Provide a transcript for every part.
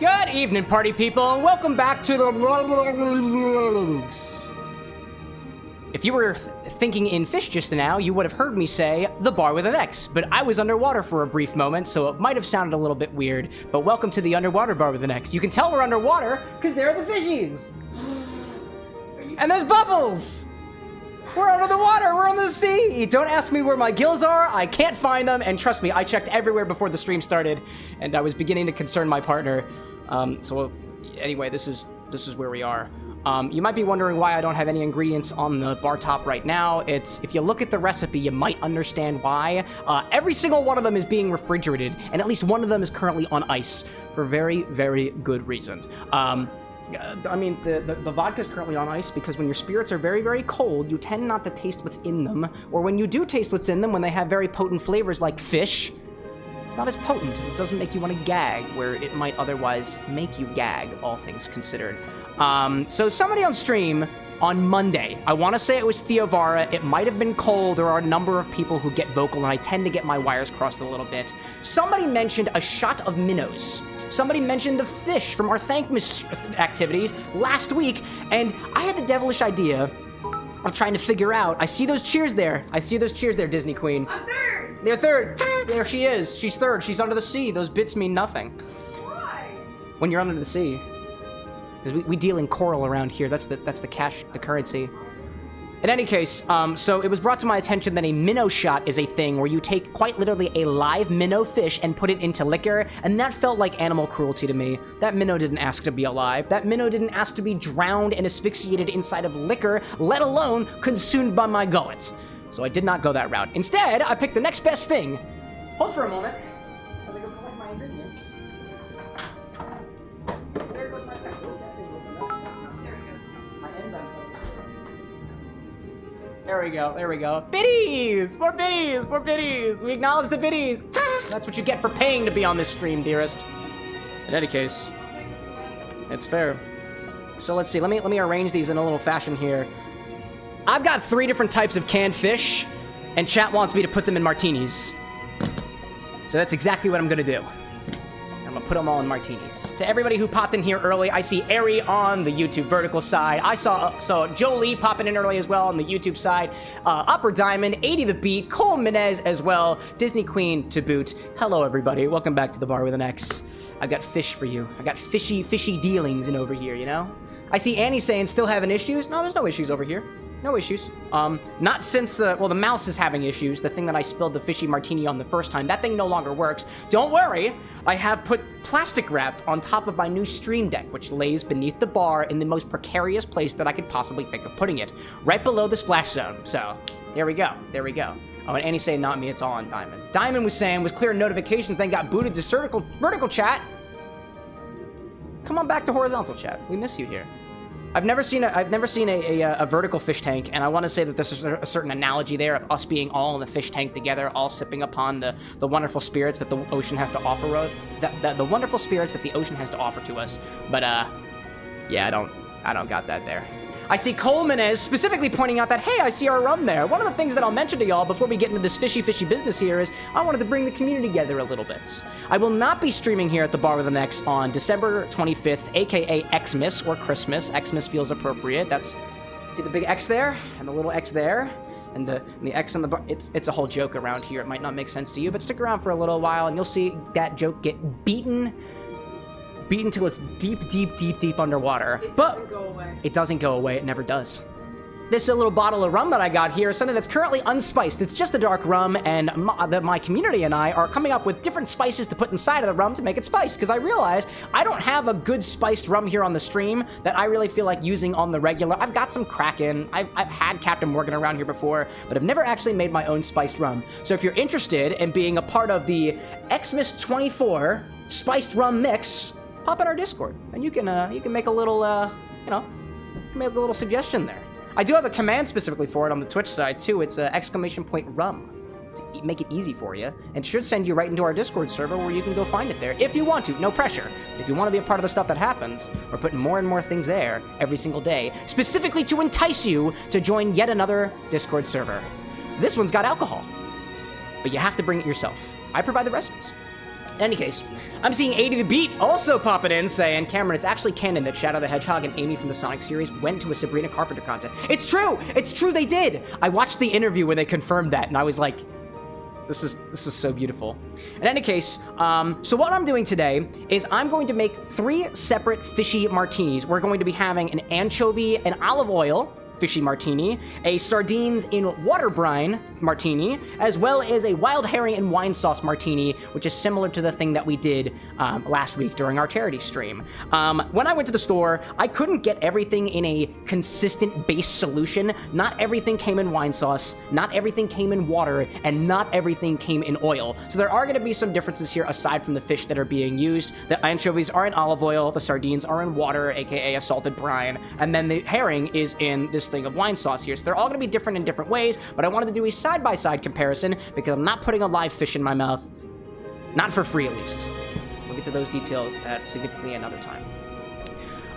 Good evening, party people, and welcome back to the... If you were thinking in fish just now, you would have heard me say the bar with an X, but I was underwater for a brief moment, so it might have sounded a little bit weird, but welcome to the underwater bar with an X. You can tell we're underwater because there are the fishies. And there's bubbles. We're under the water, we're on the sea. Don't ask me where my gills are, I can't find them, and trust me, I checked everywhere before the stream started, and I was beginning to concern my partner. So anyway, this is where we are. You might be wondering why I don't have any ingredients on the bar top right now. It's, if you look at the recipe, you might understand why. Every single one of them is being refrigerated, and at least one of them is currently on ice for very, very good reason. I mean, the vodka is currently on ice because when your spirits are very, very cold, you tend not to taste what's in them, or when you do taste what's in them, when they have very potent flavors like fish, it's not as potent. It doesn't make you want to gag, where it might otherwise make you gag, all things considered. So somebody on stream on Monday, I want to say it was Theovara, it might have been Cole, there are a number of people who get vocal, and I tend to get my wires crossed a little bit. Somebody mentioned a shot of minnows. Somebody mentioned the fish from our Thankmas activities last week, and I had the devilish idea of trying to figure out, I see those cheers there, Disney Queen. I'm third! They're third. There she is. She's third. She's under the sea. Those bits mean nothing. Why? When you're under the sea. Because we deal in coral around here. That's the cash, the currency. In any case, so it was brought to my attention that a minnow shot is a thing where you take quite literally a live minnow fish and put it into liquor, and that felt like animal cruelty to me. That minnow didn't ask to be alive. That minnow didn't ask to be drowned and asphyxiated inside of liquor, let alone consumed by my gullet. So I did not go that route. Instead, I picked the next best thing. Hold for a moment. Let me go collect my ingredients. There goes my pen. There we go. My enzyme. There we go. Biddies! More biddies! More biddies! We acknowledge the biddies! That's what you get for paying to be on this stream, dearest. In any case, it's fair. So let's see, let me arrange these in a little fashion here. I've got 3 different types of canned fish, and chat wants me to put them in martinis. So that's exactly what I'm gonna do. I'm gonna put them all in martinis. To everybody who popped in here early, I see Ari on the YouTube vertical side. I saw Jolie popping in early as well on the YouTube side. Upper Diamond, 80 the Beat, Cole Menez as well, Disney Queen to boot. Hello everybody, welcome back to the bar with an X. I've got fish for you. I got fishy dealings in over here, you know? I see Annie saying still having issues. No, there's no issues over here. No issues. Not since, well, the mouse is having issues. The thing that I spilled the Fishy Martini on the first time, that thing no longer works. Don't worry, I have put plastic wrap on top of my new Stream Deck, which lays beneath the bar in the most precarious place that I could possibly think of putting it. Right below the splash zone. So, there we go. There we go. Oh, and Annie's saying not me, it's all on Diamond. Diamond was saying, was clearing notifications, then got booted to vertical chat. Come on back to horizontal chat. We miss you here. I've never seen a vertical fish tank, and I want to say that this is a certain analogy there of us being all in the fish tank together, all sipping upon the wonderful spirits that the ocean has to offer. The wonderful spirits that the ocean has to offer to us. But yeah, I don't got that there. I see Coleman is specifically pointing out that, hey, I see our rum there. One of the things that I'll mention to y'all before we get into this fishy business here is I wanted to bring the community together a little bit. I will not be streaming here at the Bar with an X on December 25th, aka Xmas or Christmas. Xmas feels appropriate. That's, see the big X there and the little X there and the X on the bar. It's a whole joke around here. It might not make sense to you, but stick around for a little while and you'll see that joke get beaten till it's deep underwater. It doesn't go away. It doesn't go away. It never does. This little bottle of rum that I got here is something that's currently unspiced. It's just a dark rum, and my community and I are coming up with different spices to put inside of the rum to make it spiced, because I realize I don't have a good spiced rum here on the stream that I really feel like using on the regular. I've got some Kraken. I've had Captain Morgan around here before, but I've never actually made my own spiced rum. So if you're interested in being a part of the Xmas 24 spiced rum mix, pop in our Discord, and you can make a little, make a little suggestion there. I do have a command specifically for it on the Twitch side too. It's !rum. To make it easy for you, and should send you right into our Discord server where you can go find it there if you want to. No pressure. If you want to be a part of the stuff that happens, we're putting more and more things there every single day, specifically to entice you to join yet another Discord server. This one's got alcohol, but you have to bring it yourself. I provide the recipes. In any case, I'm seeing 80 the Beat also popping in saying, Cameron, it's actually canon that Shadow the Hedgehog and Amy from the Sonic series went to a Sabrina Carpenter contest. It's true! It's true, they did! I watched the interview where they confirmed that, and I was like, this is so beautiful. In any case, so what I'm doing today is I'm going to make 3 separate fishy martinis. We're going to be having an anchovy and olive oil fishy martini, a sardines in water brine martini, as well as a wild herring and wine sauce martini, which is similar to the thing that we did last week during our charity stream. When I went to the store, I couldn't get everything in a consistent base solution. Not everything came in wine sauce, not everything came in water, and not everything came in oil. So there are going to be some differences here aside from the fish that are being used. The anchovies are in olive oil, the sardines are in water, aka a salted brine, and then the herring is in this thing of wine sauce here. So they're all going to be different in different ways, but I wanted to do a side-by-side comparison because I'm not putting a live fish in my mouth. Not for free, at least. We'll get to those details at significantly another time.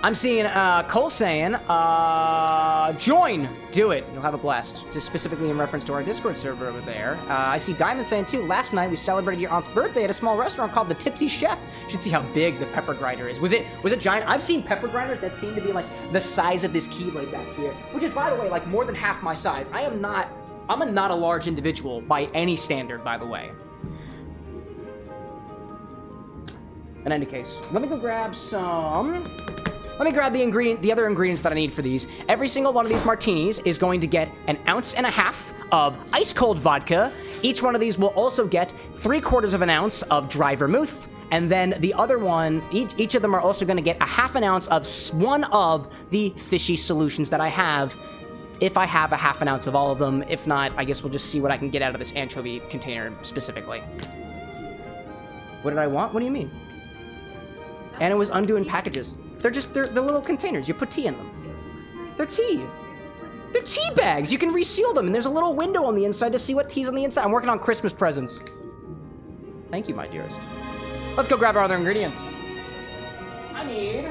I'm seeing Cole saying, join, do it, you'll have a blast. Just specifically in reference to our Discord server over there. I see Diamond saying too, last night we celebrated your aunt's birthday at a small restaurant called the Tipsy Chef. You should see how big the pepper grinder is. Was it giant? I've seen pepper grinders that seem to be like the size of this keyblade back here, which is, by the way, like more than half my size. I'm not a large individual by any standard, by the way. In any case, let me go grab some... Let me grab the other ingredients that I need for these. Every single one of these martinis is going to get 1.5 ounces of ice-cold vodka. Each one of these will also get 3/4 ounce of dry vermouth. And then the other one, each of them are also going to get 1/2 ounce of one of the fishy solutions that I have. If I have 1/2 ounce of all of them. If not, I guess we'll just see what I can get out of this anchovy container specifically. What did I want? What do you mean? And it was undoing packages. They're little containers. You put tea in them. They're tea. They're tea bags. You can reseal them, and there's a little window on the inside to see what tea's on the inside. I'm working on Christmas presents. Thank you, my dearest. Let's go grab our other ingredients. I need...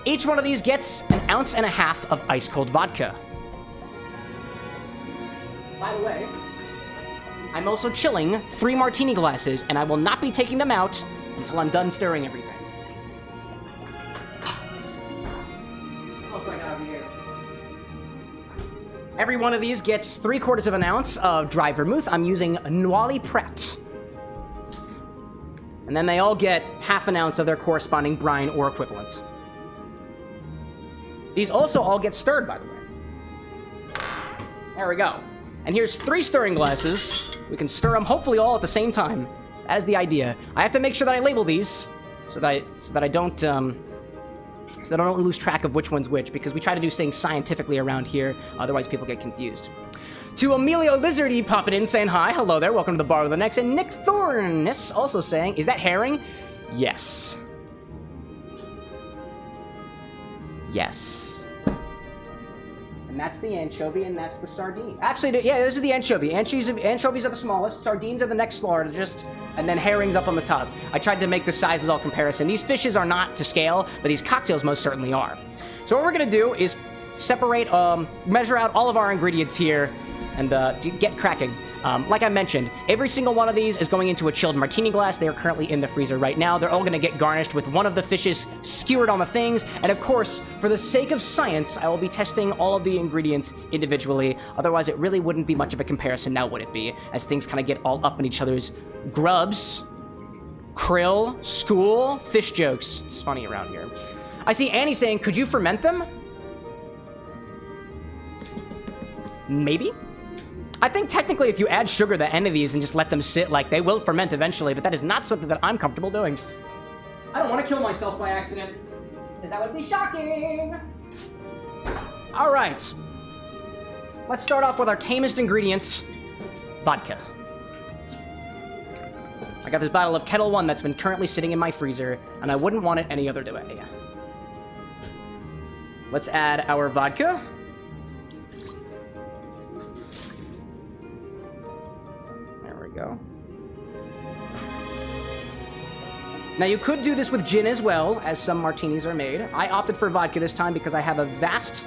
Each one of these gets 1.5 ounces of ice-cold vodka. By the way, I'm also chilling 3 martini glasses, and I will not be taking them out until I'm done stirring everything. Every one of these gets 3/4 ounce of dry vermouth. I'm using Noilly Prat. And then they all get 1/2 ounce of their corresponding brine or equivalents. These also all get stirred, by the way. There we go. And here's 3 stirring glasses. We can stir them hopefully all at the same time. That is the idea. I have to make sure that I label these so that I don't lose track of which one's which, because we try to do things scientifically around here, otherwise people get confused. To Emilio Lizardy popping in saying hi, hello there, welcome to the bar with the next, and Nick Thornis also saying, is that herring? Yes. Yes. And that's the anchovy, and that's the sardine. Actually, yeah, this is the anchovy. Anchovies are the smallest, sardines are the next largest, and then herrings up on the top. I tried to make the sizes all comparison. These fishes are not to scale, but these cocktails most certainly are. So what we're gonna do is separate, measure out all of our ingredients here, and get cracking. Like I mentioned, every single one of these is going into a chilled martini glass. They are currently in the freezer right now. They're all going to get garnished with one of the fishes skewered on the things. And of course, for the sake of science, I will be testing all of the ingredients individually. Otherwise, it really wouldn't be much of a comparison now, would it be? As things kind of get all up in each other's grubs, krill, school, fish jokes. It's funny around here. I see Annie saying, could you ferment them? Maybe? I think technically if you add sugar to the end of these and just let them sit, like, they will ferment eventually, but that is not something that I'm comfortable doing. I don't want to kill myself by accident, because that would be shocking. All right. Let's start off with our tamest ingredients, vodka. I got this bottle of Ketel 1 that's been currently sitting in my freezer, and I wouldn't want it any other way. Let's add our vodka. Go. Now you could do this with gin as well, as some martinis are made. I opted for vodka this time because I have a vast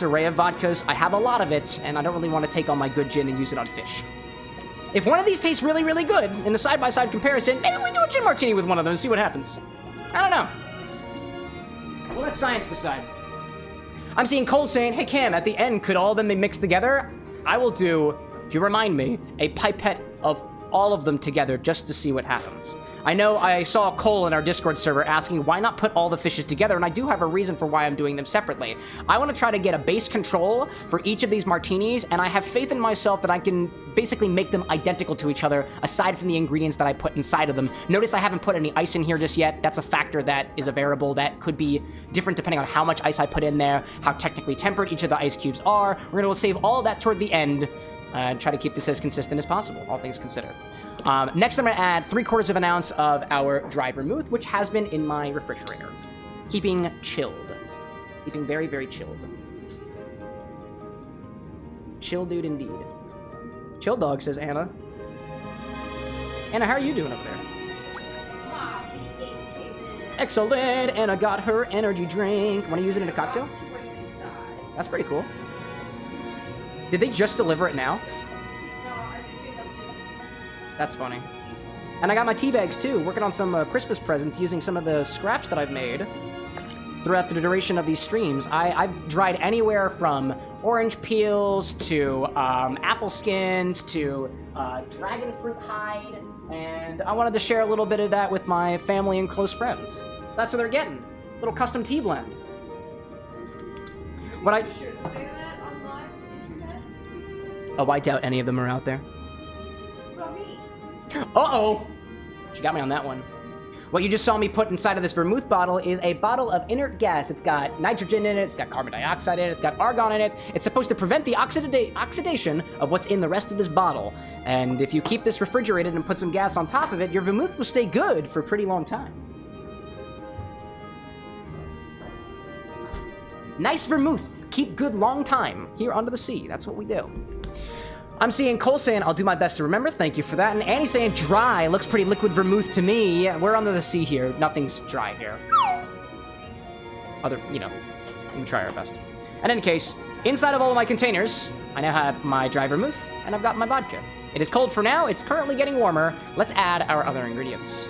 array of vodkas. I have a lot of it, and I don't really want to take all my good gin and use it on fish. If one of these tastes really, really good in the side-by-side comparison, maybe we do a gin martini with one of them and see what happens. I don't know. We'll let science decide. I'm seeing Cole saying, hey Cam, at the end, could all of them be mixed together? I will do, if you remind me, a pipette of all of them together just to see what happens. I know I saw Cole in our Discord server asking why not put all the fishes together, and I do have a reason for why I'm doing them separately. I want to try to get a base control for each of these martinis, and I have faith in myself that I can basically make them identical to each other, aside from the ingredients that I put inside of them. Notice I haven't put any ice in here just yet. That's a factor that is a variable that could be different depending on how much ice I put in there, how technically tempered each of the ice cubes are. We're going to save all of that toward the end, and try to keep this as consistent as possible, all things considered. Next, I'm going to add 3/4 of an ounce of our dry vermouth, which has been in my refrigerator. Keeping chilled. Keeping very, very chilled. Chill dude indeed. Chill dog, says Anna. Anna, how are you doing over there? Excellent! Anna got her energy drink. Want to use it in a cocktail? That's pretty cool. Did they just deliver it now? That's funny. And I got my tea bags too, working on some Christmas presents using some of the scraps that I've made throughout the duration of these streams. I've dried anywhere from orange peels to apple skins to dragon fruit hide, and I wanted to share a little bit of that with my family and close friends. That's what they're getting. Little custom tea blend. What I should say that on live internet. Oh, I doubt any of them are out there. Uh-oh! She got me on that one. What you just saw me put inside of this vermouth bottle is a bottle of inert gas. It's got nitrogen in it, it's got carbon dioxide in it, it's got argon in it. It's supposed to prevent the oxidation of what's in the rest of this bottle. And if you keep this refrigerated and put some gas on top of it, your vermouth will stay good for a pretty long time. Nice vermouth. Keep good long time. Here under the sea. That's what we do. I'm seeing Cole saying, I'll do my best to remember. Thank you for that. And Annie saying, dry. Looks pretty liquid vermouth to me. We're under the sea here. Nothing's dry here. We can try our best. In any case, inside of all of my containers, I now have my dry vermouth, and I've got my vodka. It is cold for now. It's currently getting warmer. Let's add our other ingredients.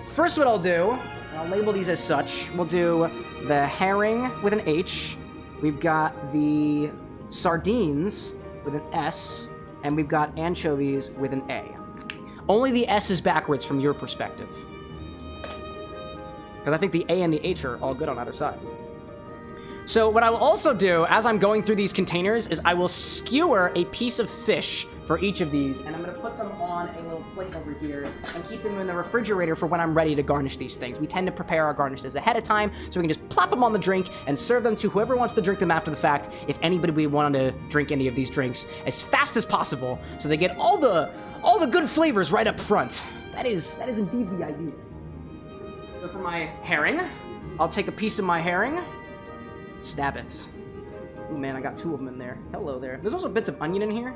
First, what I'll do, and I'll label these as such, we'll do the herring with an H. We've got the sardines with an S, and we've got anchovies with an A. Only the S is backwards from your perspective, because I think the A and the H are all good on either side. So what I will also do as I'm going through these containers is I will skewer a piece of fish for each of these, and I'm going to put them on a little plate over here and keep them in the refrigerator for when I'm ready to garnish these things. We tend to prepare our garnishes ahead of time, so we can just plop them on the drink and serve them to whoever wants to drink them after the fact, if anybody would want to drink any of these drinks, as fast as possible, so they get all the good flavors right up front. That is indeed the idea. So for my herring, I'll take a piece of my herring, stab it. Oh man, I got 2 of them in there. Hello there. There's also bits of onion in here.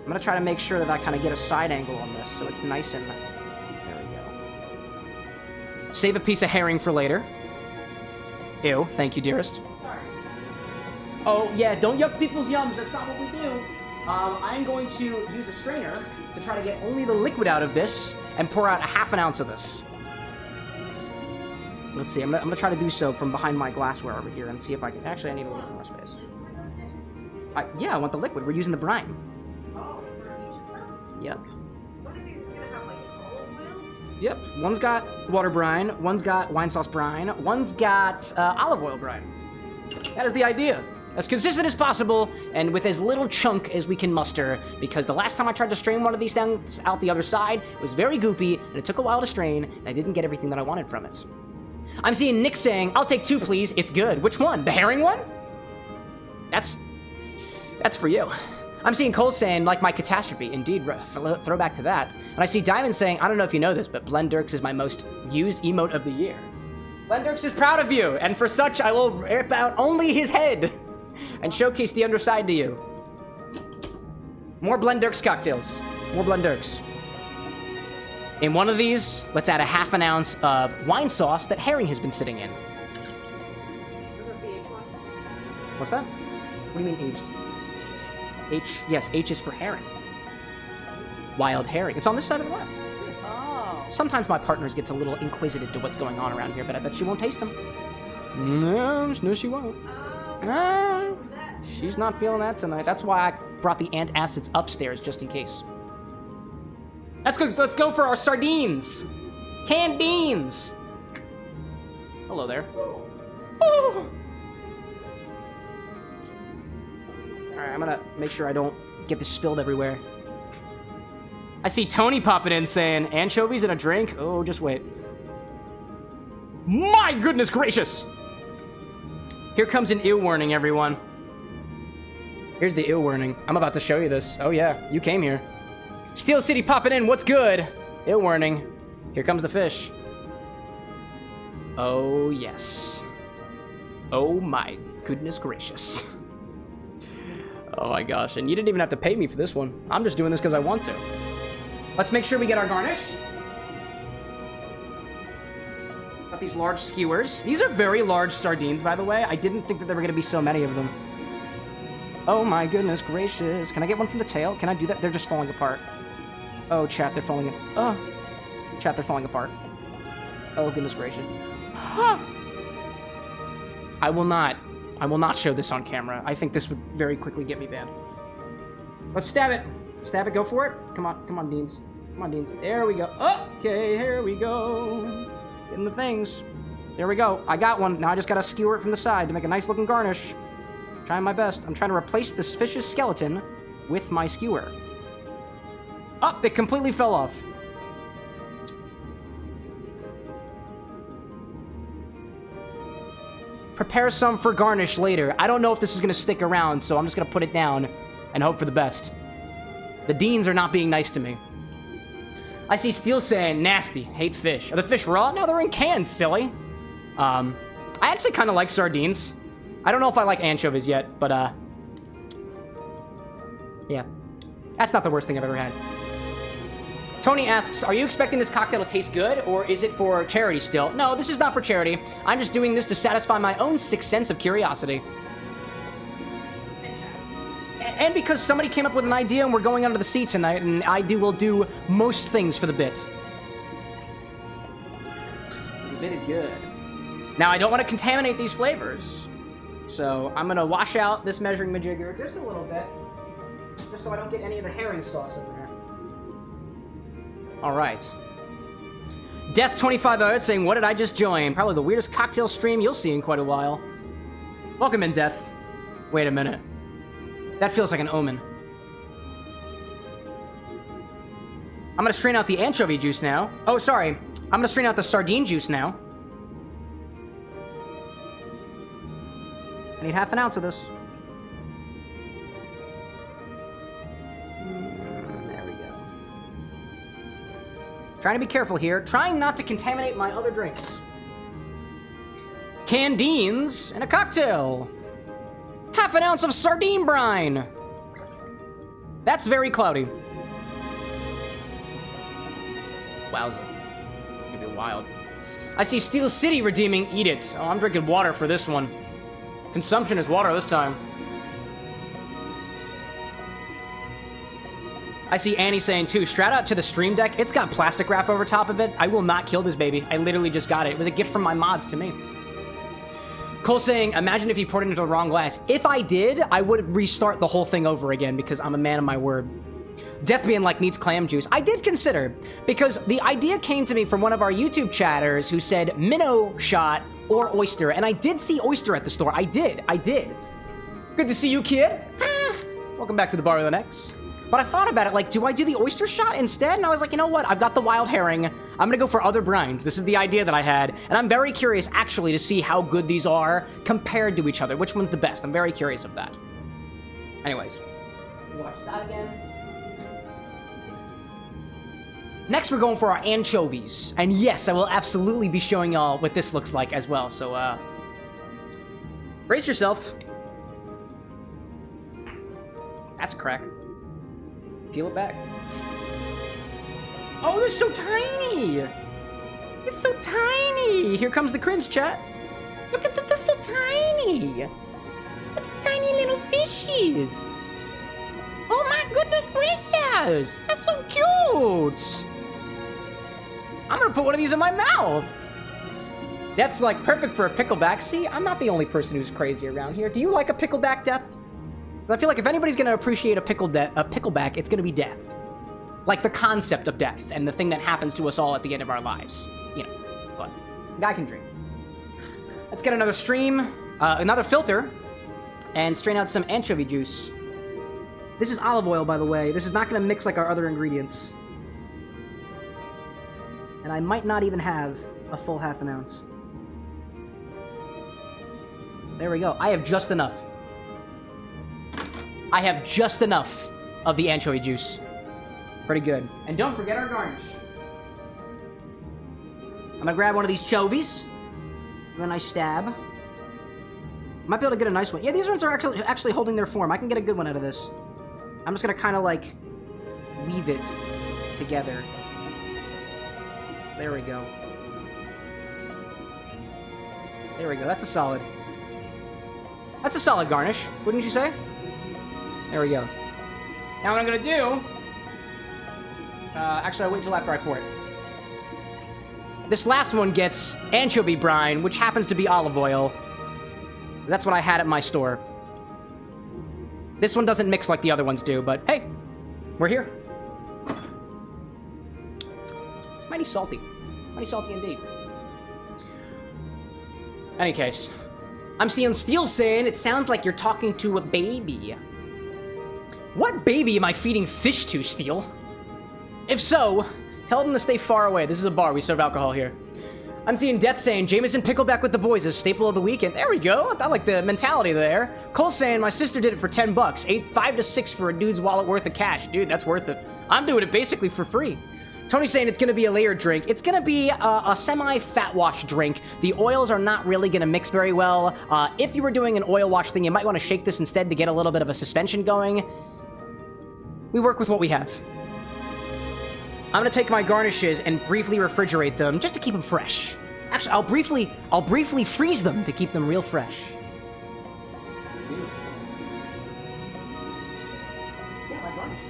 I'm gonna try to make sure that I kind of get a side angle on this so it's nice and... There we go. Save a piece of herring for later. Ew, thank you, dearest. Sorry. Oh, yeah, don't yuck people's yums. That's not what we do. I'm going to use a strainer to try to get only the liquid out of this and pour out a 1/2 ounce of this. Let's see, I'm gonna try to do so from behind my glassware over here and see if I can... Actually, I need a little bit more space. Yeah, I want the liquid. We're using the brine. Oh, for each of them? Yep. What are these gonna have, like, olive oil? Yep. One's got water brine, one's got wine sauce brine, one's got olive oil brine. That is the idea. As consistent as possible, and with as little chunk as we can muster, because the last time I tried to strain one of these things out the other side, it was very goopy, and it took a while to strain, and I didn't get everything that I wanted from it. I'm seeing Nick saying, I'll take 2, please. It's good. Which one? The herring one? That's for you. I'm seeing Cole saying, like my catastrophe. Indeed, throwback to that. And I see Diamond saying, I don't know if you know this, but Blendirks is my most used emote of the year. Blendirks is proud of you, and for such, I will rip out only his head and showcase the underside to you. More Blendirks cocktails. More Blendirks. In one of these, let's add a 1/2 ounce of wine sauce that herring has been sitting in. Was it the H one? What's that? What do you mean aged? H, yes, H is for herring. wild herring. It's on this side of the glass. Oh. Sometimes my partners gets a little inquisitive to what's going on around here, but I bet she won't taste them. No, she won't. No, she's not feeling that tonight. That's why I brought the antacids upstairs, just in case. Let's go for our sardines. Canned beans. Hello there. Oh. Alright, I'm gonna make sure I don't get this spilled everywhere. I see Tony popping in saying, anchovies in a drink? Oh, just wait. My goodness gracious! Here comes an ew warning, everyone. Here's the ew warning. I'm about to show you this. Oh yeah, you came here. Steel City popping in, what's good? Ew warning. Here comes the fish. Oh yes. Oh my goodness gracious. Oh my gosh, and you didn't even have to pay me for this one. I'm just doing this because I want to. Let's make sure we get our garnish. Got these large skewers. These are very large sardines, by the way. I didn't think that there were going to be so many of them. Oh my goodness gracious. Can I get one from the tail? Can I do that? They're just falling apart. Oh, chat, they're falling in. Oh. Chat, they're falling apart. Oh, goodness gracious. I will not show this on camera. I think this would very quickly get me banned. Let's stab it. Stab it, go for it. Come on, Deans. Come on, Deans. There we go. Okay, here we go. Getting the things. There we go. I got one. Now I just gotta skewer it from the side to make a nice looking garnish. Trying my best. I'm trying to replace this fish's skeleton with my skewer. Oh, it completely fell off. Prepare some for garnish later. I don't know if this is going to stick around, so I'm just going to put it down and hope for the best. The Deans are not being nice to me. I see Steel saying, nasty, hate fish. Are the fish raw? No, they're in cans, silly. I actually kind of like sardines. I don't know if I like anchovies yet, but, yeah. That's not the worst thing I've ever had. Tony asks, are you expecting this cocktail to taste good, or is it for charity still? No, this is not for charity. I'm just doing this to satisfy my own sixth sense of curiosity. And because somebody came up with an idea and we're going under the sea tonight, and will do most things for the bit. The bit is good. Now, I don't want to contaminate these flavors. So, I'm going to wash out this measuring majigger just a little bit. Just so I don't get any of the herring sauce in there. All right. Death25 saying, what did I just join? Probably the weirdest cocktail stream you'll see in quite a while. Welcome in, Death. Wait a minute. That feels like an omen. I'm gonna strain out the anchovy juice now. Oh, sorry. I'm gonna strain out the sardine juice now. I need half an ounce of this. Trying to be careful here. Trying not to contaminate my other drinks. Canned beans and a cocktail. Half an ounce of sardine brine. That's very cloudy. Wowza. It's gonna be wild. I see Steel City redeeming Eat It. Oh, I'm drinking water for this one. Consumption is water this time. I see Annie saying, too, strat out to the stream deck. It's got plastic wrap over top of it. I will not kill this baby. I literally just got it. It was a gift from my mods to me. Cole saying, imagine if you poured it into the wrong glass. If I did, I would restart the whole thing over again because I'm a man of my word. Death being like needs clam juice. I did consider, because the idea came to me from one of our YouTube chatters who said minnow shot or oyster. And I did see oyster at the store. I did. Good to see you, kid. Welcome back to the XbarwithanX. But I thought about it, like, do I do the oyster shot instead? And I was like, you know what? I've got the wild herring. I'm gonna go for other brines. This is the idea that I had. And I'm very curious, actually, to see how good these are compared to each other. Which one's the best? I'm very curious of that. Anyways. Watch this out again. Next, we're going for our anchovies. And yes, I will absolutely be showing y'all what this looks like as well. So, brace yourself. That's a crack. Peel it back. Oh, they're so tiny! It's so tiny! Here comes the cringe, chat. Look at that, they're so tiny! Such little fishies! Oh my goodness gracious! That's so cute! cute! I'm gonna put one of these in my mouth! That's like perfect for a pickleback. See, I'm not the only person who's crazy around here. Do you like a pickleback, Death? I feel like if anybody's gonna appreciate a pickleback, it's gonna be Death. Like the concept of death and the thing that happens to us all at the end of our lives. You know, but guy can drink. Let's get another stream, another filter, and strain out some anchovy juice. This is olive oil, by the way. This is not gonna mix like our other ingredients. And I might not even have a full half an ounce. There we go. I have just enough. I have just enough of the anchovy juice. Pretty good. And don't forget our garnish. I'm gonna grab one of these chovies. Do a nice stab. Might be able to get a nice one. Yeah, these ones are actually holding their form. I can get a good one out of this. I'm just gonna kind of like weave it together. There we go. There we go. That's a solid. That's a solid garnish, wouldn't you say? There we go. Now what I'm gonna do... actually, I'll wait until after I pour it. This last one gets anchovy brine, which happens to be olive oil. That's what I had at my store. This one doesn't mix like the other ones do, but hey, we're here. It's mighty salty. Mighty salty indeed. Any case, I'm seeing Steel saying it sounds like you're talking to a baby. What baby am I feeding fish to, Steel? If so, tell them to stay far away. This is a bar. We serve alcohol here. I'm seeing Death saying, Jameson pickleback with the boys is staple of the weekend. There we go. I like the mentality there. Cole saying, my sister did it for 10 bucks. 5 to 6 for a dude's wallet worth of cash. Dude, that's worth it. I'm doing it basically for free. Tony's saying it's going to be a layered drink. It's going to be a semi-fat wash drink. The oils are not really going to mix very well. If you were doing an oil wash thing, you might want to shake this instead to get a little bit of a suspension going. We work with what we have. I'm gonna take my garnishes and briefly refrigerate them just to keep them fresh. Actually, I'll briefly freeze them to keep them real fresh. Yeah, my garnishes.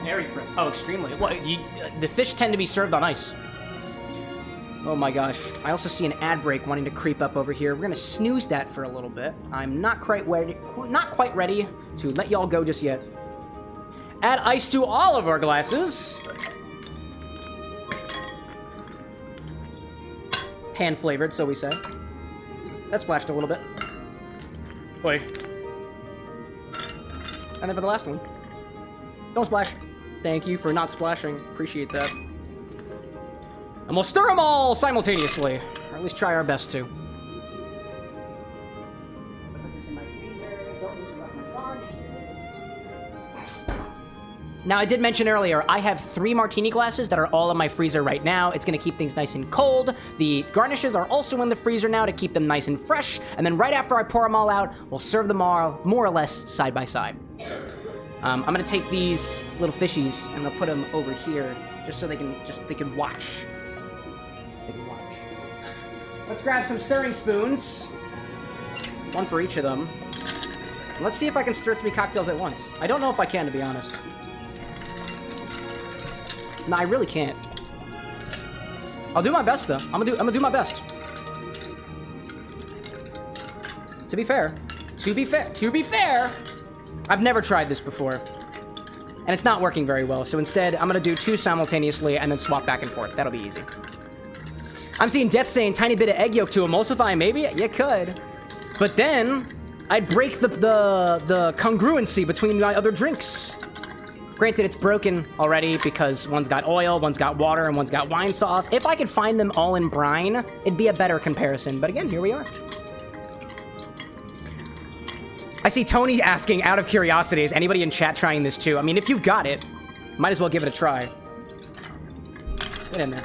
Very fresh. Oh, extremely. Well, the fish tend to be served on ice. Oh my gosh. I also see an ad break wanting to creep up over here. We're gonna snooze that for a little bit. I'm not quite ready to let y'all go just yet. Add ice to all of our glasses. Hand flavored, so we say. That splashed a little bit. Boy. And then for the last one. Don't splash. Thank you for not splashing. Appreciate that. And we'll stir them all simultaneously. Or at least try our best to. Now, I did mention earlier, I have 3 martini glasses that are all in my freezer right now. It's going to keep things nice and cold. The garnishes are also in the freezer now to keep them nice and fresh. And then right after I pour them all out, we'll serve them all more or less side by side. I'm going to take these little fishies and I'll put them over here just so they can watch. They can watch. Let's grab some stirring spoons. One for each of them. Let's see if I can stir 3 cocktails at once. I don't know if I can, to be honest. No, I really can't. I'll do my best, though. I'm gonna do my best. To be fair, I've never tried this before. And it's not working very well, so instead, I'm gonna do 2 simultaneously and then swap back and forth. That'll be easy. I'm seeing Death saying tiny bit of egg yolk to emulsify, maybe? You could. But then, I'd break the congruency between my other drinks. Granted, it's broken already because one's got oil, one's got water, and one's got wine sauce. If I could find them all in brine, it'd be a better comparison. But again, here we are. I see Tony asking, out of curiosity, is anybody in chat trying this too? I mean, if you've got it, might as well give it a try. Get in there.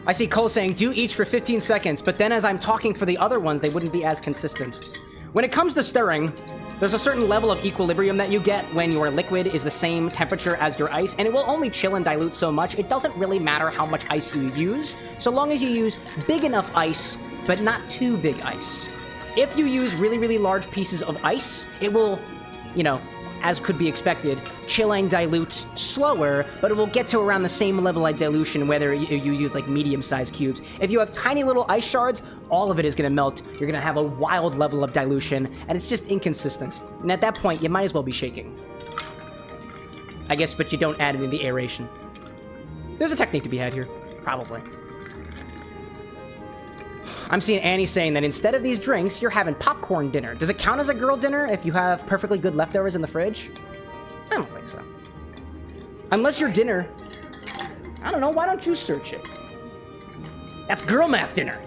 I see Cole saying, do each for 15 seconds, but then as I'm talking for the other ones, they wouldn't be as consistent. When it comes to stirring, there's a certain level of equilibrium that you get when your liquid is the same temperature as your ice, and it will only chill and dilute so much. It doesn't really matter how much ice you use, so long as you use big enough ice, but not too big ice. If you use really, really large pieces of ice, it will you know, as could be expected, chilling dilutes slower, but it will get to around the same level of dilution whether you use like medium-sized cubes. If you have tiny little ice shards, all of it is gonna melt. You're gonna have a wild level of dilution, and it's just inconsistent. And at that point, you might as well be shaking. I guess, but you don't add any of the aeration. There's a technique to be had here, probably. I'm seeing Annie saying that instead of these drinks, you're having popcorn dinner. Does it count as a girl dinner if you have perfectly good leftovers in the fridge? I don't think so. Unless your dinner... I don't know, why don't you search it? That's girl math dinner.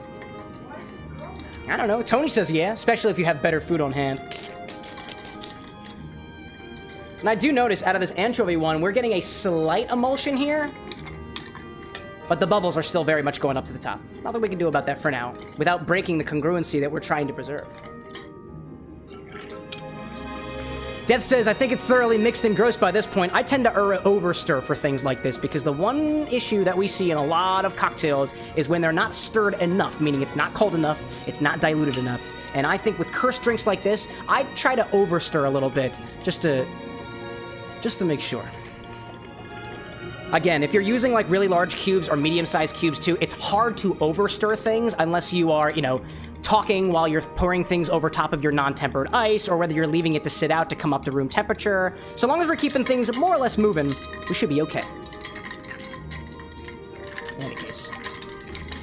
I don't know, Tony says yeah, especially if you have better food on hand. And I do notice out of this anchovy one, we're getting a slight emulsion here. But the bubbles are still very much going up to the top. Nothing we can do about that for now, without breaking the congruency that we're trying to preserve. Death says, I think it's thoroughly mixed and gross by this point. I tend to over-stir for things like this, because the one issue that we see in a lot of cocktails is when they're not stirred enough, meaning it's not cold enough, it's not diluted enough. And I think with cursed drinks like this, I try to over-stir a little bit, just to make sure. Again, if you're using like really large cubes or medium-sized cubes too, it's hard to overstir things unless you are, you know, talking while you're pouring things over top of your non-tempered ice, or whether you're leaving it to sit out to come up to room temperature. So long as we're keeping things more or less moving, we should be okay. In any case.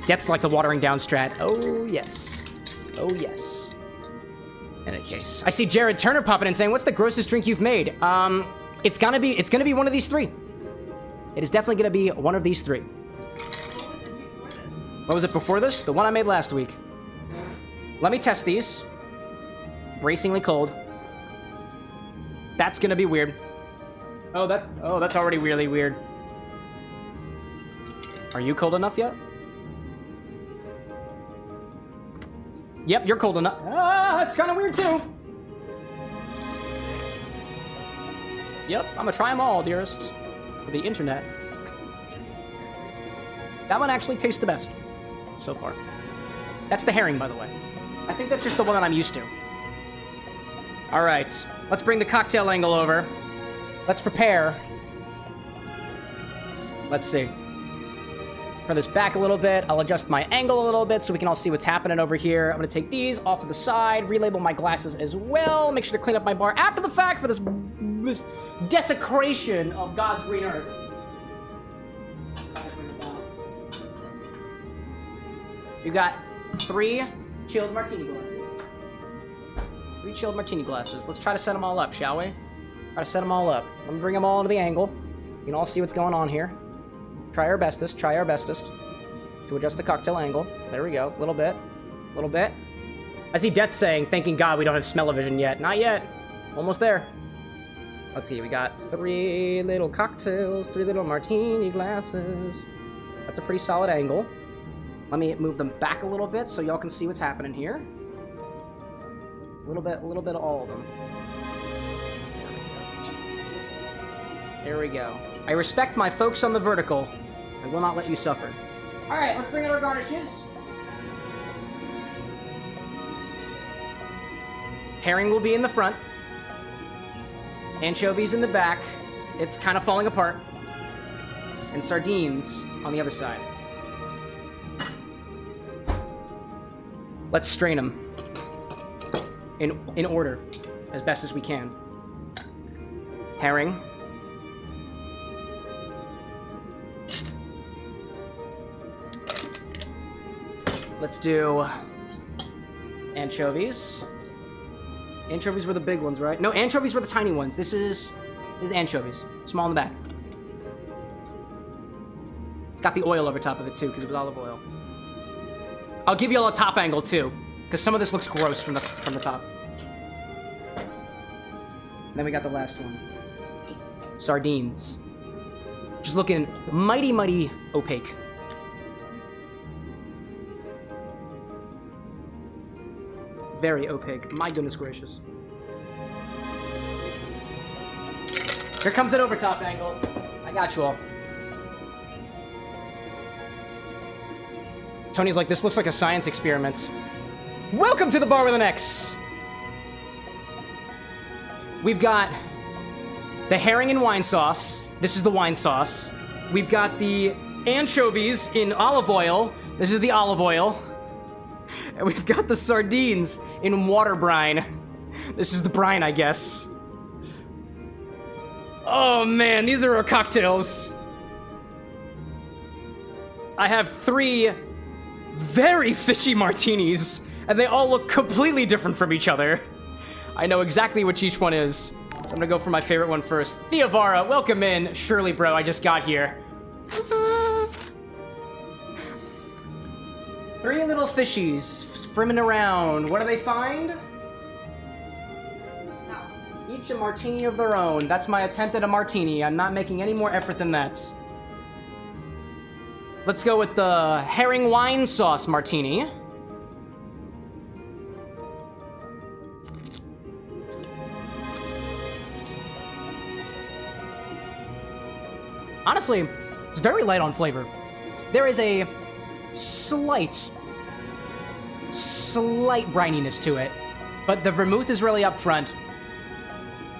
Death's like the watering down strat. Oh, yes. Oh, yes. In any case. I see Jared Turner popping in saying, what's the grossest drink you've made? It's gonna be one of these three. It is definitely going to be one of these three. What was it before this? The one I made last week. Let me test these. Bracingly cold. That's going to be weird. Oh, that's already really weird. Are you cold enough yet? Yep, you're cold enough. Ah, it's kind of weird too. Yep, I'm going to try them all, dearest. For the internet. That one actually tastes the best so far. That's the herring, by the way. I think that's just the one that I'm used to. All right, let's bring the cocktail angle over. Let's prepare. Let's see. Turn this back a little bit. I'll adjust my angle a little bit so we can all see what's happening over here. I'm gonna take these off to the side, relabel my glasses as well. Make sure to clean up my bar after the fact for this desecration of God's green earth. You got 3 chilled martini glasses. 3 chilled martini glasses. Let's try to set them all up, shall we? Try to set them all up. Let me bring them all into the angle. You can all see what's going on here. Try our bestest to adjust the cocktail angle. There we go. A little bit. A little bit. I see Death saying, thanking God we don't have smell-o-vision yet. Not yet. Almost there. Let's see. We got 3 little cocktails, 3 little martini glasses. That's a pretty solid angle. Let me move them back a little bit so y'all can see what's happening here. A little bit of all of them. There we go. I respect my folks on the vertical. I will not let you suffer. All right, let's bring in our garnishes. Herring will be in the front. Anchovies in the back. It's kind of falling apart. And sardines on the other side. Let's strain them in order, as best as we can. Herring. Let's do anchovies. Anchovies were the big ones, right? No, anchovies were the tiny ones. This is anchovies. Small in the back. It's got the oil over top of it, too, because it was olive oil. I'll give you all a top angle, too, because some of this looks gross from the top. And then we got the last one. Sardines. Just looking mighty, mighty opaque. Very opaque. My goodness gracious. Here comes an overtop angle. I got you all. Tony's like, this looks like a science experiment. Welcome to the bar with an X. We've got the herring and wine sauce. This is the wine sauce. We've got the anchovies in olive oil. This is the olive oil. And we've got the sardines in water brine. This is the brine, I guess. Oh man, these are our cocktails. I have 3 very fishy martinis, and they all look completely different from each other. I know exactly which each one is, so I'm gonna go for my favorite one first. Theovara, welcome in. Shirley, bro, I just got here. 3 little fishies swimming around. What do they find? Each a martini of their own. That's my attempt at a martini. I'm not making any more effort than that. Let's go with the herring wine sauce martini. Honestly, it's very light on flavor. There is a slight brininess to it, but the vermouth is really up front,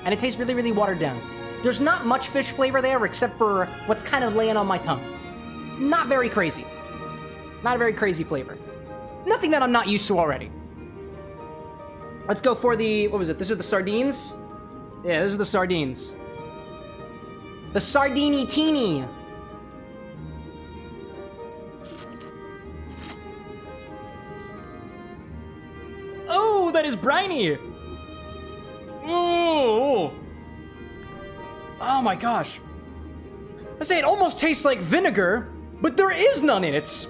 and it tastes really, really watered down. There's not much fish flavor there except for what's kind of laying on my tongue. Not very crazy. Not a very crazy flavor. Nothing that I'm not used to already. Let's go for the, what was it? This is the sardines? Yeah, this is the sardines. The sardini teeny. Oh, that is briny. Oh. Oh my gosh. I say it almost tastes like vinegar, but there is none in it.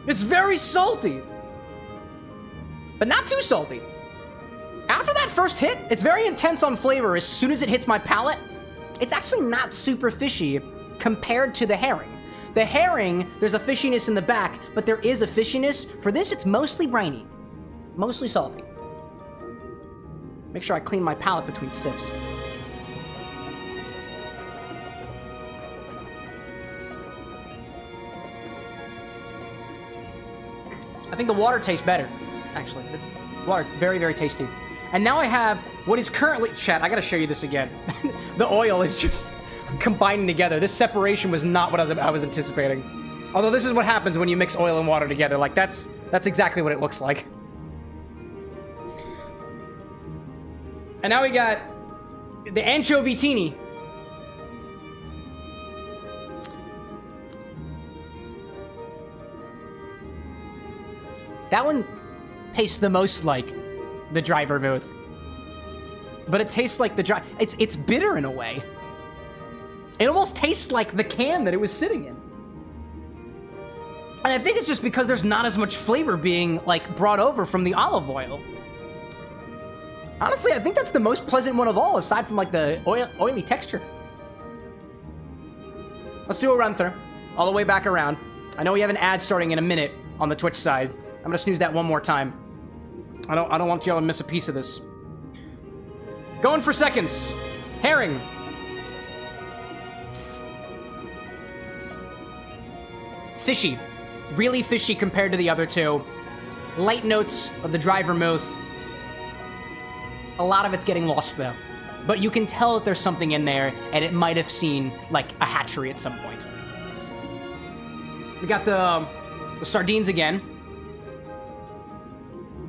It's very salty. But not too salty. After that first hit, it's very intense on flavor. As soon as it hits my palate, it's actually not super fishy compared to the herring. The herring, there's a fishiness in the back, but there is a fishiness. For this, it's mostly briny. Mostly salty. Make sure I clean my palate between sips. I think the water tastes better, actually. The water, very, very tasty. And now I have what is currently... Chat, I gotta show you this again. The oil is just combining together. This separation was not what I was anticipating. Although this is what happens when you mix oil and water together. Like, that's exactly what it looks like. And now we got the anchovy teeny. That one tastes the most like the dry vermouth. But it tastes like the dry... It's bitter in a way. It almost tastes like the can that it was sitting in. And I think it's just because there's not as much flavor being, like, brought over from the olive oil. Honestly, I think that's the most pleasant one of all, aside from, like, the oily texture. Let's do a run-through. All the way back around. I know we have an ad starting in a minute on the Twitch side. I'm gonna snooze that one more time. I don't want y'all to miss a piece of this. Going for seconds. Herring. Fishy. Really fishy compared to the other two. Light notes of the dry vermouth. A lot of it's getting lost, though. But you can tell that there's something in there, and it might have seen, like, a hatchery at some point. We got the sardines again.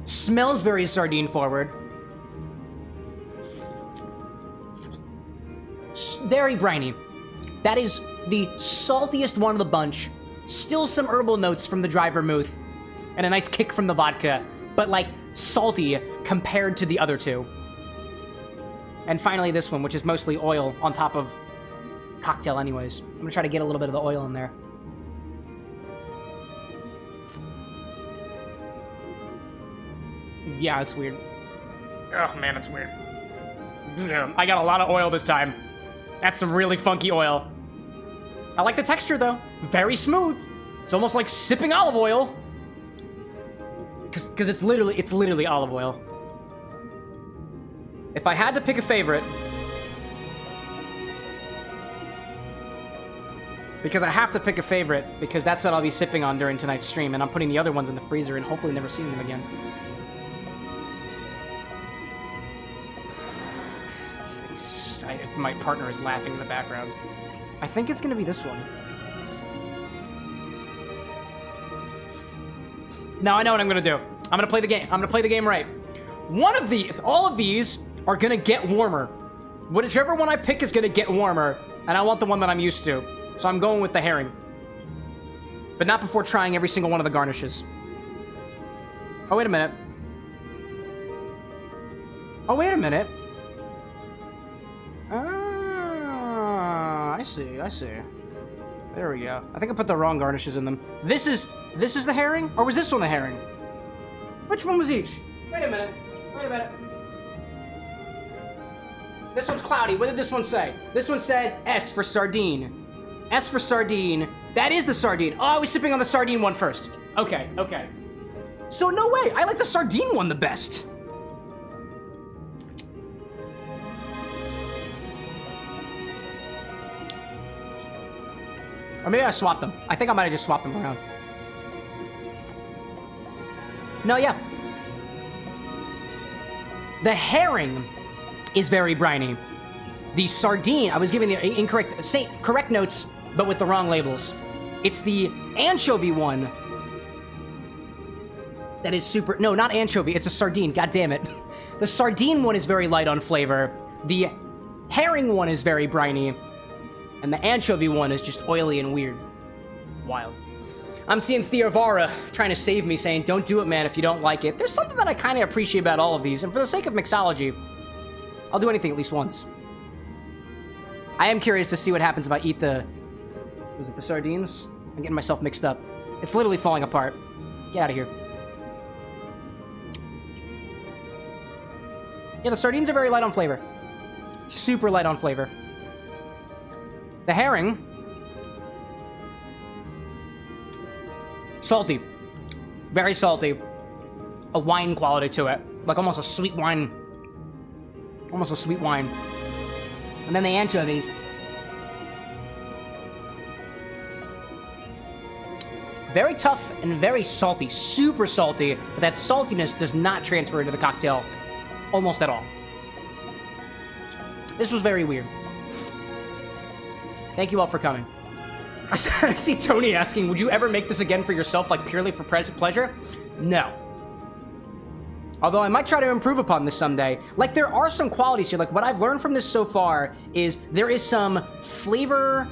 Smells very sardine forward. Very briny. That is the saltiest one of the bunch. Still some herbal notes from the dry vermouth. And a nice kick from the vodka. But, like, salty compared to the other two. And finally this one, which is mostly oil on top of cocktail anyways. I'm gonna try to get a little bit of the oil in there. Yeah, it's weird. Oh, man, it's weird. Yeah, I got a lot of oil this time. That's some really funky oil. I like the texture, though. Very smooth. It's almost like sipping olive oil. Because it's literally olive oil. If I had to pick a favorite... Because I have to pick a favorite, because that's what I'll be sipping on during tonight's stream, and I'm putting the other ones in the freezer and hopefully never seeing them again. if my partner is laughing in the background. I think it's gonna be this one. Now I know what I'm gonna do. I'm gonna play the game. I'm gonna play the game right. All of these are gonna get warmer. Whichever one I pick is gonna get warmer, and I want the one that I'm used to. So I'm going with the herring. But not before trying every single one of the garnishes. Oh, wait a minute. Oh, wait a minute. Ah, I see. There we go. I think I put the wrong garnishes in them. This is the herring? Or was this one the herring? Which one was each? Wait a minute. This one's cloudy. What did this one say? This one said S for sardine. S for sardine. That is the sardine. Oh, I was sipping on the sardine one first. Okay. So no way. I like the sardine one the best. Or maybe I swapped them. I think I might have just swapped them around. No, yeah. The herring is very briny. The sardine, I was giving the correct notes, but with the wrong labels. It's the anchovy one that is super, no, not anchovy, it's a sardine, god damn it. The sardine one is very light on flavor. The herring one is very briny. And the anchovy one is just oily and weird. Wild. I'm seeing Theovara trying to save me, saying, don't do it, man, if you don't like it. There's something that I kind of appreciate about all of these, and for the sake of mixology, I'll do anything at least once. I am curious to see what happens if I eat the sardines? I'm getting myself mixed up. It's literally falling apart. Get out of here. Yeah, the sardines are very light on flavor. Super light on flavor. The herring, salty. Very salty. A wine quality to it. Like almost a sweet wine. Almost a sweet wine. And then the anchovies. Very tough and very salty. Super salty. But that saltiness does not transfer into the cocktail almost at all. This was very weird. Thank you all for coming. I see Tony asking, would you ever make this again for yourself, like purely for pleasure? No. Although I might try to improve upon this someday. Like, there are some qualities here. Like, what I've learned from this so far is there is some flavor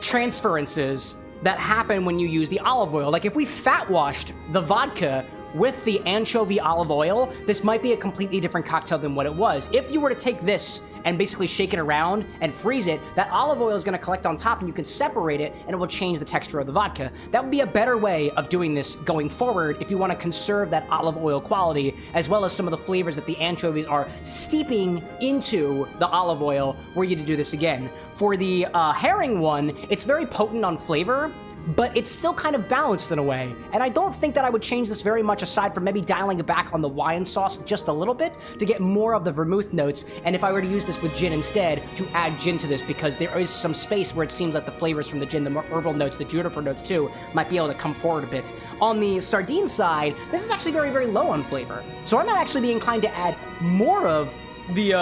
transferences that happen when you use the olive oil. Like, if we fat washed the vodka with the anchovy olive oil, this might be a completely different cocktail than what it was. If you were to take this and basically shake it around and freeze it, that olive oil is going to collect on top and you can separate it and it will change the texture of the vodka. That would be a better way of doing this going forward if you want to conserve that olive oil quality, as well as some of the flavors that the anchovies are steeping into the olive oil, were you to do this again. For the herring one, it's very potent on flavor, but it's still kind of balanced in a way. And I don't think that I would change this very much, aside from maybe dialing it back on the wine sauce just a little bit to get more of the vermouth notes. And if I were to use this with gin instead, to add gin to this, because there is some space where it seems like the flavors from the gin, the more herbal notes, the juniper notes too, might be able to come forward a bit. On the sardine side, this is actually very, very low on flavor. So I might actually be inclined to add more of the,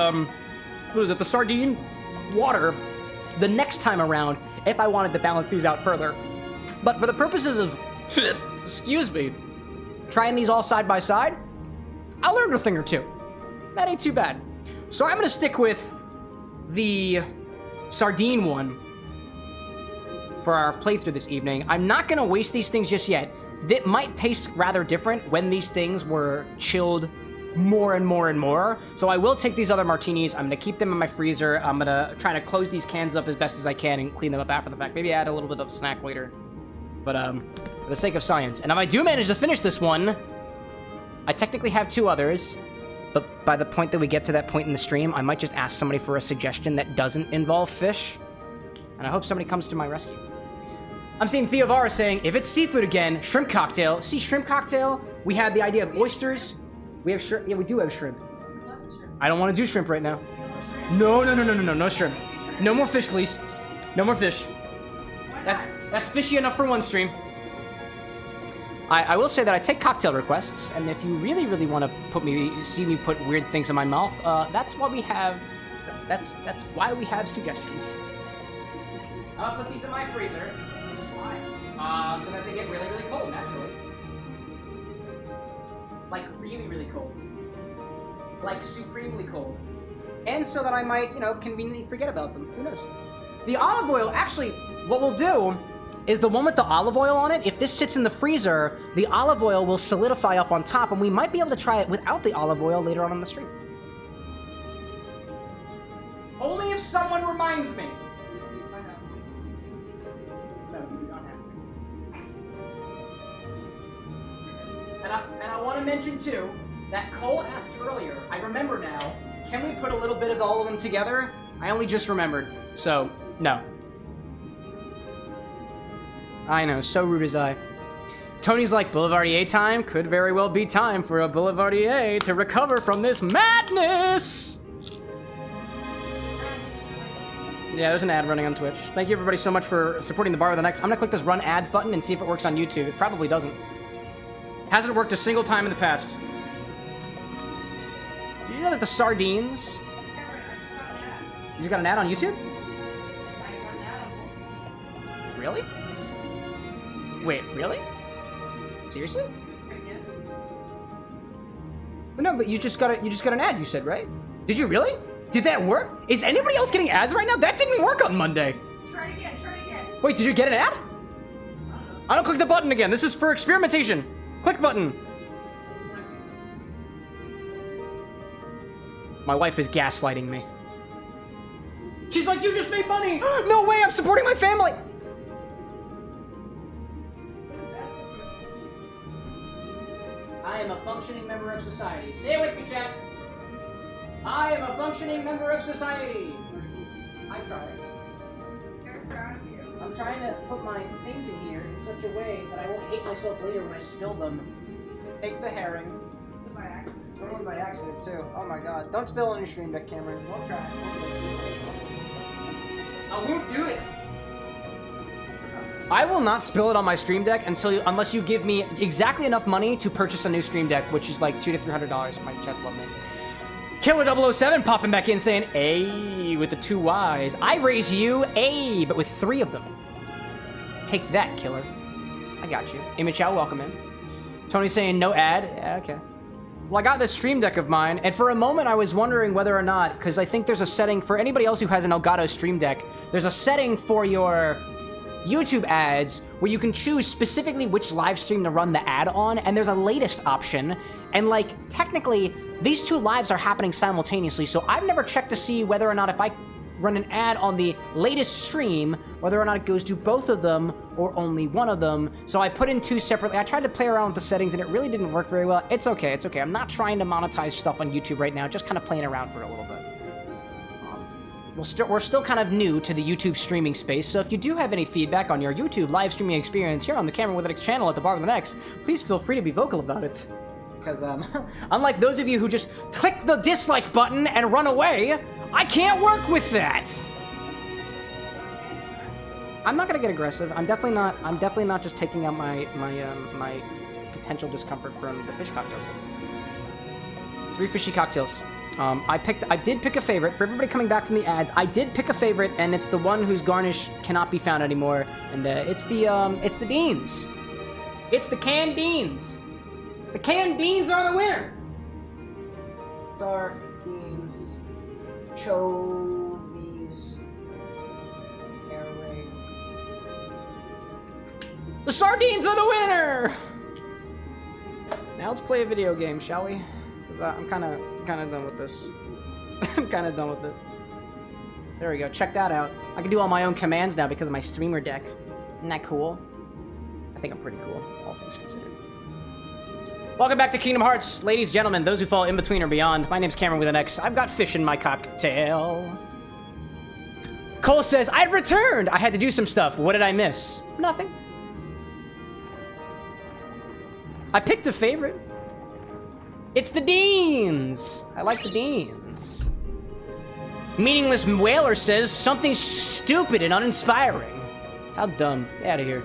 the sardine water the next time around if I wanted to balance these out further. But for the purposes of, excuse me, trying these all side by side, I learned a thing or two. That ain't too bad. So I'm gonna stick with the sardine one for our playthrough this evening. I'm not gonna waste these things just yet. It might taste rather different when these things were chilled more and more and more. So I will take these other martinis. I'm gonna keep them in my freezer. I'm gonna try to close these cans up as best as I can and clean them up after the fact. Maybe add a little bit of snack later. But for the sake of science. And if I do manage to finish this one, I technically have two others, but by the point that we get to that point in the stream, I might just ask somebody for a suggestion that doesn't involve fish. And I hope somebody comes to my rescue. I'm seeing Theovara saying, if it's seafood again, shrimp cocktail. See, shrimp cocktail, we had the idea of oysters. We have shrimp. Yeah, we do have shrimp. I don't want to do shrimp right now. No shrimp. No more fish, please. No more fish. That's fishy enough for one stream. I will say that I take cocktail requests, and if you really, really want to see me put weird things in my mouth, that's why we have That's why we have suggestions. I'll put these in my freezer. Why? So that they get really, really cold naturally. Like really, really cold. Like supremely cold. And so that I might, you know, conveniently forget about them. Who knows? The olive oil, actually, what we'll do is the one with the olive oil on it, if this sits in the freezer, the olive oil will solidify up on top, and we might be able to try it without the olive oil later on the stream. Only if someone reminds me. No, you do not have to. And I want to mention, too, that Cole asked earlier, I remember now, can we put a little bit of all of them together? I only just remembered, so, no. I know, so rude as I. Tony's like, Boulevardier time? Could very well be time for a Boulevardier to recover from this madness! Yeah, there's an ad running on Twitch. Thank you everybody so much for supporting the bar with the next. I'm gonna click this run ads button and see if it works on YouTube. It probably doesn't. Hasn't worked a single time in the past. Did you know that the Sardines... You just got an ad on YouTube? Really? Wait, really? Seriously? But no, but you just got an ad, you said, right? Did you really? Did that work? Is anybody else getting ads right now? That didn't work on Monday. Try it again, try it again. Wait, did you get an ad? I don't click the button again. This is for experimentation. Click button. My wife is gaslighting me. She's like, you just made money. No way, I'm supporting my family. I am a functioning member of society. Say it with me, chat. I am a functioning member of society. I tried. Very proud of you. I'm trying to put my things in here in such a way that I won't hate myself later when I spill them. Take the herring. By accident. Totally by accident, too. Oh my god. Don't spill on your stream deck, Cameron. Don't try. I won't do it. I will not spill it on my stream deck unless you give me exactly enough money to purchase a new stream deck, which is like $200 to $300. My chat's love me. Killer 007 popping back in saying, A with the 2 Ys. I raise you A, but with 3 of them. Take that, Killer. I got you. Image Chow, welcome in. Tony saying no ad. Yeah, okay. Well, I got this stream deck of mine, and for a moment I was wondering whether or not, because I think there's a setting for anybody else who has an Elgato stream deck, there's a setting for your YouTube ads where you can choose specifically which live stream to run the ad on, and there's a latest option, and like technically these 2 lives are happening simultaneously, so I've never checked to see whether or not if I run an ad on the latest stream, whether or not it goes to both of them or only one of them. So I put in 2 separately. I tried to play around with the settings and it really didn't work very well. It's okay, it's okay. I'm not trying to monetize stuff on YouTube right now, just kind of playing around for a little bit. We're still kind of new to the YouTube streaming space, so if you do have any feedback on your YouTube live streaming experience here on the CameroxnWithAnX channel at the bar with an X, please feel free to be vocal about it. Because, unlike those of you who just click the dislike button and run away, I can't work with that. I'm not gonna get aggressive. I'm definitely not just taking out my potential discomfort from the fish cocktails. 3 fishy cocktails. I did pick a favorite. For everybody coming back from the ads, I did pick a favorite, and it's the one whose garnish cannot be found anymore. And it's the beans. It's the canned beans. The canned beans are the winner. Sardines, Anchovies, herring. The sardines are the winner. Now let's play a video game, shall we? Because I'm kind of done with this. I'm kind of done with it. There we go. Check that out. I can do all my own commands now because of my streamer deck. Isn't that cool? I think I'm pretty cool, all things considered. Welcome back to Kingdom Hearts, ladies, gentlemen, those who fall in between or beyond. My name's Cameron with an X. I've got fish in my cocktail. Cole says, I've returned. I had to do some stuff. What did I miss? Nothing. I picked a favorite. It's the Deans. I like the Deans. Meaningless Whaler says something stupid and uninspiring. How dumb. Get out of here.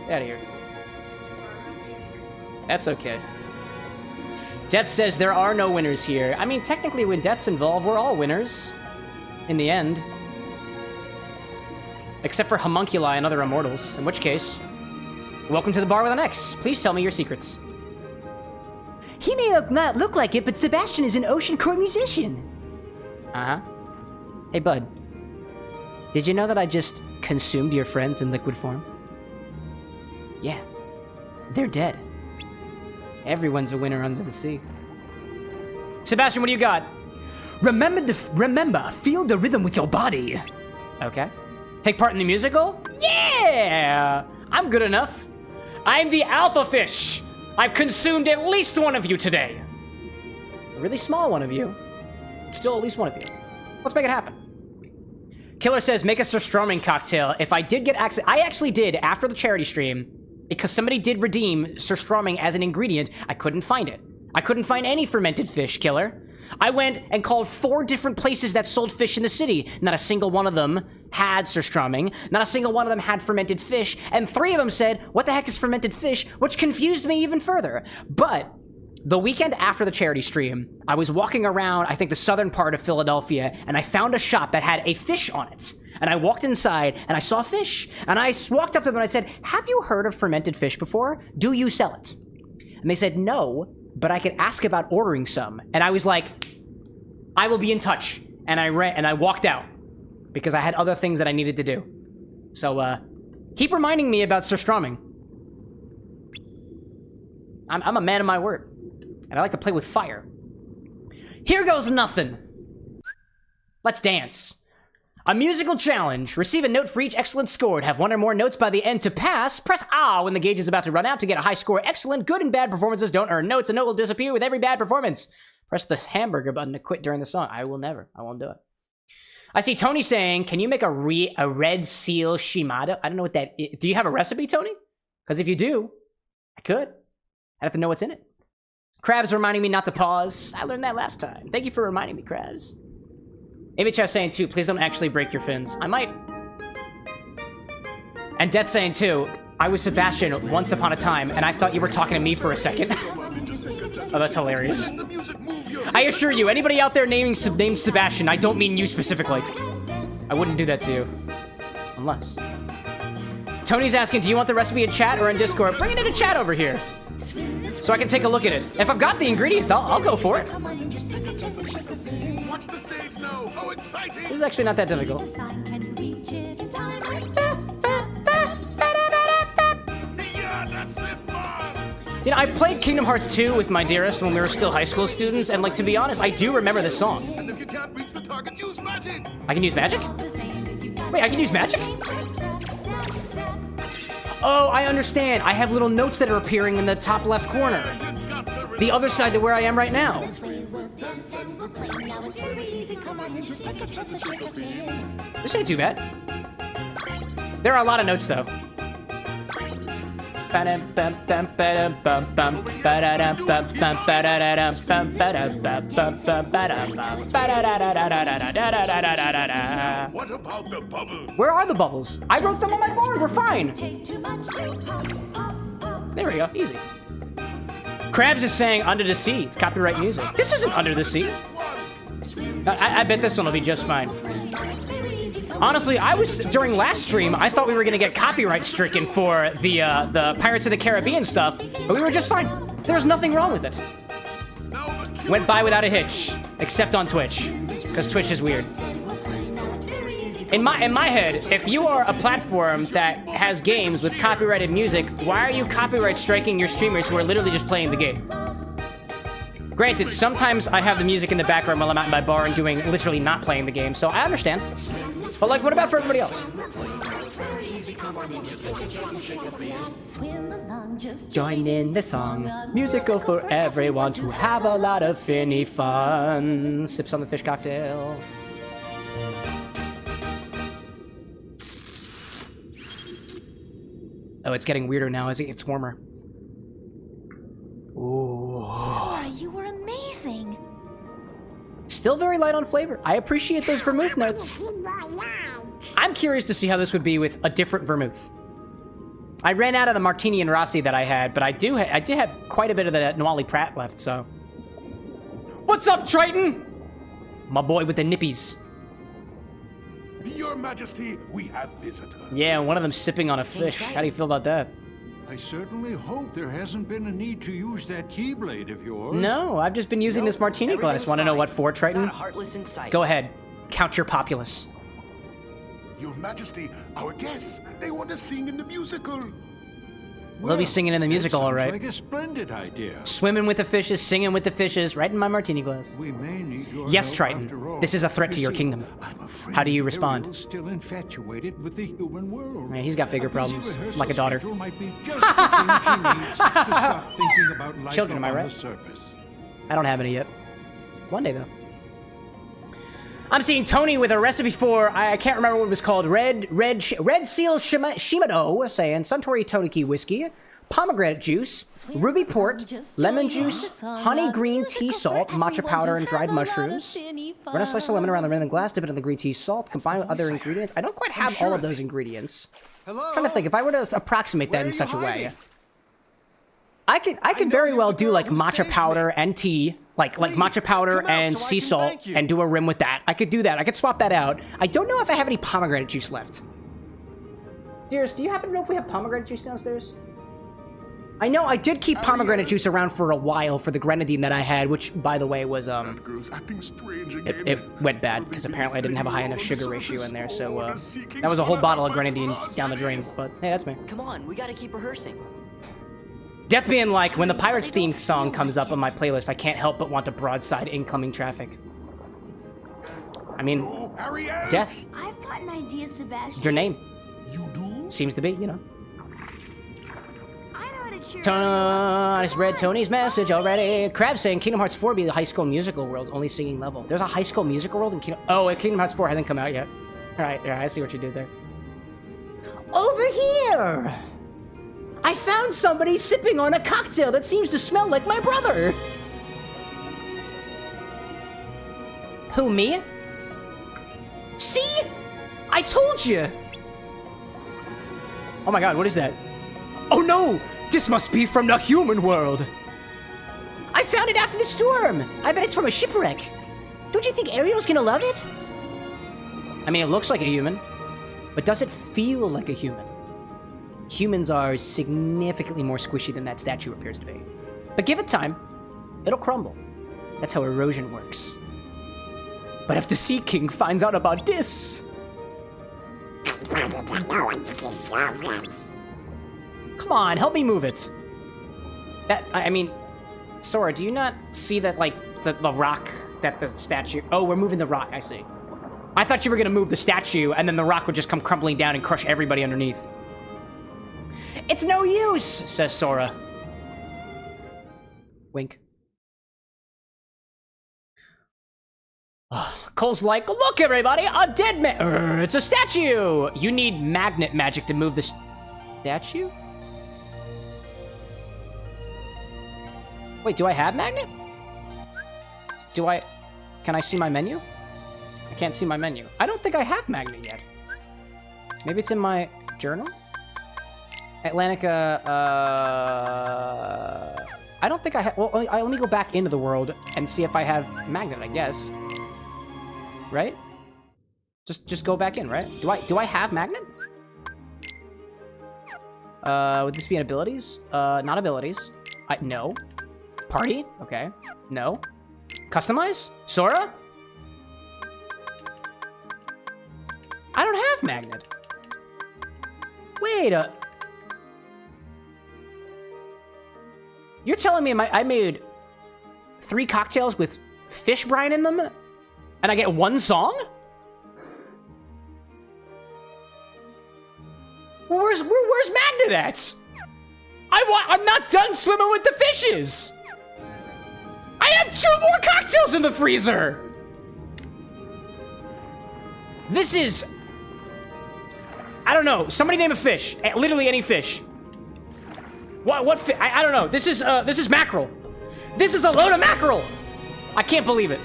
Get out of here. That's okay. Death says there are no winners here. I mean, technically when death's involved, we're all winners. in the end. Except for homunculi and other immortals, in which case, welcome to the bar with an X. Please tell me your secrets. He may not look like it, but Sebastian is an ocean core musician. Uh-huh. Hey, bud. Did you know that I just consumed your friends in liquid form? Yeah. They're dead. Everyone's a winner under the sea. Sebastian, what do you got? Remember, feel the rhythm with your body. Okay. Take part in the musical? Yeah! I'm good enough. I'm the alpha fish. I've consumed at least one of you today. A really small one of you. Still at least one of you. Let's make it happen. Killer says, make a surströmming cocktail. If I did get access, I actually did after the charity stream, because somebody did redeem surströmming as an ingredient. I couldn't find it. I couldn't find any fermented fish, Killer. I went and called 4 different places that sold fish in the city. Not a single one of them had surströmming. Not a single one of them had fermented fish. And 3 of them said, what the heck is fermented fish? Which confused me even further. But the weekend after the charity stream, I was walking around, I think the southern part of Philadelphia, and I found a shop that had a fish on it. And I walked inside and I saw fish. And I walked up to them and I said, have you heard of fermented fish before? Do you sell it? And they said, no, but I could ask about ordering some. And I was like, I will be in touch. And I walked out because I had other things that I needed to do. So, keep reminding me about surströmming. I'm a man of my word. And I like to play with fire. Here goes nothing. Let's dance. A musical challenge. Receive a note for each excellent scored. Have 1 or more notes by the end to pass. Press A when the gauge is about to run out to get a high score. Excellent, good, and bad performances don't earn notes. A note will disappear with every bad performance. Press the hamburger button to quit during the song. I won't do it. I see Tony saying, can you make a red Seal Shimoda? I don't know what that is. Do you have a recipe, Tony? Because if you do, I could. I'd have to know what's in it. Krabs reminding me not to pause. I learned that last time. Thank you for reminding me, Krabs. ABHF saying too, please don't actually break your fins. I might. And Death saying too, I was Sebastian once upon a time, and I thought you were talking to me for a second. Oh, that's hilarious. I assure you, anybody out there named Sebastian, I don't mean you specifically. I wouldn't do that to you. Unless. Tony's asking, do you want the recipe in chat or in Discord? Bring it into chat over here. So I can take a look at it. If I've got the ingredients, I'll go for it. Watch the stage now. How exciting! This is actually not that difficult. Yeah, that's it, man. You know, I played Kingdom Hearts 2 with my dearest when we were still high school students, and like, to be honest, I do remember this song. And if you can't reach the target, use magic. I can use magic? Wait, I can use magic? Oh, I understand. I have little notes that are appearing in the top left corner. The other side to where I am right now. This ain't too bad. There are a lot of notes, though. What about the bubbles? Where are the bubbles? I wrote them on my board. We're fine. There we go. Easy. Krabs is saying Under the Sea. It's copyright music. This isn't Under the Sea. I bet this one will be just fine. Honestly, during last stream, I thought we were gonna get copyright stricken for the Pirates of the Caribbean stuff, but we were just fine. There was nothing wrong with it. Went by without a hitch, except on Twitch, because Twitch is weird. In my head, if you are a platform that has games with copyrighted music, why are you copyright striking your streamers who are literally just playing the game? Granted, sometimes I have the music in the background while I'm out in my bar and doing literally not playing the game, so I understand. But like, what about for everybody else? Join in the song, musical for everyone to have a lot of finny fun. Sips on the fish cocktail. Oh, it's getting weirder now as it gets warmer. Ooh. Sora, you were amazing. Still very light on flavor. I appreciate those vermouth notes. I'm curious to see how this would be with a different vermouth. I ran out of the Martini and Rossi that I had, but I did have quite a bit of the Noilly Prat left, so. What's up, Triton? My boy with the nippies. Your Majesty, we have visitors. Yeah, one of them sipping on a fish. How do you feel about that? I certainly hope there hasn't been a need to use that keyblade of yours. No, I've just been using this martini glass. Want to know what for, Triton? Not a heartless inside. Go ahead. Count your populace. Your Majesty, our guests, they want to sing in the musical. They'll be singing in the musical, all right. Like a splendid idea. Swimming with the fishes, singing with the fishes, right in my martini glass. We may need your Yes, help Triton. after all. This is a threat to your see, kingdom. I'm afraid How do you respond? Ariel's still infatuated with the human world. Man, he's got bigger busy problems, rehearsal like a daughter. schedule might be just the thing she needs to stop thinking about life Children, am I on right? the surface. I don't have any yet. One day, though. I'm seeing Tony with a recipe for, I can't remember what it was called, Red Seal Shimoda, saying Suntory Toki whiskey, pomegranate juice, ruby port, lemon juice, honey green tea salt, matcha powder, and dried mushrooms. Run a slice of lemon around the rim of the glass, dip it in the green tea salt, combine with other ingredients. I don't quite have all of those ingredients. Hello? I'm trying to think, if I were to approximate that Where in are such a you way. hiding? I could know very you're well the do girl like who matcha saved powder me. and tea, like Please, matcha powder come out and so I sea can salt, thank you. and do a rim with that. I could do that. I could swap that out. I don't know if I have any pomegranate juice left. Dearest, do you happen to know if we have pomegranate juice downstairs? I know I did keep pomegranate juice around for a while for the grenadine that I had, which, by the way, was That girl's acting strange again. it went bad because apparently I didn't have a high enough sugar ratio in there. So that was a whole bottle of grenadine down the drain. But hey, that's me. Come on, we gotta keep rehearsing. Death being like, when the Pirates theme song comes up on my playlist, I can't help but want to broadside incoming traffic. I mean, Oh, Ariel! Death, I've got an idea, Sebastian. your name You do? seems to be, you know. I know how to cheer I just read Tony's message already. Crab saying Kingdom Hearts 4 be the High School Musical world, only singing level. There's a High School Musical world in Kingdom... Oh, Kingdom Hearts 4 hasn't come out yet. All right, yeah, I see what you did there. Over here! I found somebody sipping on a cocktail that seems to smell like my brother. Who, me? See? I told you. Oh my god, what is that? Oh no! This must be from the human world. I found it after the storm. I bet it's from a shipwreck. Don't you think Ariel's gonna love it? I mean, it looks like a human, but does it feel like a human? Humans are significantly more squishy than that statue appears to be. But give it time, it'll crumble. That's how erosion works. But if the Sea King finds out about this... Come on, help me move it. I mean, Sora, do you not see that, like, the rock that the statue... Oh, we're moving the rock, I see. I thought you were gonna move the statue, and then the rock would just come crumbling down and crush everybody underneath. It's no use, says Sora. Wink. Cole's like, look everybody, a dead man. It's a statue. You need magnet magic to move the statue? Wait, do I have magnet? Can I see my menu? I can't see my menu. I don't think I have magnet yet. Maybe it's in my journal? Atlantica, I don't think I have, well, let me go back into the world and see if I have magnet, I guess. Right? Just go back in, right? Do I have magnet? Would this be in abilities? Not abilities. No. Party? Okay. No. Customize? Sora? I don't have magnet. Wait a... You're telling me I made 3 cocktails with fish brine in them, and I get 1 song? Well, where's Magnet at? I'm not done swimming with the fishes. I have 2 more cocktails in the freezer. This is... I don't know. Somebody name a fish. Literally any fish. What fish? I don't know. This is mackerel. This is a load of mackerel. I can't believe it.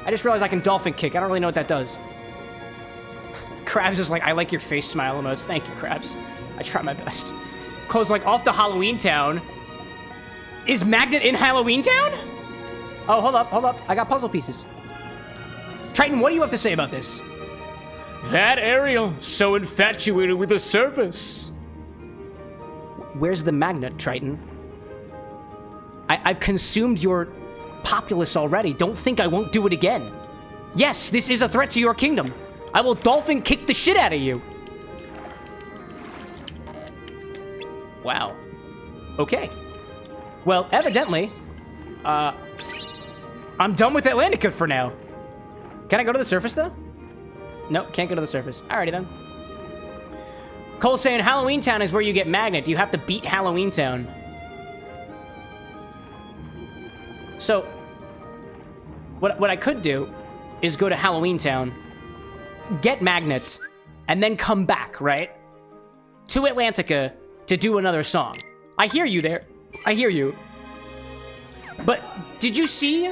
I just realized I can dolphin kick. I don't really know what that does. Krabs is like, I like your face smile emotes. Thank you, Krabs. I try my best. Cole's like, off to Halloween Town. Is Magnet in Halloween Town? Oh, hold up. I got puzzle pieces. Triton, what do you have to say about this? That Ariel, so infatuated with the surface. Where's the magnet, Triton? I've consumed your populace already. Don't think I won't do it again. Yes, this is a threat to your kingdom. I will dolphin kick the shit out of you. Wow. Okay. Well, evidently, I'm done with Atlantica for now. Can I go to the surface, though? Nope, can't go to the surface. Alrighty, then. Cole's saying Halloween Town is where you get magnet. You have to beat Halloween Town. So, what I could do is go to Halloween Town, get magnets, and then come back, right? To Atlantica to do another song. I hear you there. I hear you. But did you see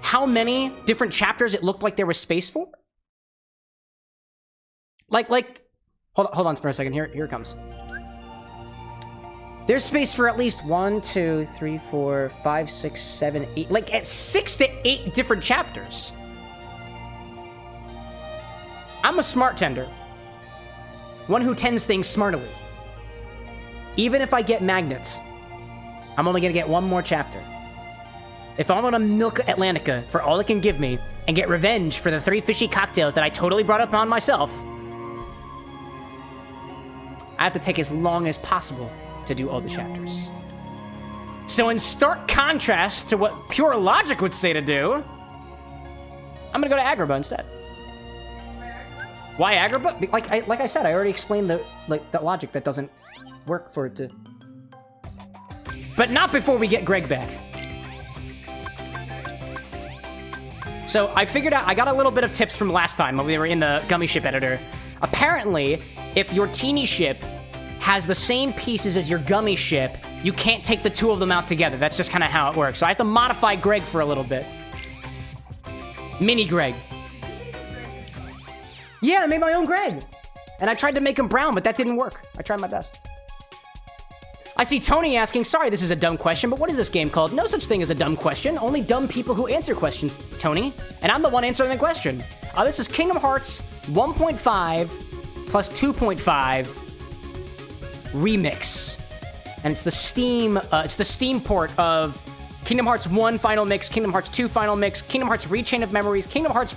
how many different chapters it looked like there was space for? Like, hold on for a second. Here it comes. There's space for at least 1, 2, 3, 4, 5, 6, 7, 8, like at 6 to 8 different chapters. I'm a smart tender. One who tends things smartly. Even if I get magnets, I'm only gonna get one more chapter. If I'm gonna milk Atlantica for all it can give me and get revenge for the 3 fishy cocktails that I totally brought up on myself, I have to take as long as possible to do all the chapters. So in stark contrast to what pure logic would say to do, I'm gonna go to Agrabah instead. Why Agrabah? Like I said, I already explained the logic that doesn't work for it to. But not before we get Greg back. So I figured out, I got a little bit of tips from last time when we were in the gummy ship editor. Apparently, if your teeny ship has the same pieces as your gummy ship, you can't take the 2 of them out together. That's just kind of how it works. So I have to modify Greg for a little bit. Mini Greg. Yeah, I made my own Greg. And I tried to make him brown, but that didn't work. I tried my best. I see Tony asking, sorry, this is a dumb question, but what is this game called? No such thing as a dumb question. Only dumb people who answer questions, Tony. And I'm the one answering the question. This is Kingdom Hearts 1.5 plus 2.5 remix. And it's the Steam port of Kingdom Hearts 1 Final Mix, Kingdom Hearts 2 Final Mix, Kingdom Hearts Rechain of Memories, Kingdom Hearts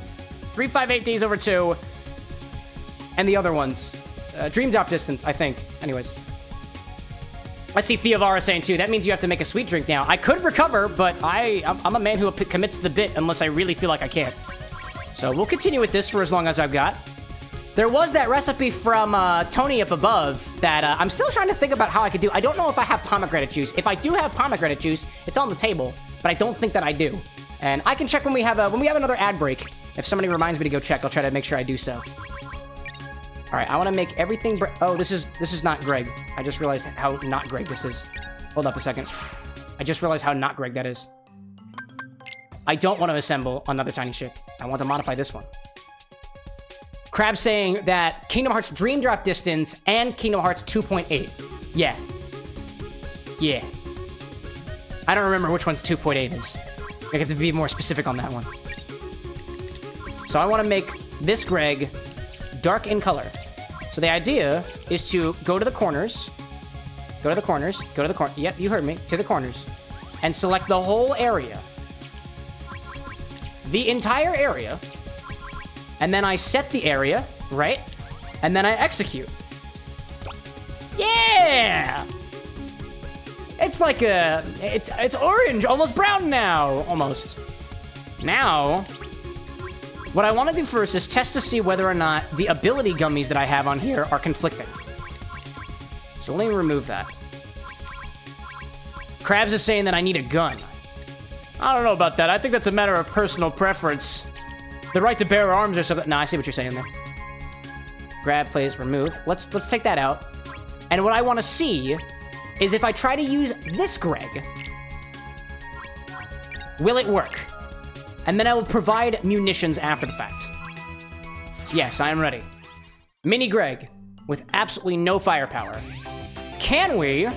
358 Days Over 2, and the other ones. Dream Drop Distance, I think. Anyways. I see Theovara saying too, that means you have to make a sweet drink now. I could recover, but I'm a man who commits to the bit unless I really feel like I can't. So we'll continue with this for as long as I've got. There was that recipe from Tony up above that I'm still trying to think about how I could do. I don't know if I have pomegranate juice. If I do have pomegranate juice, it's on the table, but I don't think that I do. And I can check when we have another ad break. If somebody reminds me to go check, I'll try to make sure I do so. All right, I want to make everything. Oh, this is not Greg. I just realized how not Greg this is. Hold up a second. I just realized how not Greg that is. I don't want to assemble another tiny ship. I want to modify this one. Crab saying that Kingdom Hearts Dream Drop Distance and Kingdom Hearts 2.8. Yeah. Yeah. I don't remember which one's 2.8 is. I have to be more specific on that one. So I want to make this Greg dark in color. So the idea is to go to the corners. Go to the corners. Go to the corner. Yep, you heard me. To the corners. And select the whole area. The entire area. And then I set the area, right? And then I execute. Yeah! It's like it's orange, almost brown now, almost. Now, what I want to do first is test to see whether or not the ability gummies that I have on here are conflicting. So let me remove that. Krabs is saying that I need a gun. I don't know about that. I think that's a matter of personal preference. The right to bear arms or something. No, I see what you're saying there. Grab, plays, remove. Let's take that out. And what I want to see is if I try to use this Greg, will it work? And then I will provide munitions after the fact. Yes, I am ready. Mini Greg with absolutely no firepower. Can we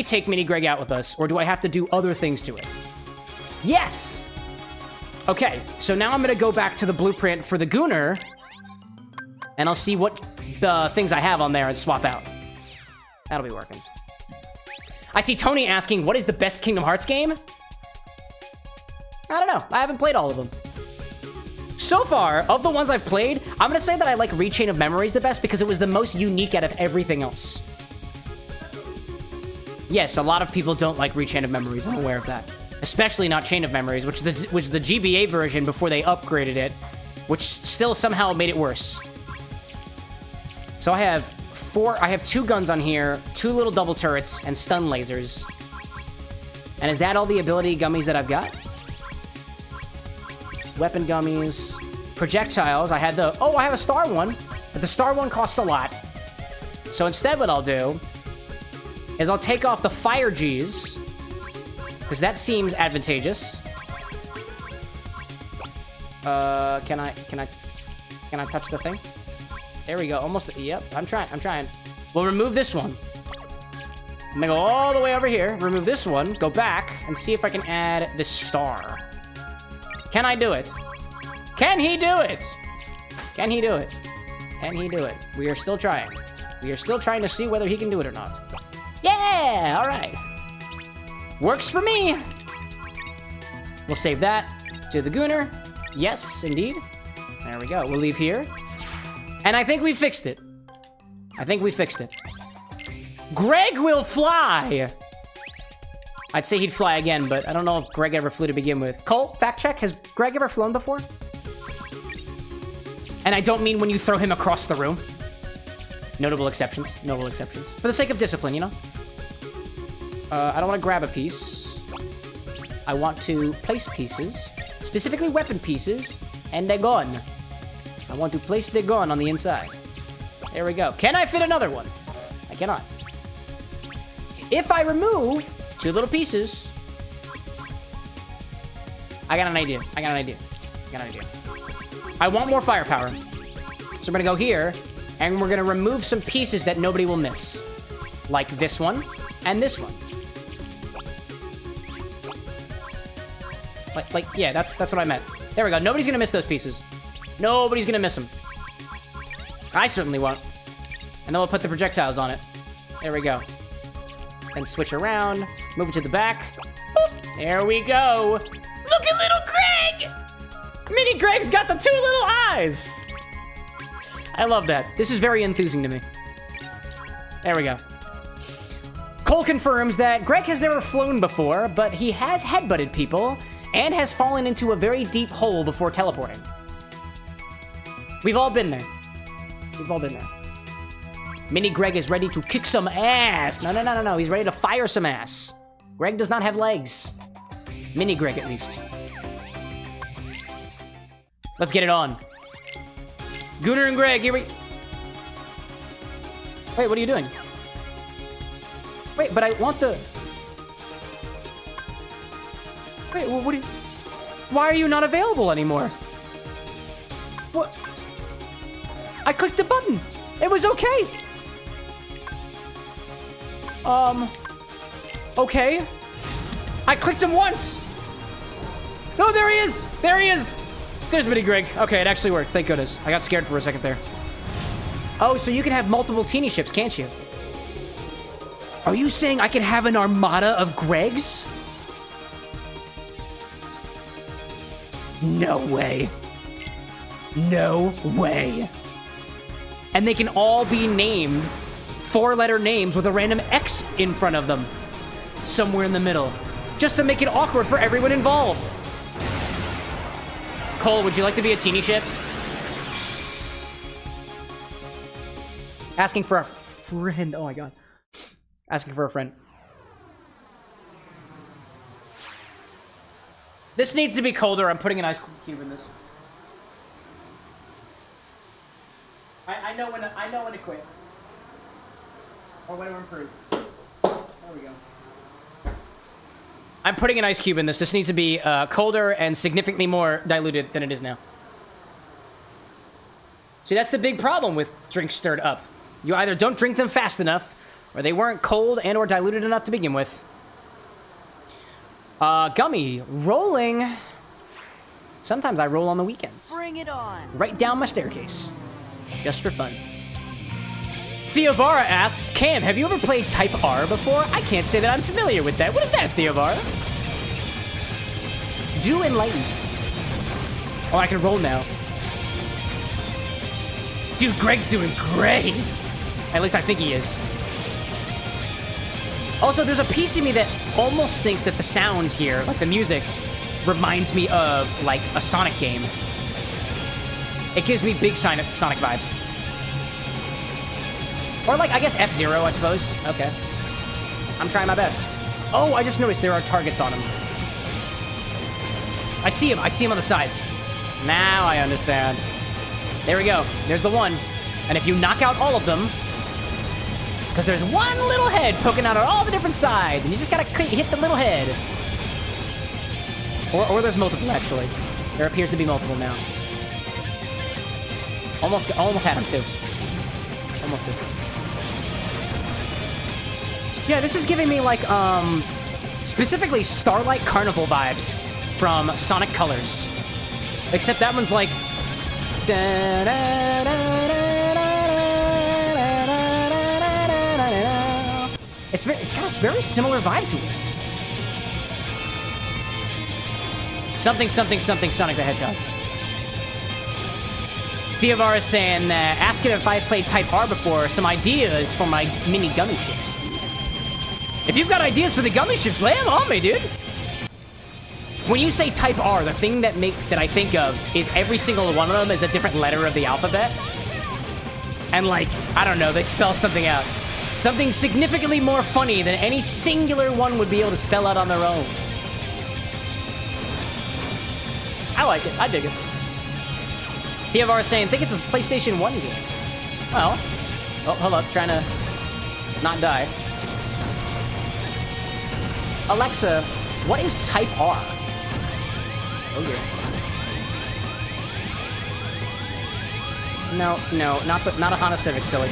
take Mini Greg out with us, or do I have to do other things to it? Yes! Okay, so now I'm gonna go back to the blueprint for the Gooner, and I'll see what things I have on there and swap out. That'll be working. I see Tony asking, what is the best Kingdom Hearts game? I don't know. I haven't played all of them. So far, of the ones I've played, I'm gonna say that I like Rechain of Memories the best because it was the most unique out of everything else. Yes, a lot of people don't like Rechain of Memories. I'm aware of that. Especially not Chain of Memories, which was the GBA version before they upgraded it, which still somehow made it worse. So I have 2 guns on here, 2 little double turrets, and stun lasers. And is that all the ability gummies that I've got? Weapon gummies, projectiles. I have a star one, but the star one costs a lot. So instead what I'll do is I'll take off the fire G's, because that seems advantageous. Can I touch the thing? There we go, almost, yep, I'm trying. We'll remove this one. I'm gonna go all the way over here, remove this one, go back, and see if I can add this star. Can I do it? Can he do it? Can he do it? Can he do it? We are still trying. We are still trying to see whether he can do it or not. Yeah, all right. Works for me. We'll save that to the Gooner. Yes, indeed. There we go. We'll leave here. And I think we fixed it. I think we fixed it. Greg will fly. I'd say he'd fly again, but I don't know if Greg ever flew to begin with. Cole, fact check. Has Greg ever flown before? And I don't mean when you throw him across the room. Notable exceptions. Notable exceptions. For the sake of discipline, you know? I don't want to grab a piece. I want to place pieces. Specifically weapon pieces. And a gun. I want to place the gun on the inside. There we go. Can I fit another one? I cannot. If I remove 2 little pieces... I got an idea. I want more firepower. So we're gonna go here, and we're gonna remove some pieces that nobody will miss. Like this one, and this one. Yeah, that's what I meant. There we go. Nobody's gonna miss those pieces. Nobody's gonna miss them. I certainly won't. And then we'll put the projectiles on it. There we go. Then switch around, move it to the back. Boop. There we go. Look at little Greg! Mini Greg's got the 2 little eyes. I love that. This is very enthusing to me. There we go. Cole confirms that Greg has never flown before, but he has headbutted people and has fallen into a very deep hole before teleporting. We've all been there. We've all been there. Mini Greg is ready to kick some ass. No. He's ready to fire some ass. Greg does not have legs. Mini Greg, at least. Let's get it on. Gooner and Greg, here we... Wait, what are you doing? Wait, but I want the... Wait, what do you... Why are you not available anymore? What? I clicked the button. It was okay. Okay. I clicked him once. Oh, there he is. There he is. There's Mini Greg. Okay, it actually worked. Thank goodness. I got scared for a second there. Oh, so you can have multiple teeny ships, can't you? Are you saying I can have an armada of Gregs? No way. No way. And they can all be named 4-letter names with a random X in front of them. Somewhere in the middle. Just to make it awkward for everyone involved. Cole, would you like to be a teeny ship? Asking for a friend. Oh my god. Asking for a friend. This needs to be colder. I'm putting an ice cube in this. I know when to quit. Or when to improve. There we go. I'm putting an ice cube in this. This needs to be colder and significantly more diluted than it is now. See, that's the big problem with drinks stirred up. You either don't drink them fast enough, or they weren't cold and or diluted enough to begin with. Gummy, rolling. Sometimes I roll on the weekends. Bring it on. Right down my staircase. Just for fun. Theovara asks, Cam, have you ever played Type R before? I can't say that I'm familiar with that. What is that, Theovara? Do enlighten me. Oh, I can roll now. Dude, Greg's doing great. At least I think he is. Also, there's a piece of me that almost thinks that the sound here, like the music, reminds me of, like, a Sonic game. It gives me big Sonic vibes. Or, like, I guess F-Zero, I suppose. Okay. I'm trying my best. Oh, I just noticed there are targets on him. I see him. I see him on the sides. Now I understand. There we go. There's the one. And if you knock out all of them, because there's one little head poking out on all the different sides, and you just gotta hit the little head. Or there's multiple, actually. There appears to be multiple now. Almost had him, too. Almost did. Yeah, this is giving me, like, specifically Starlight Carnival vibes from Sonic Colors. Except that one's like... It's got a very similar vibe to it. Something, something, something, Sonic the Hedgehog. Theovar is saying, asking if I've played Type R before, some ideas for my mini gummy ships. If you've got ideas for the gummy ships, lay them on me, dude. When you say Type R, the thing that I think of is every single one of them is a different letter of the alphabet. And like, I don't know, they spell something out. Something significantly more funny than any singular one would be able to spell out on their own. I like it. I dig it. Theovar is saying, think it's a PlayStation 1 game. Well, oh, hold up, trying to not die. Alexa, what is Type R? Oh, yeah. No, not a Honda Civic, silly.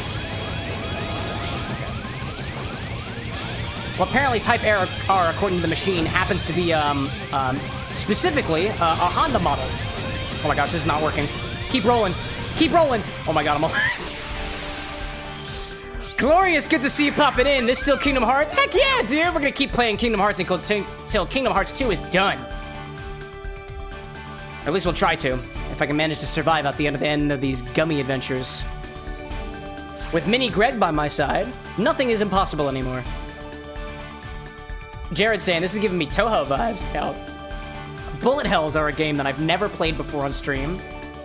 Well, apparently Type R, according to the machine, happens to be, specifically, a Honda model. Oh my gosh, this is not working. Keep rolling. Keep rolling. Oh my god, I'm alive. Glorious, good to see you popping in. This still Kingdom Hearts? Heck yeah, dude. We're gonna keep playing Kingdom Hearts until Kingdom Hearts 2 is done. Or at least we'll try to, if I can manage to survive at the end of these gummy adventures. With Mini Greg by my side, nothing is impossible anymore. Jared saying, this is giving me Toho vibes. Now, bullet hells are a game that I've never played before on stream,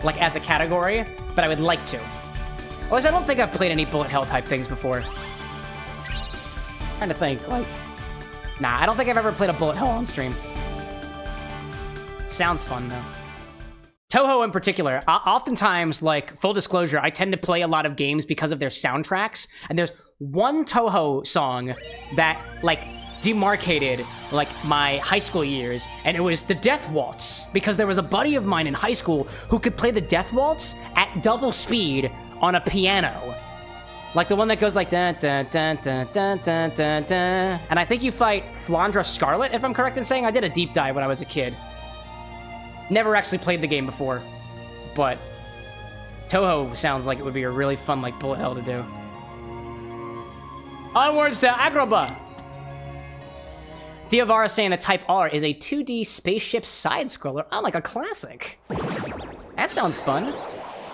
like as a category, but I would like to. At least I don't think I've played any bullet hell type things before. Trying to think, like... Nah, I don't think I've ever played a bullet hell on stream. Sounds fun, though. Toho in particular, oftentimes, like, full disclosure, I tend to play a lot of games because of their soundtracks, and there's one Toho song that, like, demarcated, like, my high school years, and it was the Death Waltz, because there was a buddy of mine in high school who could play the Death Waltz at double speed on a piano. Like the one that goes like dun dun dun dun dun dun dun dun. And I think you fight Flandra Scarlet, if I'm correct in saying. I did a deep dive when I was a kid. Never actually played the game before, but Toho sounds like it would be a really fun, like, bullet hell to do. Onwards to Agrabah. Theovara saying that Type R is a 2D spaceship side-scroller. Oh, like a classic. That sounds fun.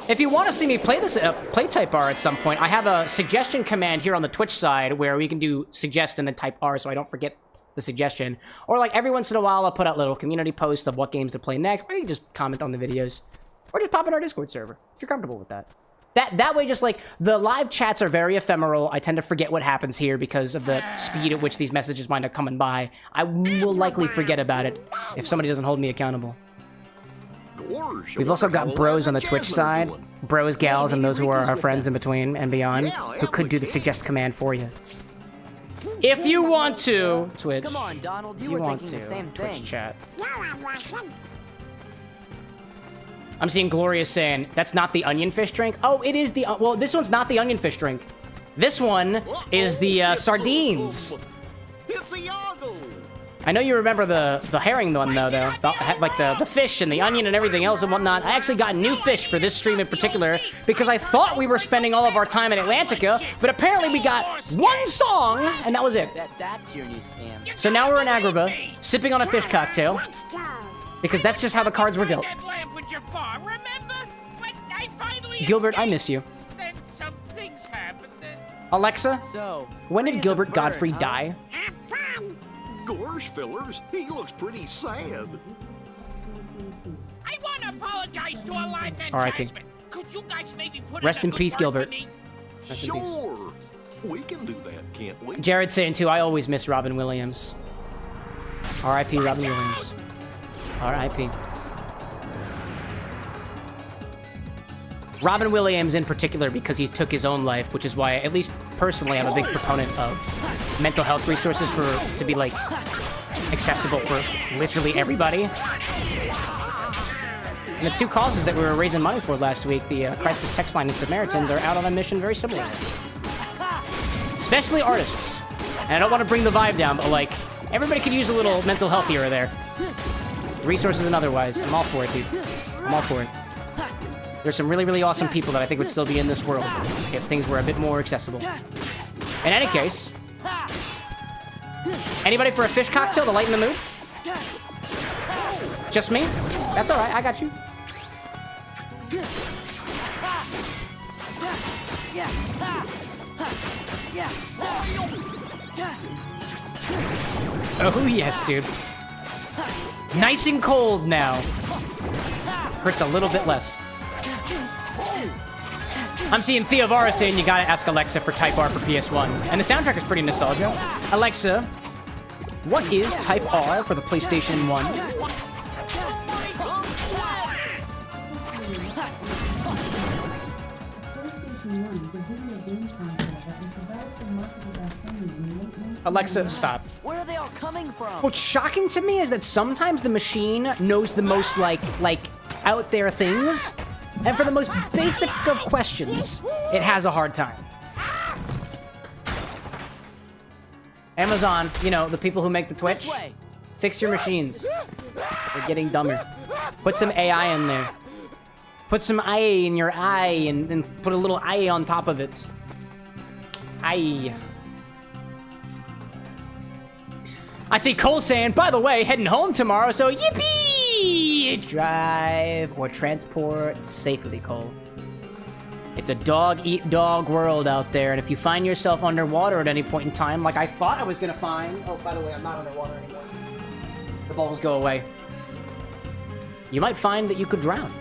If you want to see me play this, play Type R at some point, I have a suggestion command here on the Twitch side where we can do suggest and then Type R so I don't forget the suggestion. Or like every once in a while, I'll put out little community posts of what games to play next, or you can just comment on the videos. Or just pop in our Discord server, if you're comfortable with that. That way, just like, the live chats are very ephemeral. I tend to forget what happens here because of the speed at which these messages wind up coming by. I will likely forget about it if somebody doesn't hold me accountable. We've also got bros on the Twitch side. Bros, gals, and those who are our friends in between and beyond, who could do the suggest command for you. If you want to, Twitch. Come on, Donald, If you you were want thinking to, the same Twitch thing. chat. I'm seeing Gloria saying, that's not the onion fish drink? Oh, it is the, well, this one's not the onion fish drink. This one is the Sardines. I know you remember the herring one, though. Like the fish and the onion and everything else and whatnot. I actually got new fish for this stream in particular because I thought we were spending all of our time in Atlantica, but apparently we got one song, and that was it. That's your new scam. So now we're in Agrabah, sipping on a fish cocktail, because that's just how the cards were dealt. Gilbert, I miss you. Then some things happened. Alexa, So, when did Gilbert Godfrey die? Gosh, fellers, he looks pretty sad. I want to apologize to Aladdin and R.I.P. Jasmine. Could you guys maybe put Rest in in a peace, good word Gilbert. for me? Rest in peace. Sure. We can do that, can't we? Jared saying too, I always miss Robin Williams. R.I.P. Robin Williams. R.I.P. Robin Williams in particular because he took his own life, which is why, at least personally, I'm a big proponent of mental health resources to be, like, accessible for literally everybody. And the two causes that we were raising money for last week, the Crisis Text Line and Samaritans, are out on a mission very similar. Especially artists. And I don't want to bring the vibe down, but, like, everybody could use a little mental health here or there. Resources and otherwise. I'm all for it, dude. I'm all for it. There's some really, really awesome people that I think would still be in this world if things were a bit more accessible. In any case, anybody for a fish cocktail to lighten the mood? Just me? That's all right. I got you. Oh, yes, dude. Nice and cold now. Hurts a little bit less. I'm seeing Theo Vara saying you gotta ask Alexa for Type R for PS1. And the soundtrack is pretty nostalgia. Alexa, what is Type R for the PlayStation 1? PlayStation 1 is a video game console that was developed and marketed by Sony in the late 1990s. Alexa, stop. where are they all coming from? What's shocking to me is that sometimes the machine knows the most, like out there things, and for the most basic of questions, it has a hard time. Amazon, you know, the people who make the Twitch, This way. fix your machines. They're getting dumber. Put some AI in there. Put some IA in your eye and put a little IA on top of it. I see Cole saying, by the way, heading home tomorrow, so yippee! Drive or transport safely, Cole. It's a dog-eat-dog world out there, and if you find yourself underwater at any point in time, like I thought I was gonna find... Oh, by the way, I'm not underwater anymore. The bubbles go away. You might find that you could drown.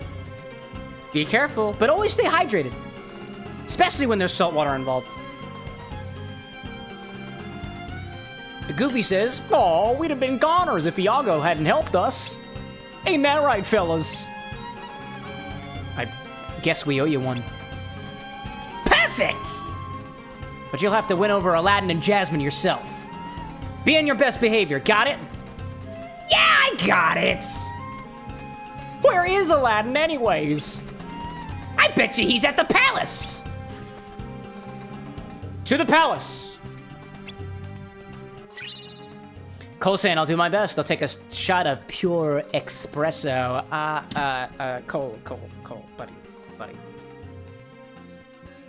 Be careful, but always stay hydrated. Especially when there's salt water involved. Goofy says, "Oh, we'd have been goners if Iago hadn't helped us. Ain't that right, fellas?" I guess we owe you one. Perfect! But you'll have to win over Aladdin and Jasmine yourself. Be on your best behavior, got it? Yeah, I got it! Where is Aladdin anyways? I bet you he's at the palace! To the palace! Cole saying, I'll do my best. I'll take a shot of pure espresso. Cole, buddy.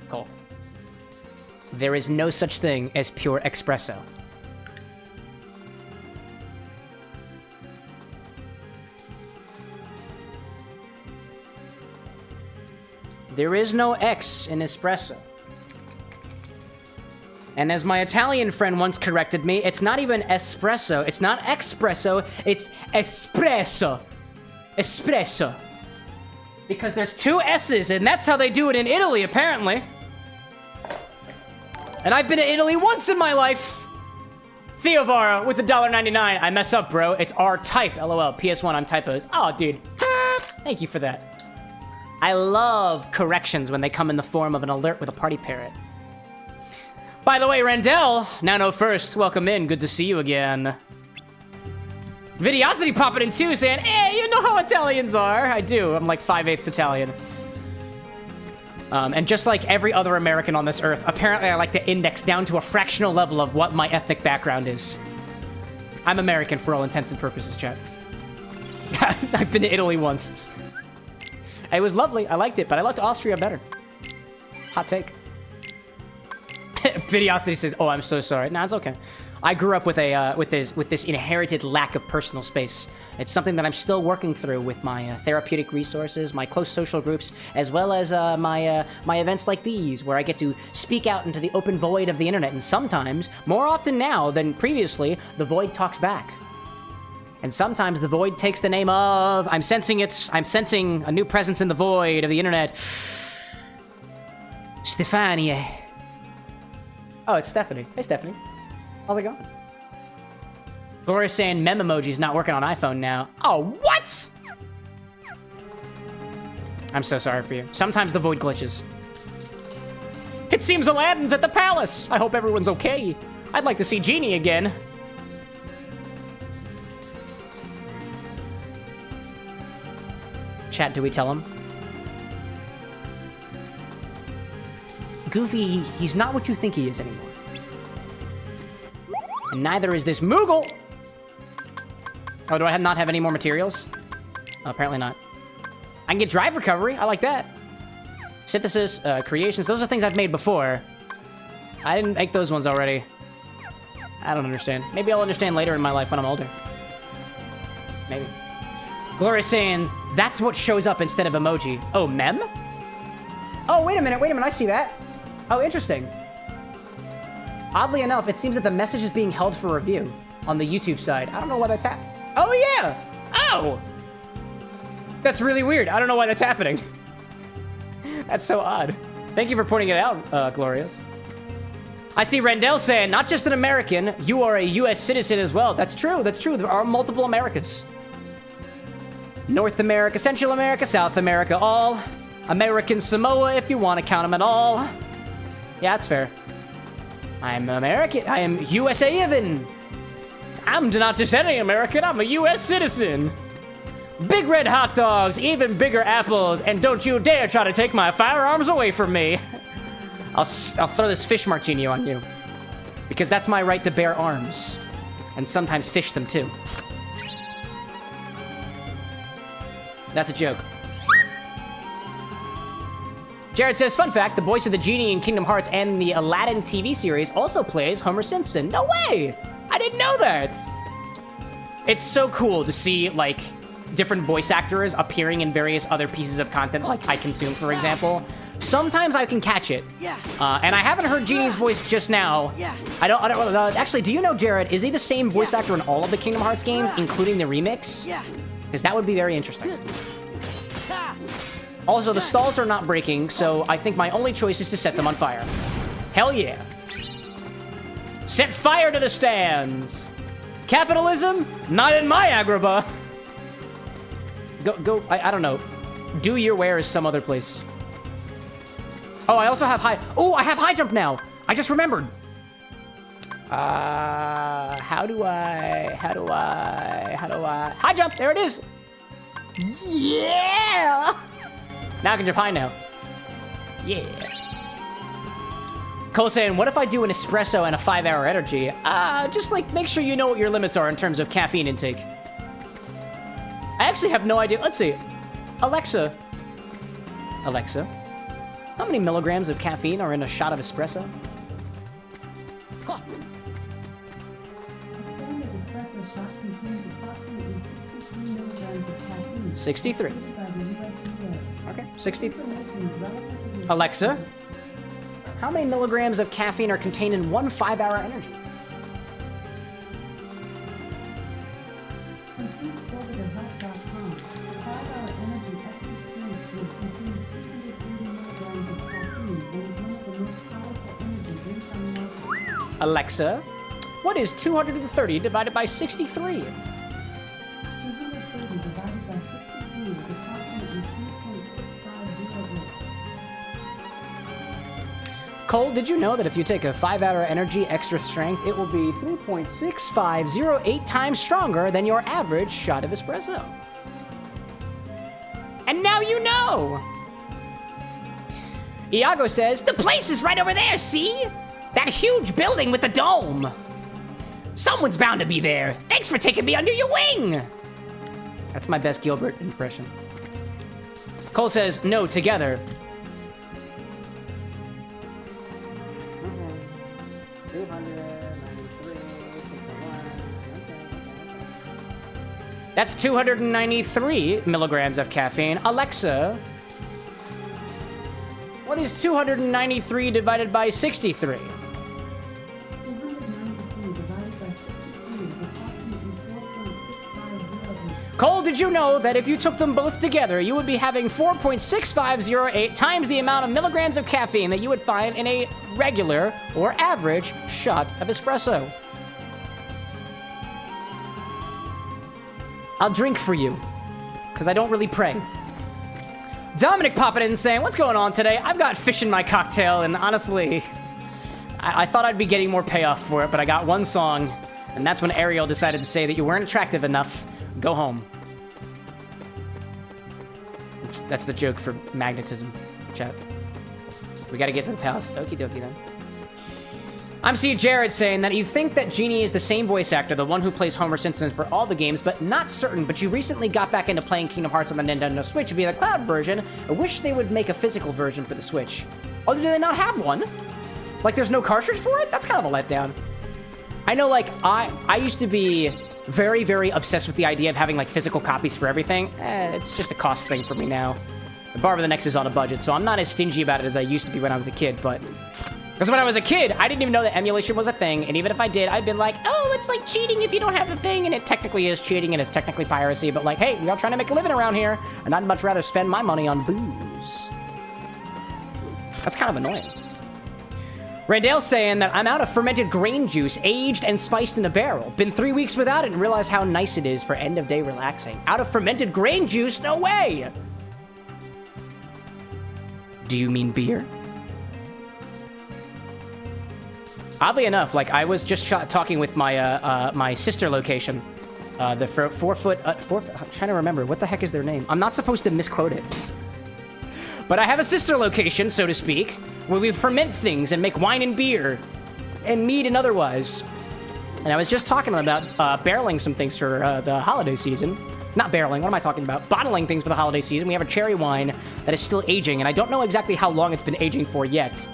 Cole. There is no such thing as pure espresso. There is no X in espresso. And as my Italian friend once corrected me, it's not even espresso. It's not espresso, it's espresso. Espresso. Because there's two S's, and that's how they do it in Italy, apparently. And I've been to Italy once in my life. Theo Vara with the $1.99. I mess up, bro. It's R-type, LOL. PS1 on typos. Oh, dude. Thank you for that. I love corrections when they come in the form of an alert with a party parrot. By the way, Rendell, Nano First, welcome in. Good to see you again. Videosity popping in too, saying, hey, you know how Italians are. I do. I'm like 5/8 Italian. And just like every other American on this earth, apparently I like to index down to a fractional level of what my ethnic background is. I'm American for all intents and purposes, chat. I've been to Italy once. It was lovely. I liked it, but I liked Austria better. Hot take. Videosity says, "Oh, I'm so sorry." No, it's okay. I grew up with a with this inherited lack of personal space. It's something that I'm still working through with my therapeutic resources, my close social groups, as well as my events like these, where I get to speak out into the open void of the internet. And sometimes, more often now than previously, the void talks back. And sometimes the void takes the name of... I'm sensing a new presence in the void of the internet. Stefania. Oh, it's Stephanie. Hey, Stephanie. How's it going? Gloria's saying mem emoji's not working on iPhone now. Oh, what? I'm so sorry for you. Sometimes the void glitches. It seems Aladdin's at the palace. I hope everyone's okay. I'd like to see Genie again. Chat, do we tell him? Goofy, he's not what you think he is anymore. And neither is this Moogle! Oh, do I not have any more materials? Oh, apparently not. I can get drive recovery. I like that. Synthesis, creations. Those are things I've made before. I didn't make those ones already. I don't understand. Maybe I'll understand later in my life when I'm older. Maybe. Gloria's saying, that's what shows up instead of emoji. Oh, mem? Oh, wait a minute, I see that. Oh, interesting. Oddly enough, it seems that the message is being held for review on the YouTube side. I don't know why that's happening. Oh, yeah! Oh! That's really weird. I don't know why that's happening. That's so odd. Thank you for pointing it out, Glorious. I see Rendell saying, not just an American, you are a U.S. citizen as well. That's true, that's true. There are multiple Americas. North America, Central America, South America, all. American Samoa, if you want to count them at all. Yeah, that's fair. I'm American. I am USA-even. I'm not just any American, I'm a U.S. citizen. Big red hot dogs, even bigger apples, and don't you dare try to take my firearms away from me. I'll throw this fish martini on you. Because that's my right to bear arms. And sometimes fish them too. That's a joke. Jared says, fun fact, the voice of the genie in Kingdom Hearts and the Aladdin TV series also plays Homer Simpson. No way! I didn't know that! It's so cool to see, like, different voice actors appearing in various other pieces of content, like I consume, for example. Sometimes I can catch it. Yeah. And I haven't heard Genie's voice just now. Yeah. I don't actually, do you know, Jared, is he the same voice actor in all of the Kingdom Hearts games, including the remix? Yeah. Because that would be very interesting. Also, the stalls are not breaking, so I think my only choice is to set them on fire. Hell yeah. Set fire to the stands. Capitalism? Not in my Agrabah. Go, I don't know. Do your wares some other place. Oh, I also have high... Oh, I have high jump now. I just remembered. How do I... High jump, there it is. Yeah! Now I can jump high now. Yeah. Cole saying, what if I do an espresso and a 5-hour energy? Just like make sure you know what your limits are in terms of caffeine intake. I actually have no idea. Let's see. Alexa, how many milligrams of caffeine are in a shot of espresso? A standard espresso shot contains approximately 63 milligrams of caffeine. 63. By the USDA. Okay, 60. Information is relatively Alexa, how many milligrams of caffeine are contained in one 5-hour energy? Complete Skewered at health.com. 5-hour energy extra strength food contains 280 milligrams of caffeine and is one of the most powerful energy drinks on the market. Alexa, what is 230 divided by 63? 230 divided by 63 is approximately 3.6508. Cole, did you know that if you take a 5-hour energy extra strength, it will be 3.6508 times stronger than your average shot of espresso? And now you know! Iago says, the place is right over there, see? That huge building with the dome. Someone's bound to be there. Thanks for taking me under your wing. That's my best Gilbert impression. Cole says, no, together. That's 293 milligrams of caffeine. Alexa, what is 293 divided by 63? 293 divided by 63 is approximately 4.6508. Cole, did you know that if you took them both together, you would be having 4.6508 times the amount of milligrams of caffeine that you would find in a regular or average shot of espresso? I'll drink for you, because I don't really pray. Dominic popping in saying, what's going on today? I've got fish in my cocktail, and honestly, I thought I'd be getting more payoff for it, but I got one song, and that's when Ariel decided to say that you weren't attractive enough. Go home. That's the joke for magnetism, chat. We gotta get to the palace. Okie dokie then. I'm seeing Jared saying that you think that Genie is the same voice actor, the one who plays Homer Simpson for all the games, but not certain, but you recently got back into playing Kingdom Hearts on the Nintendo Switch via the cloud version. I wish they would make a physical version for the Switch. Oh, do they not have one? Like, there's no cartridge for it? That's kind of a letdown. I know, like, I used to be very, very obsessed with the idea of having, like, physical copies for everything. It's just a cost thing for me now. XbarwithanX is on a budget, so I'm not as stingy about it as I used to be when I was a kid, but... Because when I was a kid, I didn't even know that emulation was a thing, and even if I did, I'd been like, oh, it's like cheating if you don't have the thing, and it technically is cheating, and it's technically piracy, but like, hey, we're all trying to make a living around here, and I'd much rather spend my money on booze. That's kind of annoying. Randall's saying that I'm out of fermented grain juice, aged and spiced in a barrel. Been 3 weeks without it and realized how nice it is for end-of-day relaxing. Out of fermented grain juice? No way! Do you mean beer? Oddly enough, like, I was just talking with my my sister location, the 4 foot, I'm trying to remember, what the heck is their name? I'm not supposed to misquote it. But I have a sister location, so to speak, where we ferment things and make wine and beer, and mead and otherwise. And I was just talking to them about barreling some things for the holiday season. Not barreling, what am I talking about? Bottling things for the holiday season. We have a cherry wine that is still aging, and I don't know exactly how long it's been aging for yet.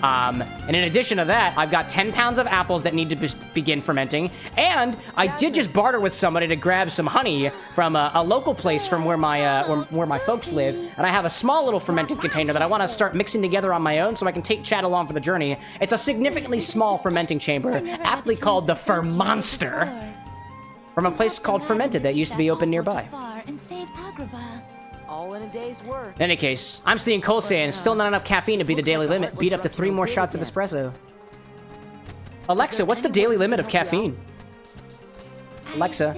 And in addition to that, I've got 10 pounds of apples that need to begin fermenting, and I did just barter with somebody to grab some honey from a local place from where my folks live, and I have a small little fermented container that I want to start mixing together on my own so I can take Chad along for the journey. It's a significantly small fermenting chamber, aptly called the Fermonster, from a place called Fermented that used to be open nearby. All in a day's work. In any case, I'm seeing Cole saying still not enough caffeine to be the daily limit. Beat up to 3 more shots of espresso. Alexa, what's the daily limit of caffeine? Alexa,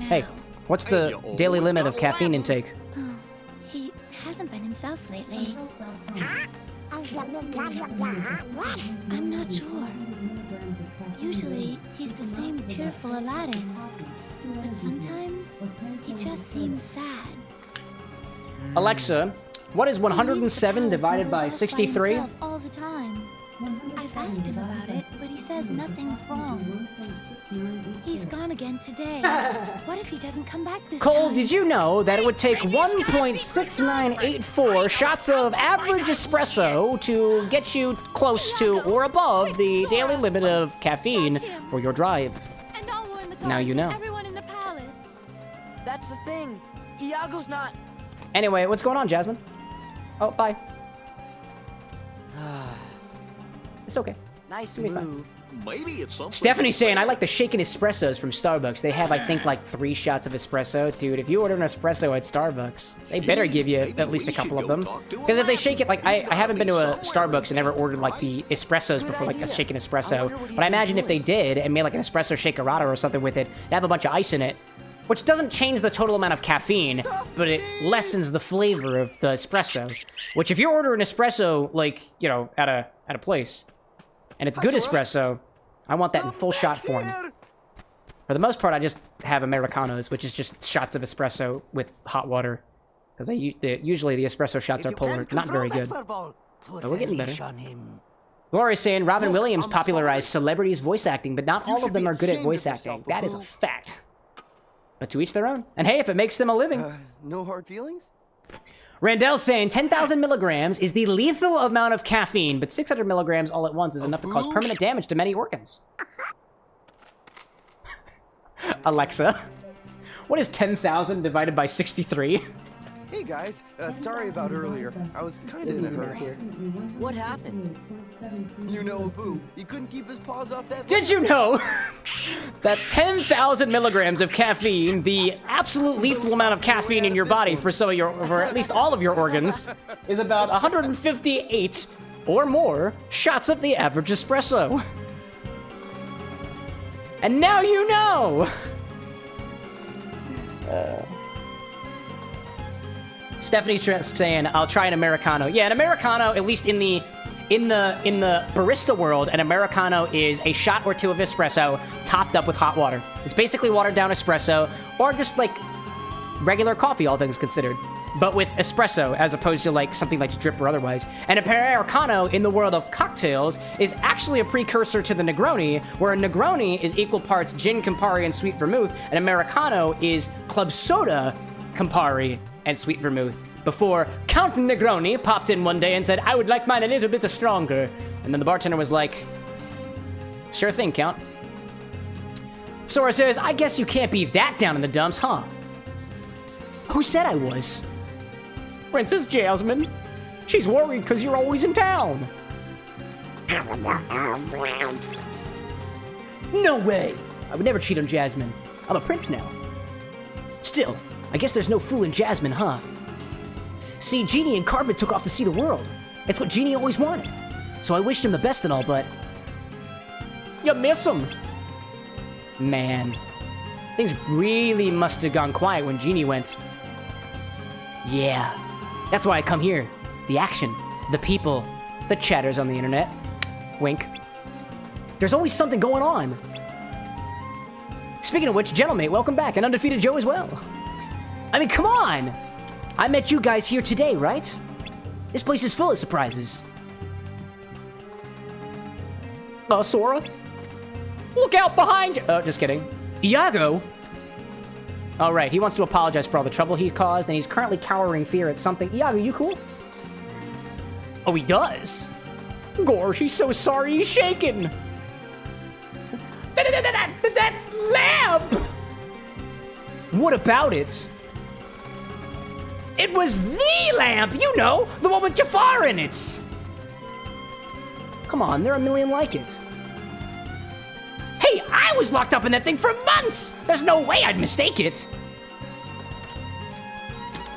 hey, what's the daily limit of caffeine intake? Oh, he hasn't been himself lately. I'm not sure. Usually, he's the same cheerful Aladdin, but sometimes he just seems sad. Alexa, what is 107 divided by 63? All the time. I've asked him about it, but he says nothing's wrong. He's gone again today. What if he doesn't come back this time? Cole, did you know that it would take 1.6984 shots of average espresso to get you close to or above the daily limit of caffeine for your drive? Now you know. Everyone in the palace. That's the thing. Iago's not... Anyway, what's going on, Jasmine? Oh, bye. It's okay. Nice It'll be fine. move. Maybe it's something. Stephanie's saying, I like the shaken espressos from Starbucks. They have, I think, like 3 shots of espresso. Dude, if you order an espresso at Starbucks, they better give you at least a couple of them. Because if they shake it, like, I haven't been to a Starbucks and never ordered, like, the espressos before, like, a shaken espresso. But I imagine if they did and made, like, an espresso shakerata or something with it, they have a bunch of ice in it, which doesn't change the total amount of caffeine, but it lessens the flavor of the espresso. Which, if you order an espresso, like, you know, at a place, and it's good espresso, I want that in full shot form. For the most part, I just have Americanos, which is just shots of espresso with hot water. Because usually the espresso shots are polar, not very good. But we're getting better. Gloria's saying Robin Williams popularized celebrities' voice acting, but not all of them are good at voice acting. That is a fact. But to each their own. And hey, if it makes them a living. No hard feelings? Randall's saying 10,000 milligrams is the lethal amount of caffeine, but 600 milligrams all at once is enough to cause permanent damage to many organs. Alexa, what is 10,000 divided by 63? Hey guys, sorry about earlier. I was kind of in a hurry. What happened? You know, Boo, he couldn't keep his paws off that. Did you know that 10,000 milligrams of caffeine, the absolute lethal amount of caffeine in your body for some of your, or at least all of your organs, is about 158 or more shots of the average espresso? And now you know! Stephanie's saying, I'll try an Americano. Yeah, an Americano, at least in the barista world, an Americano is a shot or two of espresso topped up with hot water. It's basically watered down espresso, or just like regular coffee, all things considered, but with espresso as opposed to like something like drip or otherwise. And an Americano in the world of cocktails is actually a precursor to the Negroni, where a Negroni is equal parts gin, Campari, and sweet vermouth. An Americano is club soda, Campari, and sweet vermouth. Before Count Negroni popped in one day and said, I would like mine a little bit stronger. And then the bartender was like, sure thing, Count. Sora says, I guess you can't be that down in the dumps, huh? Who said I was? Princess Jasmine. She's worried because you're always in town. No way. I would never cheat on Jasmine. I'm a prince now. Still, I guess there's no fooling Jasmine, huh? See, Genie and Cartman took off to see the world. It's what Genie always wanted. So I wished him the best and all, but... you miss him. Man. Things really must have gone quiet when Genie went. Yeah. That's why I come here. The action. The people. The chatters on the internet. Wink. There's always something going on. Speaking of which, Gentlemate, welcome back. And Undefeated Joe as well. I mean, come on! I met you guys here today, right? This place is full of surprises. Sora? Look out behind you! Oh, just kidding. Iago? All right, he wants to apologize for all the trouble he's caused, and he's currently cowering fear at something. Iago, you cool? Oh, he does? Gosh, he's so sorry he's shaking. That lamp! What about it? It was the lamp, you know, the one with Jafar in it. Come on, there are a million like it. Hey, I was locked up in that thing for months. There's no way I'd mistake it.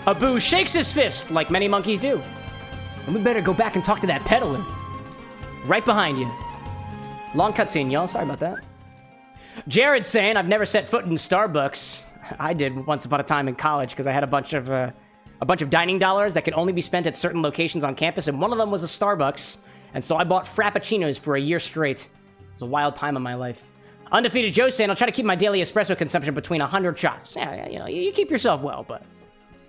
Abu shakes his fist like many monkeys do. And we better go back and talk to that peddler. Right behind you. Long cutscene, y'all. Sorry about that. Jared's saying, I've never set foot in Starbucks. I did once upon a time in college because I had a bunch of dining dollars that could only be spent at certain locations on campus, and one of them was a Starbucks. And so I bought Frappuccinos for a year straight. It was a wild time in my life. Undefeated Joe saying, I'll try to keep my daily espresso consumption between 100 shots. Yeah, you know, you keep yourself well, but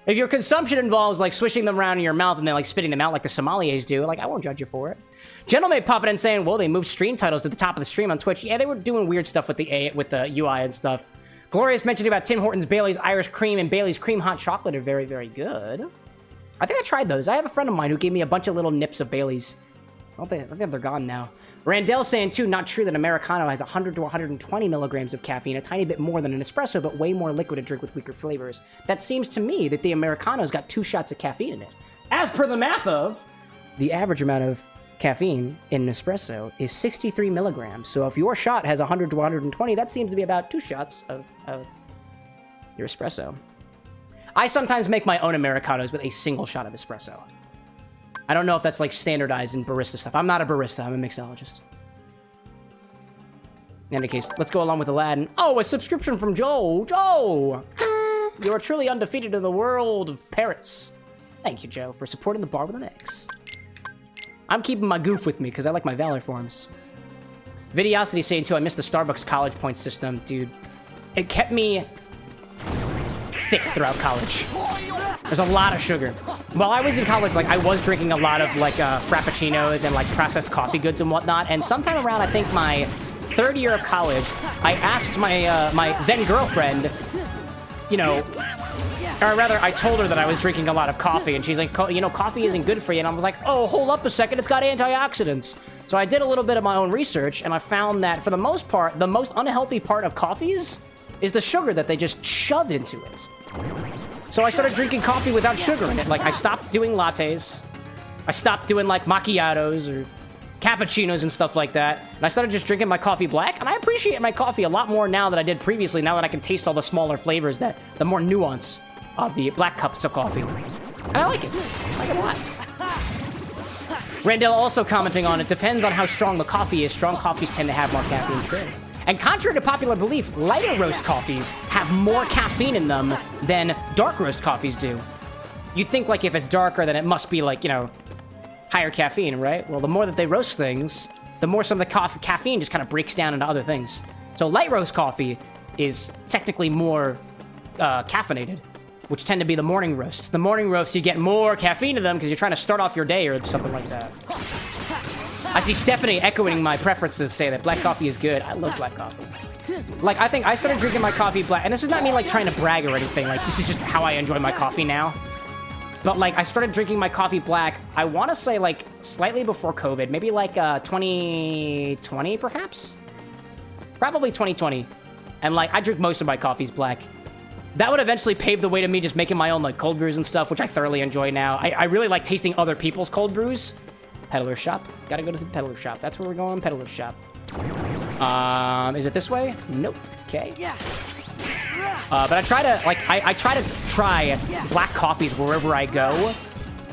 if your consumption involves like swishing them around in your mouth and then like spitting them out like the sommeliers do, like I won't judge you for it. Gentleman popping in saying, well, they moved stream titles to the top of the stream on Twitch. Yeah, they were doing weird stuff with the UI and stuff. Glorious mentioning about Tim Hortons Bailey's Irish Cream and Bailey's Cream Hot Chocolate are very, very good. I think I tried those. I have a friend of mine who gave me a bunch of little nips of Bailey's. I think they're gone now. Randall saying, too, not true that Americano has 100 to 120 milligrams of caffeine, a tiny bit more than an espresso, but way more liquid to drink with weaker flavors. That seems to me that the Americano's got 2 shots of caffeine in it. As per the math of, the average amount of caffeine in an espresso is 63 milligrams. So if your shot has 100 to 120, that seems to be about 2 shots of your espresso. I sometimes make my own Americanos with a single shot of espresso. I don't know if that's like standardized in barista stuff. I'm not a barista, I'm a mixologist. In any case, let's go along with Aladdin. Oh, a subscription from Joe. Joe! You are truly undefeated in the world of parrots. Thank you, Joe, for supporting the bar with an X. I'm keeping my goof with me because I like my Valor forms. Videosity saying too, I missed the Starbucks college point system, dude. It kept me thick throughout college. There's a lot of sugar. while I was in college, like, I was drinking a lot of, like, frappuccinos and, like, processed coffee goods and whatnot, and sometime around, I think, my 3rd year of college, I asked my, my then-girlfriend, you know, or rather, I told her that I was drinking a lot of coffee, and she's like, you know, coffee isn't good for you, and I was like, oh, hold up a second, it's got antioxidants. So I did a little bit of my own research, and I found that, for the most part, the most unhealthy part of coffees is the sugar that they just shove into it. So I started drinking coffee without sugar in it. Like, I stopped doing lattes. I stopped doing, like, macchiatos or cappuccinos and stuff like that. And I started just drinking my coffee black. And I appreciate my coffee a lot more now than I did previously, now that I can taste all the smaller flavors, the more nuance of the black cups of coffee. And I like it. I like it a lot. Randall also commenting on it, depends on how strong the coffee is. Strong coffees tend to have more caffeine trim. And contrary to popular belief, lighter roast coffees have more caffeine in them than dark roast coffees do. You'd think, like, if it's darker, then it must be, like, you know, higher caffeine, right? Well, the more that they roast things, the more some of the caffeine just kind of breaks down into other things. So light roast coffee is technically more caffeinated, which tend to be the morning roasts. The morning roasts, you get more caffeine in them because you're trying to start off your day or something like that. I see Stephanie echoing my preferences, say that black coffee is good. I love black coffee. Like, I think I started drinking my coffee black, and this is not me, like, trying to brag or anything. Like, this is just how I enjoy my coffee now. But, like, I started drinking my coffee black, I want to say, like, slightly before COVID. Maybe, like, 2020, perhaps? Probably 2020. And, like, I drink most of my coffees black. That would eventually pave the way to me just making my own, like, cold brews and stuff, which I thoroughly enjoy now. I really like tasting other people's cold brews. Peddler shop. Gotta go to the peddler shop. That's where we're going, peddler shop. Is it this way? Nope. Okay. But I try to, like, I try to try black coffees wherever I go.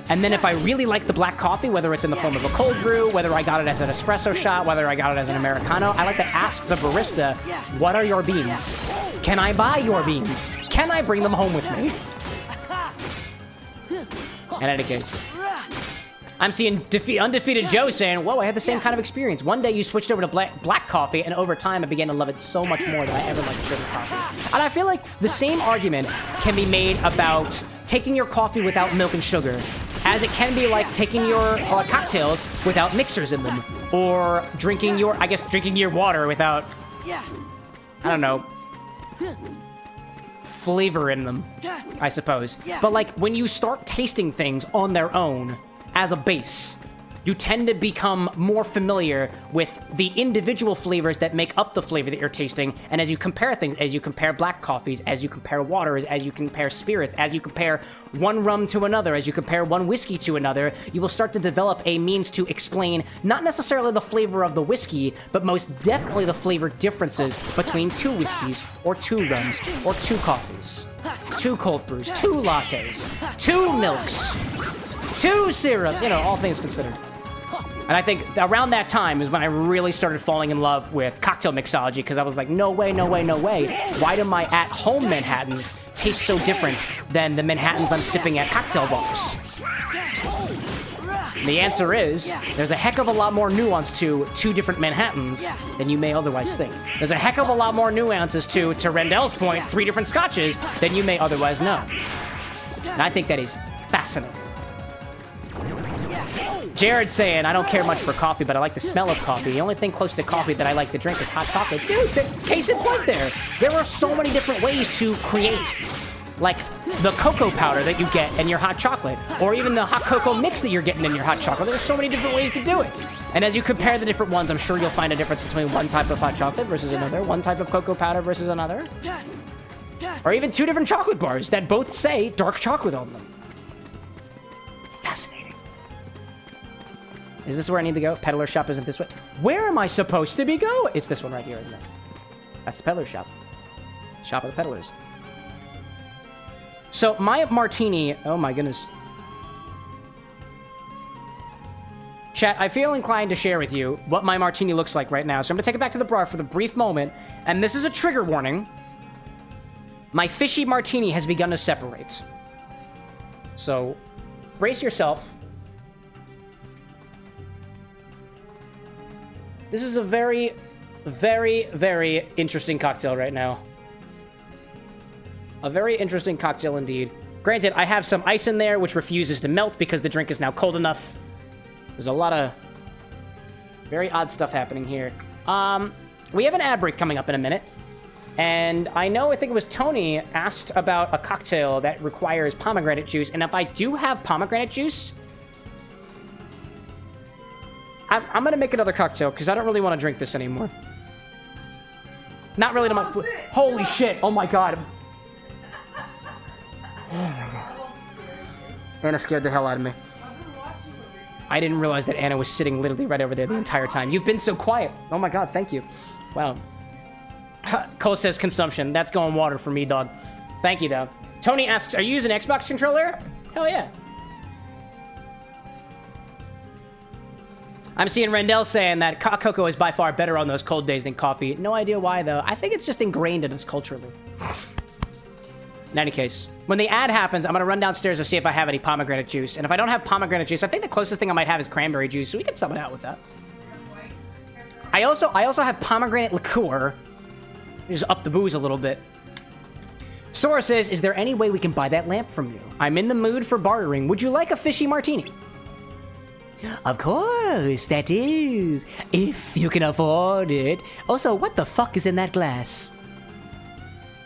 And then if I really like the black coffee, whether it's in the form of a cold brew, whether I got it as an espresso shot, whether I got it as an Americano, I like to ask the barista, what are your beans? Can I buy your beans? Can I bring them home with me? In any case. I'm seeing Undefeated Joe saying, whoa, I had the same kind of experience. One day you switched over to black coffee, and over time I began to love it so much more than I ever liked sugar coffee. And I feel like the same argument can be made about taking your coffee without milk and sugar, as it can be like taking your cocktails without mixers in them, or drinking your water without, I don't know, flavor in them, I suppose. But, like, when you start tasting things on their own, as a base, you tend to become more familiar with the individual flavors that make up the flavor that you're tasting, and as you compare things, as you compare black coffees, as you compare waters, as you compare spirits, as you compare one rum to another, as you compare one whiskey to another, you will start to develop a means to explain not necessarily the flavor of the whiskey, but most definitely the flavor differences between two whiskeys, or two rums, or two coffees, two cold brews, two lattes, two milks, two syrups, you know, all things considered. And I think around that time is when I really started falling in love with cocktail mixology, because I was like, no way, no way, no way. Why do my at-home Manhattans taste so different than the Manhattans I'm sipping at cocktail bars? The answer is, there's a heck of a lot more nuance to two different Manhattans than you may otherwise think. There's a heck of a lot more nuances to Rendell's point, 3 different scotches than you may otherwise know. And I think that is fascinating. Jared saying, I don't care much for coffee, but I like the smell of coffee. The only thing close to coffee that I like to drink is hot chocolate. Dude, case in point there. There are so many different ways to create, like, the cocoa powder that you get in your hot chocolate, or even the hot cocoa mix that you're getting in your hot chocolate. There's so many different ways to do it. And as you compare the different ones, I'm sure you'll find a difference between one type of hot chocolate versus another, one type of cocoa powder versus another, or even 2 different chocolate bars that both say dark chocolate on them. Fascinating. Is this where I need to go? Peddler shop isn't this way. Where am I supposed to be going? It's this one right here, isn't it? That's the peddler shop. Shop of the peddlers. So my martini, oh my goodness. Chat, I feel inclined to share with you what my martini looks like right now. So I'm gonna take it back to the bar for the brief moment. And this is a trigger warning. My fishy martini has begun to separate. So brace yourself. This is a very, very, very interesting cocktail right now. A very interesting cocktail indeed. Granted, I have some ice in there, which refuses to melt because the drink is now cold enough. There's a lot of very odd stuff happening here. We have an ad break coming up in a minute. And I think it was Tony asked about a cocktail that requires pomegranate juice. And if I do have pomegranate juice, I'm going to make another cocktail because I don't really want to drink this anymore. Not really to my... Holy shit. Oh, my God. Anna scared the hell out of me. I didn't realize that Anna was sitting literally right over there the entire time. You've been so quiet. Oh, my God. Thank you. Wow. Cole says consumption. That's going water for me, dog. Thank you, though. Tony asks, are you using an Xbox controller? Hell yeah. I'm seeing Rendell saying that cocoa is by far better on those cold days than coffee. No idea why, though. I think it's just ingrained in us culturally. In any case, when the ad happens, I'm going to run downstairs to see if I have any pomegranate juice. And if I don't have pomegranate juice, I think the closest thing I might have is cranberry juice, so we can sub it out with that. I also have pomegranate liqueur. Just up the booze a little bit. Sora says, is there any way we can buy that lamp from you? I'm in the mood for bartering. Would you like a fishy martini? Of course, that is. If you can afford it. Also, what the fuck is in that glass?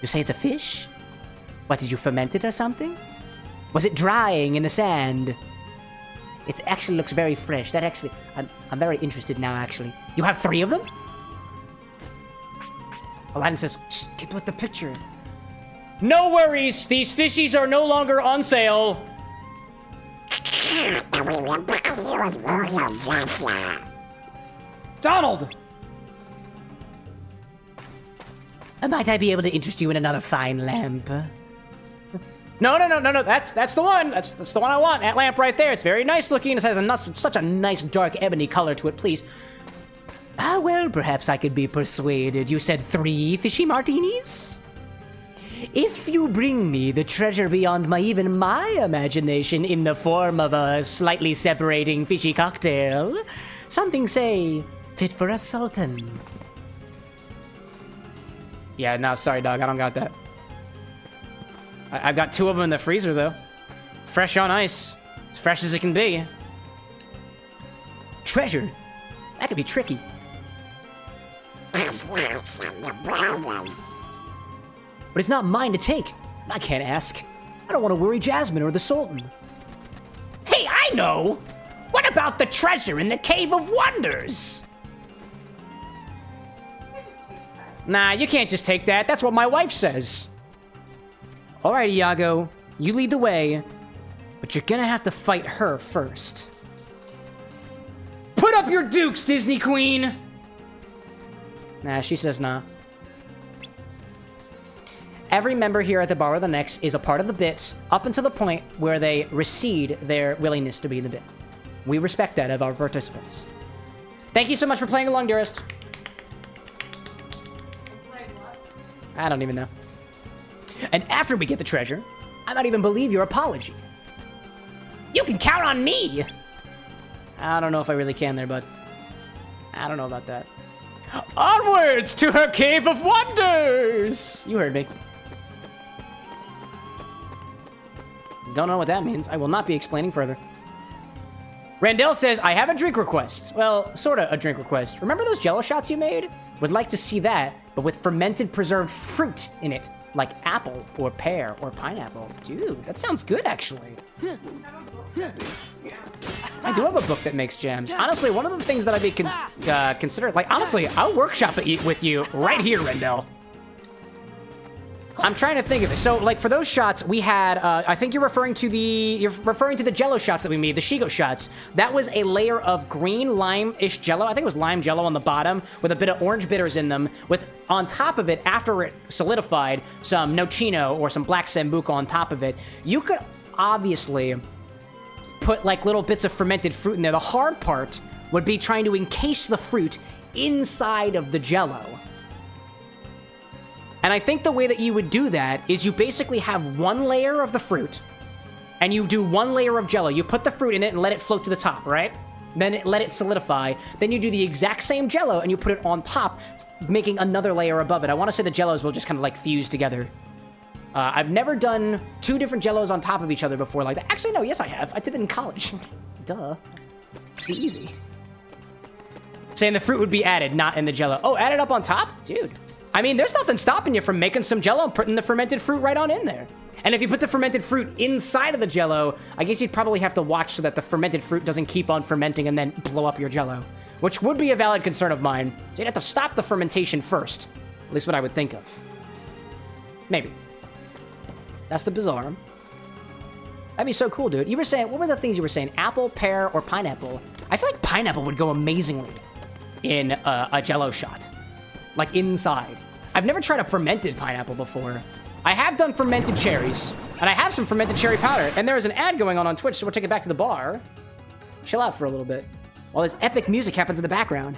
You say it's a fish? What, did you ferment it or something? Was it drying in the sand? It actually looks very fresh. That actually... I'm very interested now, actually. You have 3 of them? Aladdin says, get with the picture. No worries, these fishies are no longer on sale. Donald! Might I be able to interest you in another fine lamp? No. That's the one. That's the one I want. That lamp right there. It's very nice looking. It has such a nice dark ebony color to it, please. Ah, well, perhaps I could be persuaded. You said 3 fishy martinis? If you bring me the treasure beyond even my imagination in the form of a slightly separating fishy cocktail, something, say, fit for a sultan. Yeah, no, sorry, dog. I don't got that. I've got 2 of them in the freezer, though. Fresh on ice. As fresh as it can be. Treasure? That could be tricky. But it's not mine to take. I can't ask. I don't want to worry Jasmine or the Sultan. Hey, I know! What about the treasure in the Cave of Wonders? Nah, you can't just take that. That's what my wife says. Alright, Iago. You lead the way. But you're gonna have to fight her first. Put up your dukes, Disney Queen! Nah, she says nah. Every member here at the Bar with an X is a part of the bit up until the point where they recede their willingness to be in the bit. We respect that of our participants. Thank you so much for playing along, dearest. I don't even know. And after we get the treasure, I might even believe your apology. You can count on me! I don't know if I really can there, bud. I don't know about that. Onwards to her Cave of Wonders! You heard me. Don't know what that means. I will not be explaining further. Randall says, I have a drink request. Well, sorta a drink request. Remember those Jello shots you made? Would like to see that, but with fermented preserved fruit in it. Like apple, or pear, or pineapple. Dude, that sounds good, actually. I do have a book that makes jams. Honestly, one of the things that I'd be considered... Like, honestly, I'll workshop it with you right here, Rendell. I'm trying to think of it. So, like, for those shots, we had... I think you're referring to the Jello shots that we made, the Shigo shots. That was a layer of green lime-ish Jello. I think it was lime Jello on the bottom with a bit of orange bitters in them. With, on top of it, after it solidified, some Nocino or some Black Sambuca on top of it. You could obviously put, like, little bits of fermented fruit in there. The hard part would be trying to encase the fruit inside of the Jello. And I think the way that you would do that is you basically have one layer of the fruit, and you do one layer of Jello. You put the fruit in it and let it float to the top, right? Then let it solidify. Then you do the exact same Jello, and you put it on top, making another layer above it. I want to say the Jellos will just kind of, like, fuse together. I've never done 2 different jellos on top of each other before like that. Actually, no, yes, I have. I did it in college. Duh. Pretty easy. Saying the fruit would be added, not in the jello. Oh, added up on top? Dude. I mean, there's nothing stopping you from making some jello and putting the fermented fruit right on in there. And if you put the fermented fruit inside of the jello, I guess you'd probably have to watch so that the fermented fruit doesn't keep on fermenting and then blow up your jello, which would be a valid concern of mine. So you'd have to stop the fermentation first. At least what I would think of. Maybe. That's the bizarre. That'd be so cool, dude. You were saying, what were the things you were saying? Apple, pear, or pineapple? I feel like pineapple would go amazingly in a jello shot. Like inside. I've never tried a fermented pineapple before. I have done fermented cherries, and I have some fermented cherry powder, and there is an ad going on Twitch, so we'll take it back to the bar. Chill out for a little bit. While this epic music happens in the background.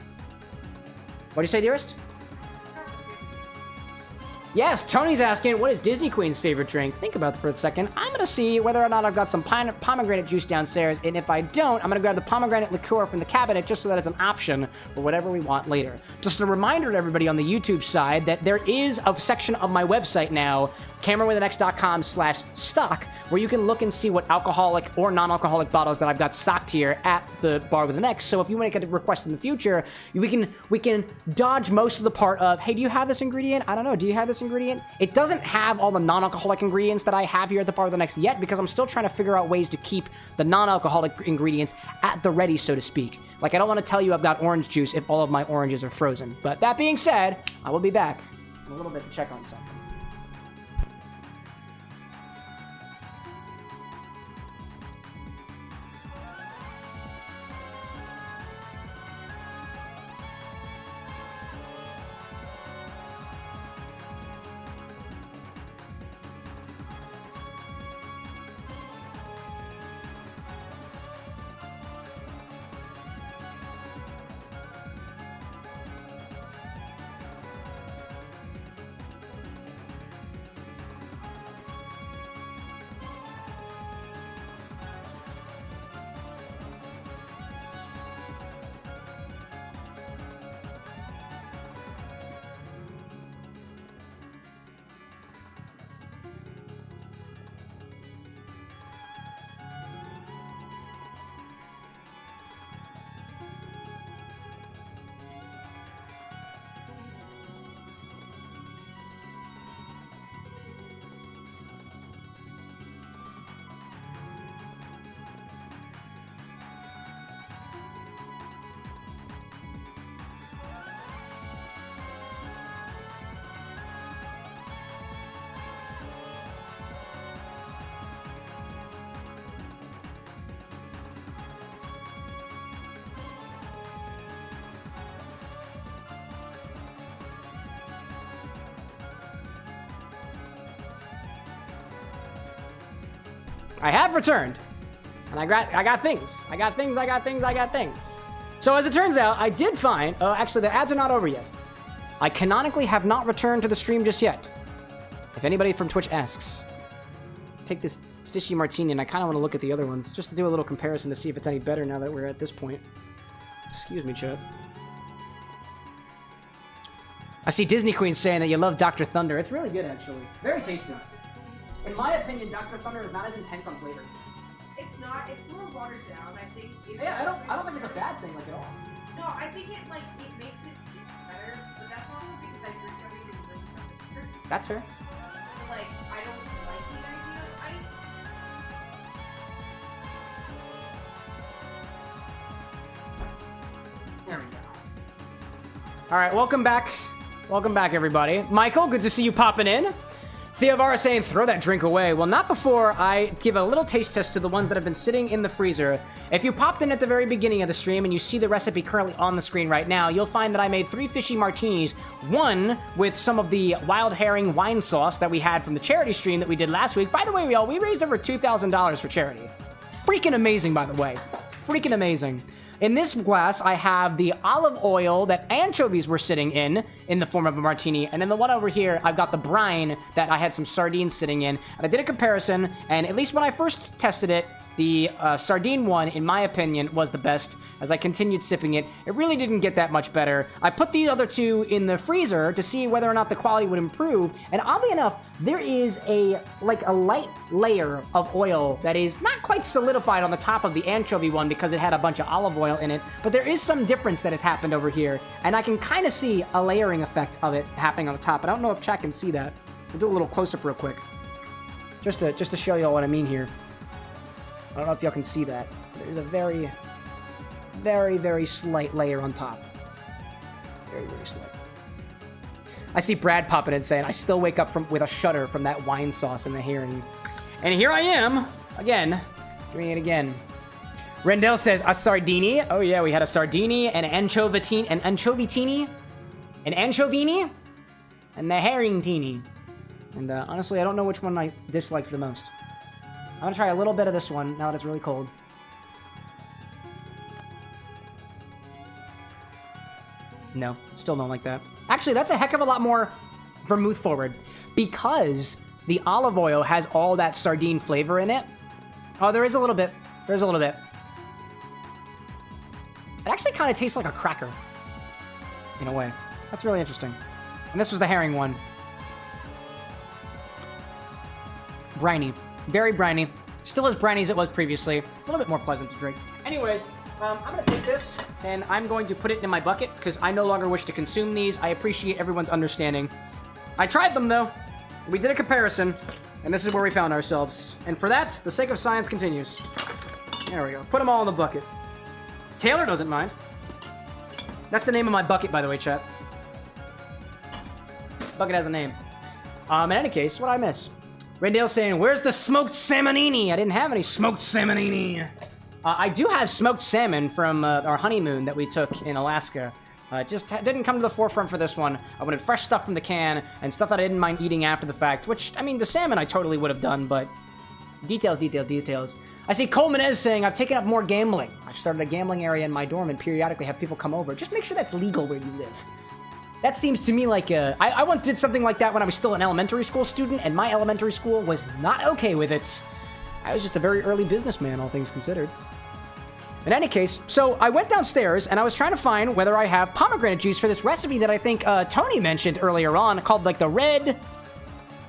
What do you say, dearest? Yes, Tony's asking, what is Disney Queen's favorite drink? Think about it for a second. I'm going to see whether or not I've got some pomegranate juice downstairs, and if I don't, I'm going to grab the pomegranate liqueur from the cabinet just so that it's an option for whatever we want later. Just a reminder to everybody on the YouTube side that there is a section of my website now, CameroxnWithAnX.com/stock, where you can look and see what alcoholic or non-alcoholic bottles that I've got stocked here at the Bar with an X. So if you want to get a request in the future, we can dodge most of the part of, hey, do you have this ingredient? I don't know. Do you have this ingredient? It doesn't have all the non-alcoholic ingredients that I have here at the Bar with an X yet because I'm still trying to figure out ways to keep the non-alcoholic ingredients at the ready, so to speak. Like, I don't want to tell you I've got orange juice if all of my oranges are frozen. But that being said, I will be back in a little bit to check on something. I have returned, and I got things. I got things. So as it turns out, I did find, actually the ads are not over yet. I canonically have not returned to the stream just yet. If anybody from Twitch asks, take this Fishy Martini, and I kind of want to look at the other ones, just to do a little comparison to see if it's any better now that we're at this point. Excuse me, chat. I see Disney Queen saying that you love Dr. Thunder. It's really good, actually. Very tasty. In my opinion, Dr. Thunder is not as intense on flavor. It's not. It's more watered down, I think. Yeah, I don't think it's a bad thing, like, at all. No, I think it makes it taste better, but that's also because I drink everything with temperature. That's fair. But, like, I don't like the idea of ice. There we go. All right, welcome back. Welcome back, everybody. Michael, good to see you popping in. Theovara saying, throw that drink away. Well, not before I give a little taste test to the ones that have been sitting in the freezer. If you popped in at the very beginning of the stream and you see the recipe currently on the screen right now, you'll find that I made 3 Fishy Martinis, one with some of the wild herring wine sauce that we had from the charity stream that we did last week. By the way, we raised over $2,000 for charity. Freaking amazing, by the way. Freaking amazing. In this glass, I have the olive oil that anchovies were sitting in the form of a martini. And in the one over here, I've got the brine that I had some sardines sitting in. And I did a comparison, and at least when I first tested it, The sardine one, in my opinion, was the best. As I continued sipping it, it really didn't get that much better. I put the other two in the freezer to see whether or not the quality would improve, and oddly enough, there is a light layer of oil that is not quite solidified on the top of the anchovy one because it had a bunch of olive oil in it, but there is some difference that has happened over here, and I can kind of see a layering effect of it happening on the top. I don't know if chat can see that. We'll do a little close-up real quick, just to show y'all what I mean here. I don't know if y'all can see that. There's a very, very, very slight layer on top. Very, very slight. I see Brad popping in saying, I still wake up with a shudder from that wine sauce in the hearing. And here I am, again, doing it again. Rendell says, a sardini. Oh yeah, we had a sardini, an anchovitini, an anchovitini, an anchovini, and the herringtini. And honestly, I don't know which one I dislike the most. I'm gonna try a little bit of this one now that it's really cold. No, still don't like that. Actually, that's a heck of a lot more vermouth forward because the olive oil has all that sardine flavor in it. Oh, there is a little bit. There's a little bit. It actually kind of tastes like a cracker in a way. That's really interesting. And this was the herring one. Briny. Very briny. Still as briny as it was previously. A little bit more pleasant to drink. Anyways, I'm going to take this and I'm going to put it in my bucket because I no longer wish to consume these. I appreciate everyone's understanding. I tried them though. We did a comparison and this is where we found ourselves. And for that, the sake of science continues. There we go. Put them all in the bucket. Taylor doesn't mind. That's the name of my bucket, by the way, chat. Bucket has a name. In any case, what did I miss? Rendale saying, where's the smoked salmonini? I didn't have any smoked salmonini. I do have smoked salmon from our honeymoon that we took in Alaska. Just didn't come to the forefront for this one. I wanted fresh stuff from the can and stuff that I didn't mind eating after the fact, which, I mean, the salmon I totally would have done, but details, details, details. I see Coleman is saying, I've taken up more gambling. I've started a gambling area in my dorm and periodically have people come over. Just make sure that's legal where you live. That seems to me like I once did something like that when I was still an elementary school student, and my elementary school was not okay with it. I was just a very early businessman, all things considered. In any case, so I went downstairs, and I was trying to find whether I have pomegranate juice for this recipe that I think Tony mentioned earlier on, called like the red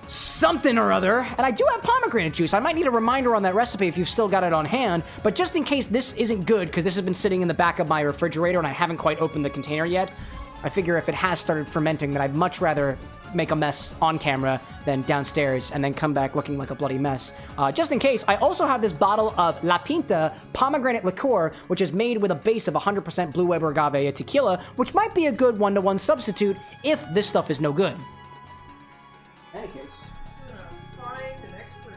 something or other, and I do have pomegranate juice. I might need a reminder on that recipe if you've still got it on hand, but just in case this isn't good, because this has been sitting in the back of my refrigerator and I haven't quite opened the container yet, I figure if it has started fermenting, then I'd much rather make a mess on camera than downstairs and then come back looking like a bloody mess. Just in case, I also have this bottle of La Pinta pomegranate liqueur, which is made with a base of 100% Blue Weber agave tequila, which might be a good one-to-one substitute if this stuff is no good. In any case,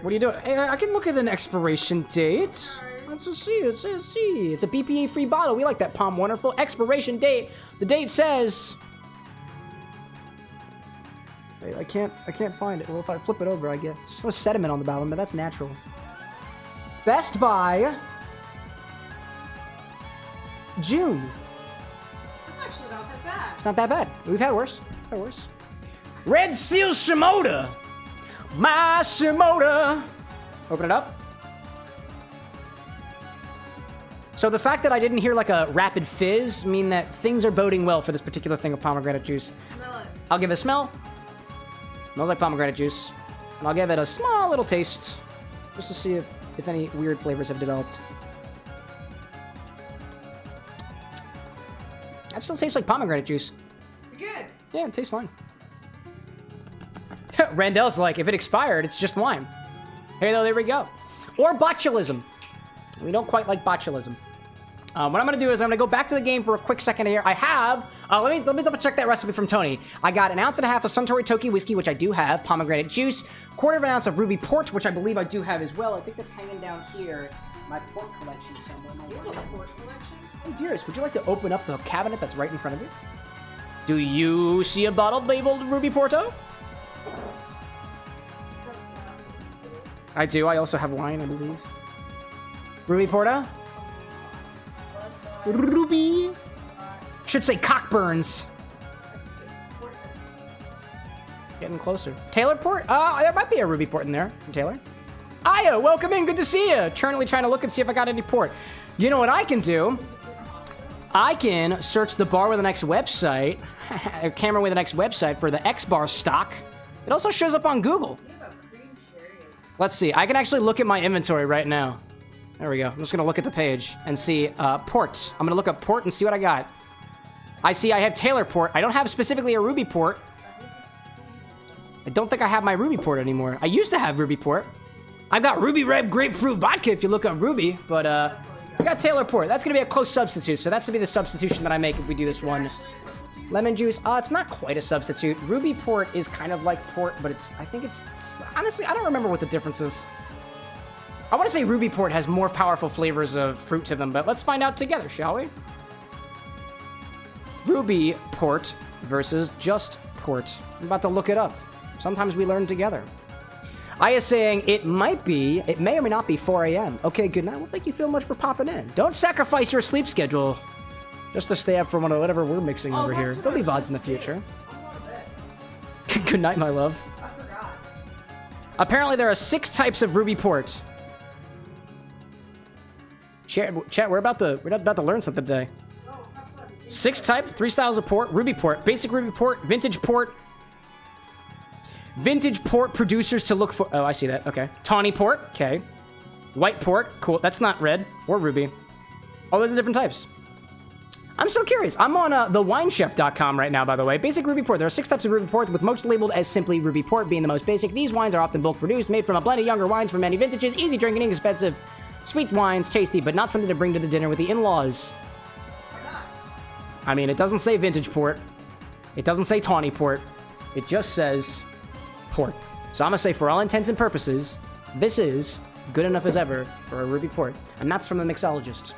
what are you doing? Hey, I can look at an expiration date. Let's just see. Let's see. It's a BPA-free bottle. We like that Palm Wonderful. Expiration date. The date says. Wait, I can't find it. Well, if I flip it over, I guess there's sediment on the bottom, but that's natural. Best by June. That's actually not that bad. It's not that bad. We've had worse. Red Seal Shimoda. My Shimoda. Open it up. So the fact that I didn't hear like a rapid fizz mean that things are boding well for this particular thing of pomegranate juice. Smell it. I'll give it a smell. Smells like pomegranate juice. And I'll give it a small little taste just to see if any weird flavors have developed. That still tastes like pomegranate juice. You're good. Yeah, it tastes fine. Randell's like, if it expired, it's just wine. Hey, there we go. Or botulism. We don't quite like botulism. What I'm going to do is I'm going to go back to the game for a quick second here. I have, let me double check that recipe from Tony. I got 1.5 ounces of Suntory Toki whiskey, which I do have, pomegranate juice, 1/4 ounce of ruby port, which I believe I do have as well. I think that's hanging down here. My port collection somewhere. You have a port collection? Oh, dearest, would you like to open up the cabinet that's right in front of you? Do you see a bottle labeled Ruby Porto? I do. I also have wine, I believe. Ruby Porto? Ruby. Should say Cockburns. Getting closer. Taylor Port? There might be a Ruby Port in there from Taylor. Aya, welcome in. Good to see you. Currently trying to look and see if I got any port. You know what I can do? I can search the Bar with an X website, Camera with an X website for the X bar stock. It also shows up on Google. Let's see. I can actually look at my inventory right now. There we go. I'm just going to look at the page and see ports. I'm going to look up port and see what I got. I see I have Taylor port. I don't have specifically a Ruby port. I don't think I have my Ruby port anymore. I used to have Ruby port. I've got Ruby Red Grapefruit Vodka if you look up Ruby, but I got Taylor port. That's going to be a close substitute, so that's going to be the substitution that I make if we do this one. Lemon juice, it's not quite a substitute. Ruby port is kind of like port, but I think it's honestly, I don't remember what the difference is. I want to say Ruby port has more powerful flavors of fruit to them, but let's find out together, shall we? Ruby port versus just port. I'm about to look it up. Sometimes we learn together. Aya saying it may or may not be 4 a.m. Okay, good night. Well, thank you so much for popping in. Don't sacrifice your sleep schedule just to stay up for whatever we're mixing over here. There'll be VODs in the future. Good night, my love. I forgot. Apparently, there are 6 types of Ruby port. Chat, we're about to learn something today. 6 types, 3 styles of port. Ruby port, basic Ruby port, vintage port. Vintage port producers to look for. Oh, I see that. Okay. Tawny port. Okay. White port. Cool. That's not red or ruby. Oh, those are different types. I'm so curious. I'm on theWineChef.com right now, by the way. Basic Ruby port. There are 6 types of Ruby port, with most labeled as simply Ruby port being the most basic. These wines are often bulk produced, made from a blend of younger wines from many vintages. Easy drinking, inexpensive. Sweet wines, tasty, but not something to bring to the dinner with the in-laws. I mean, it doesn't say vintage port. It doesn't say tawny port. It just says port. So I'm gonna say, for all intents and purposes, this is good enough as ever for a Ruby port. And that's from the mixologist.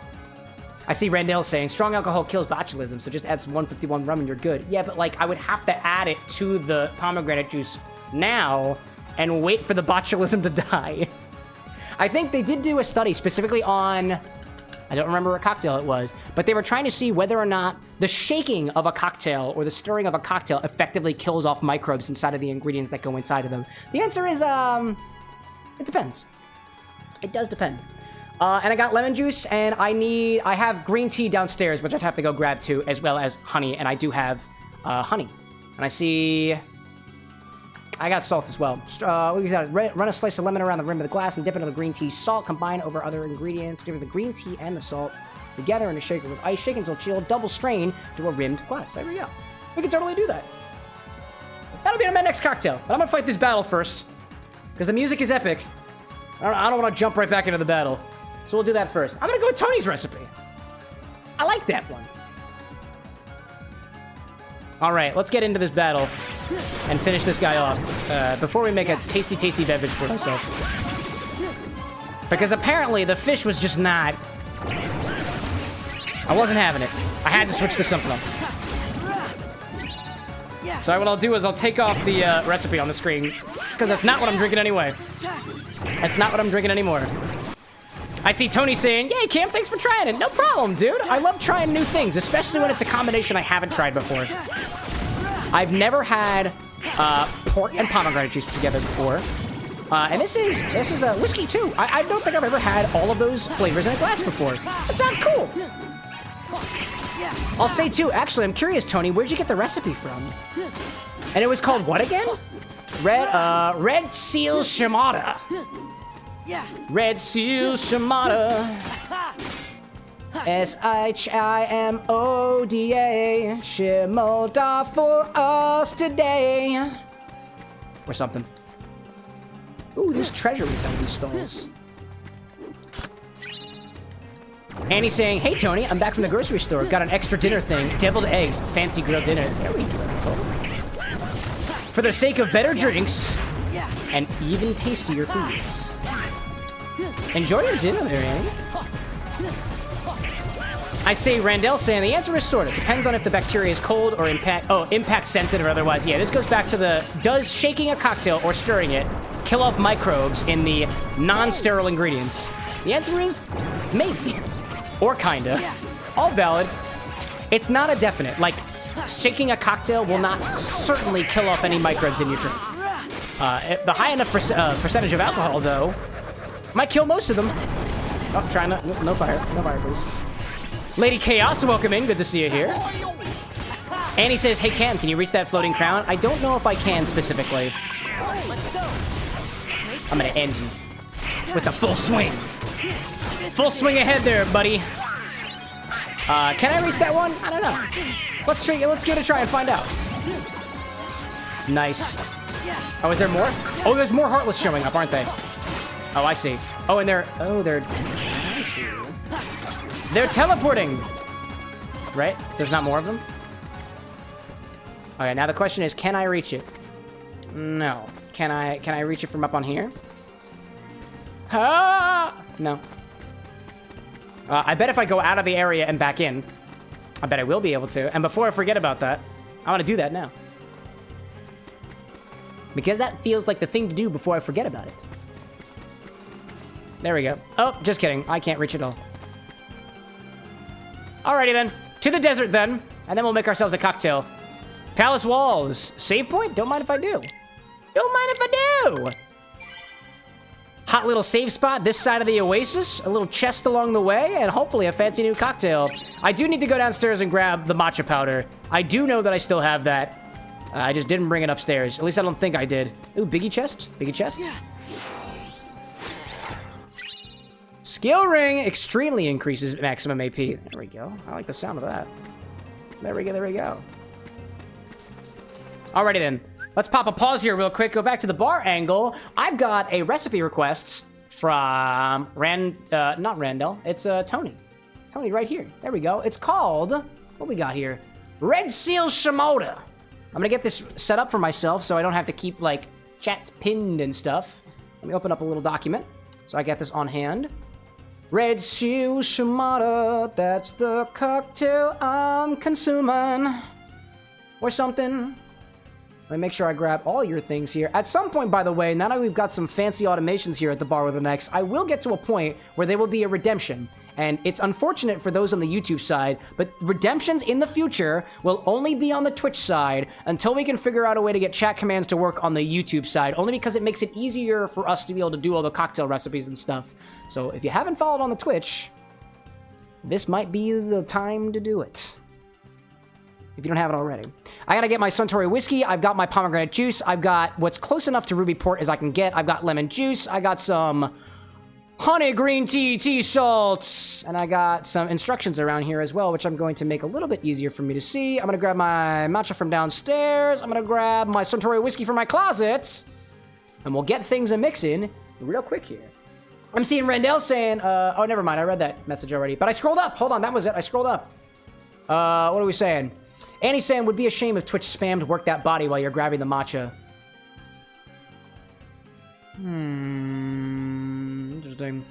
I see Randall saying, strong alcohol kills botulism, so just add some 151 rum and you're good. Yeah, but like, I would have to add it to the pomegranate juice now and wait for the botulism to die. I think they did do a study specifically on, I don't remember what cocktail it was, but they were trying to see whether or not the shaking of a cocktail or the stirring of a cocktail effectively kills off microbes inside of the ingredients that go inside of them. The answer is, it depends. It does depend. And I got lemon juice, and I have green tea downstairs, which I'd have to go grab too, as well as honey, and I do have honey. And I see I got salt as well. What is that? Run a slice of lemon around the rim of the glass and dip into the green tea salt. Combine over other ingredients. Give the green tea and the salt together in a shaker with ice. Shake until chilled. Double strain to a rimmed glass. There we go. We can totally do that. That'll be my next cocktail. But I'm gonna fight this battle first, because the music is epic. I don't want to jump right back into the battle. So we'll do that first. I'm gonna go with Tony's recipe. I like that one. All right, let's get into this battle and finish this guy off before we make a tasty, tasty beverage for himself. Because apparently the fish was just not... I wasn't having it. I had to switch to something else. So what I'll do is I'll take off the recipe on the screen, because that's not what I'm drinking anyway. That's not what I'm drinking anymore. I see Tony saying, yay, Cam, thanks for trying it. No problem, dude. I love trying new things, especially when it's a combination I haven't tried before. I've never had port and pomegranate juice together before. And this is a whiskey, too. I don't think I've ever had all of those flavors in a glass before. That sounds cool. I'll say, too, actually, I'm curious, Tony, where'd you get the recipe from? And it was called what again? Red Seal Shimoda. Red Seal Shimoda. Shimoda. Shimoda for us today. Or something. Ooh, there's treasure inside these stalls. Annie's saying, hey Tony, I'm back from the grocery store. Got an extra dinner thing. Deviled eggs. Fancy grilled dinner. There we go. For the sake of better drinks and even tastier foods. Enjoy your dinner there, Annie. I say Randall saying the answer is sort of. Depends on if the bacteria is cold or impact sensitive or otherwise. Yeah, this goes back to the, does shaking a cocktail or stirring it kill off microbes in the non-sterile ingredients? The answer is maybe. Or kinda. All valid. It's not a definite. Like, shaking a cocktail will not certainly kill off any microbes in your drink. The high enough percentage of alcohol, though, Might kill most of them. Oh, trying to. No fire. No fire, please. Lady Chaos, welcome in. Good to see you here. Annie says, hey, Cam, can you reach that floating crown? I don't know if I can specifically. I'm gonna end you with a full swing. Full swing ahead there, buddy. Can I reach that one? I don't know. Let's give it a try and find out. Nice. Oh, is there more? Oh, there's more Heartless showing up, aren't they? Oh, I see. Oh, and they're... I see. They're teleporting! Right? There's not more of them? Okay, now the question is, can I reach it? No. Can I reach it from up on here? Ah! No. I bet if I go out of the area and back in, I bet I will be able to. And before I forget about that, I want to do that now. Because that feels like the thing to do before I forget about it. There we go. Oh, just kidding. I can't reach it all. Alrighty then. To the desert then. And then we'll make ourselves a cocktail. Palace walls. Save point? Don't mind if I do. Don't mind if I do. Hot little save spot this side of the oasis. A little chest along the way. And hopefully a fancy new cocktail. I do need to go downstairs and grab the matcha powder. I do know that I still have that. I just didn't bring it upstairs. At least I don't think I did. Ooh, biggie chest. Biggie chest. Yeah. Skill ring extremely increases maximum AP. There we go. I like the sound of that. There we go, there we go. Alrighty then. Let's pop a pause here real quick. Go back to the bar angle. I've got a recipe request from not Randall. It's Tony. Tony right here. There we go. It's called, what we got here? Red Seal Shimoda. I'm gonna get this set up for myself so I don't have to keep like chats pinned and stuff. Let me open up a little document so I get this on hand. Red Seal Shimoda, that's the cocktail I'm consuming. Or something. Let me make sure I grab all your things here. At some point, by the way, now that we've got some fancy automations here at the bar with an X, I will get to a point where there will be a redemption. And it's unfortunate for those on the YouTube side, but redemptions in the future will only be on the Twitch side until we can figure out a way to get chat commands to work on the YouTube side, only because it makes it easier for us to be able to do all the cocktail recipes and stuff. So if you haven't followed on the Twitch, this might be the time to do it. If you don't have it already. I gotta get my Suntory whiskey. I've got my pomegranate juice. I've got what's close enough to ruby port as I can get. I've got lemon juice. I got some honey green tea salts. And I got some instructions around here as well, which I'm going to make a little bit easier for me to see. I'm gonna grab my matcha from downstairs. I'm gonna grab my Suntory whiskey from my closet. And we'll get things a mixing real quick here. I'm seeing Randall saying, oh, never mind. I read that message already. But I scrolled up. Hold on, that was it. I scrolled up. What are we saying? Annie's saying, would be a shame if Twitch spammed work that body while you're grabbing the matcha. Interesting.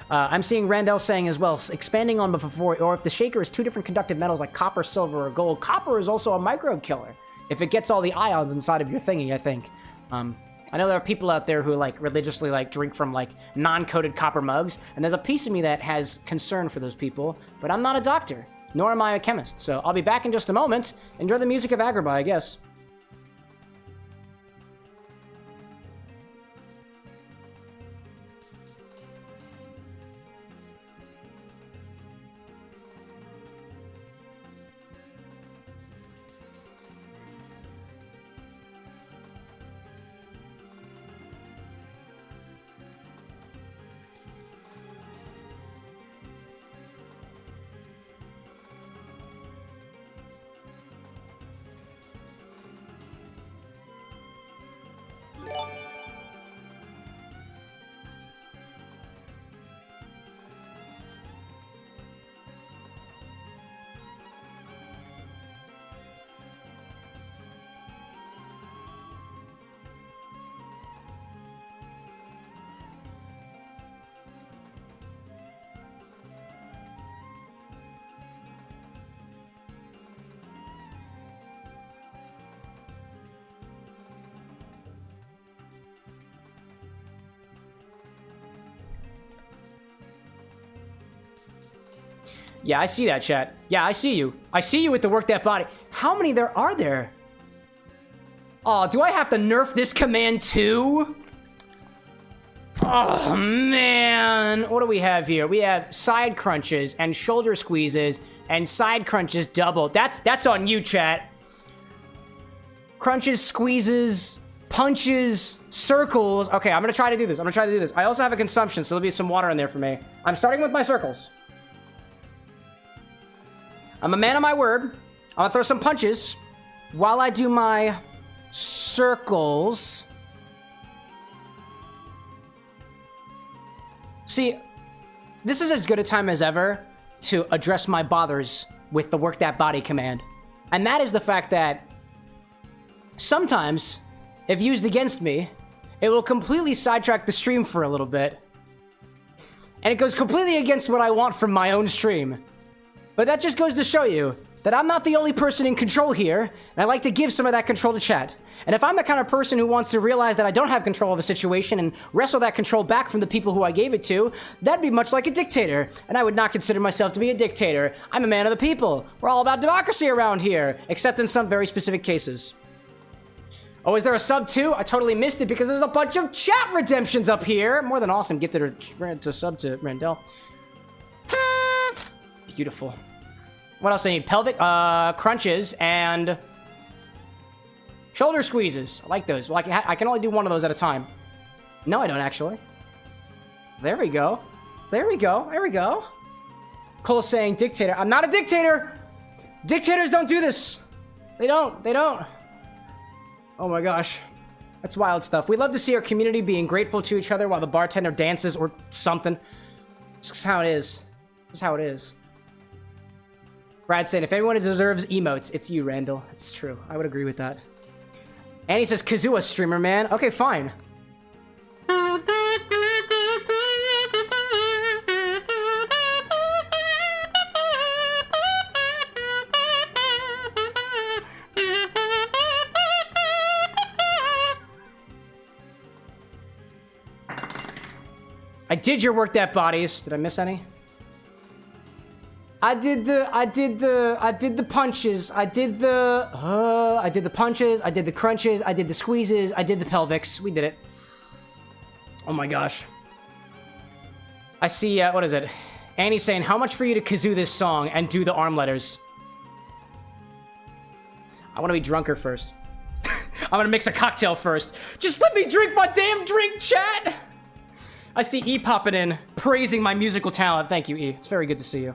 I'm seeing Randall saying as well, expanding on before, or if the shaker is two different conductive metals like copper, silver, or gold. Copper is also a microbe killer. If it gets all the ions inside of your thingy, I think. I know there are people out there who like religiously like drink from like non-coated copper mugs, and there's a piece of me that has concern for those people, but I'm not a doctor. Nor am I a chemist, so I'll be back in just a moment. Enjoy the music of Agrabah, I guess. Yeah, I see that, chat. Yeah, I see you. I see you with the work that body. How many there are there? Oh, do I have to nerf this command too? Oh, man. What do we have here? We have side crunches and shoulder squeezes and side crunches double. That's on you, chat. Crunches, squeezes, punches, circles. Okay, I'm gonna try to do this. I also have a consumption, so there'll be some water in there for me. I'm starting with my circles. I'm a man of my word. I'm gonna throw some punches while I do my circles. See, this is as good a time as ever to address my bothers with the work that body command. And that is the fact that sometimes, if used against me, it will completely sidetrack the stream for a little bit. And it goes completely against what I want from my own stream. But that just goes to show you that I'm not the only person in control here, and I like to give some of that control to chat. And if I'm the kind of person who wants to realize that I don't have control of a situation and wrestle that control back from the people who I gave it to, that'd be much like a dictator. And I would not consider myself to be a dictator. I'm a man of the people. We're all about democracy around here, except in some very specific cases. Oh, is there a sub too? I totally missed it because there's a bunch of chat redemptions up here. More than awesome. Gifted a sub to Randell. Beautiful. What else do I need? Pelvic crunches and shoulder squeezes. I like those. Well, I can only do one of those at a time. No, I don't actually. There we go. There we go. There we go. Cole saying dictator. I'm not a dictator. Dictators don't do this. They don't. They don't. Oh my gosh. That's wild stuff. We love to see our community being grateful to each other while the bartender dances or something. It's just how it is. It's how it is. Brad saying, if anyone deserves emotes, it's you, Randall. It's true. I would agree with that. And he says, Kazua streamer, man. Okay, fine. I did your work that bodies. Did I miss any? I did the punches. I did the punches. I did the crunches. I did the squeezes. I did the pelvics. We did it. Oh my gosh. I see, what is it? Annie's saying, how much for you to kazoo this song and do the arm letters? I want to be drunker first. I'm gonna mix a cocktail first. Just let me drink my damn drink, chat! I see E popping in, praising my musical talent. Thank you, E. It's very good to see you.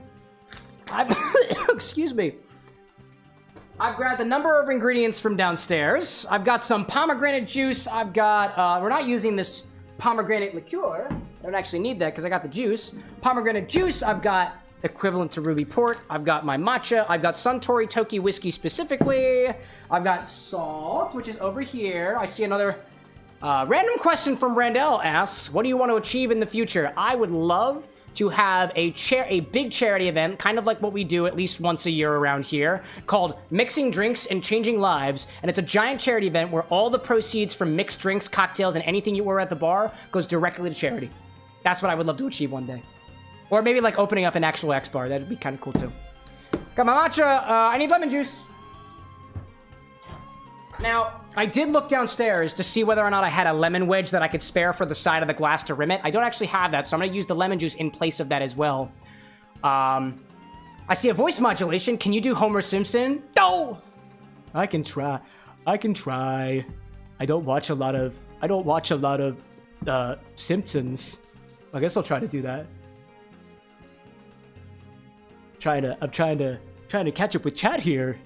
Excuse me. I've grabbed a number of ingredients from downstairs. I've got some pomegranate juice. I've got, we're not using this pomegranate liqueur. I don't actually need that because I got the juice. Pomegranate juice, I've got equivalent to ruby port. I've got my matcha. I've got Suntory Toki whiskey specifically. I've got salt, which is over here. I see another random question from Randell asks, what do you want to achieve in the future? I would love to have a big charity event, kind of like what we do at least once a year around here, called Mixing Drinks and Changing Lives. And it's a giant charity event where all the proceeds from mixed drinks, cocktails, and anything you order at the bar goes directly to charity. That's what I would love to achieve one day. Or maybe like opening up an actual X bar. That'd be kind of cool too. Got my matcha. I need lemon juice. Now, I did look downstairs to see whether or not I had a lemon wedge that I could spare for the side of the glass to rim it. I don't actually have that, so I'm going to use the lemon juice in place of that as well. I see a voice modulation. Can you do Homer Simpson? No! I can try. I can try. I don't watch a lot of Simpsons. I guess I'll try to do that. I'm trying to catch up with chat here.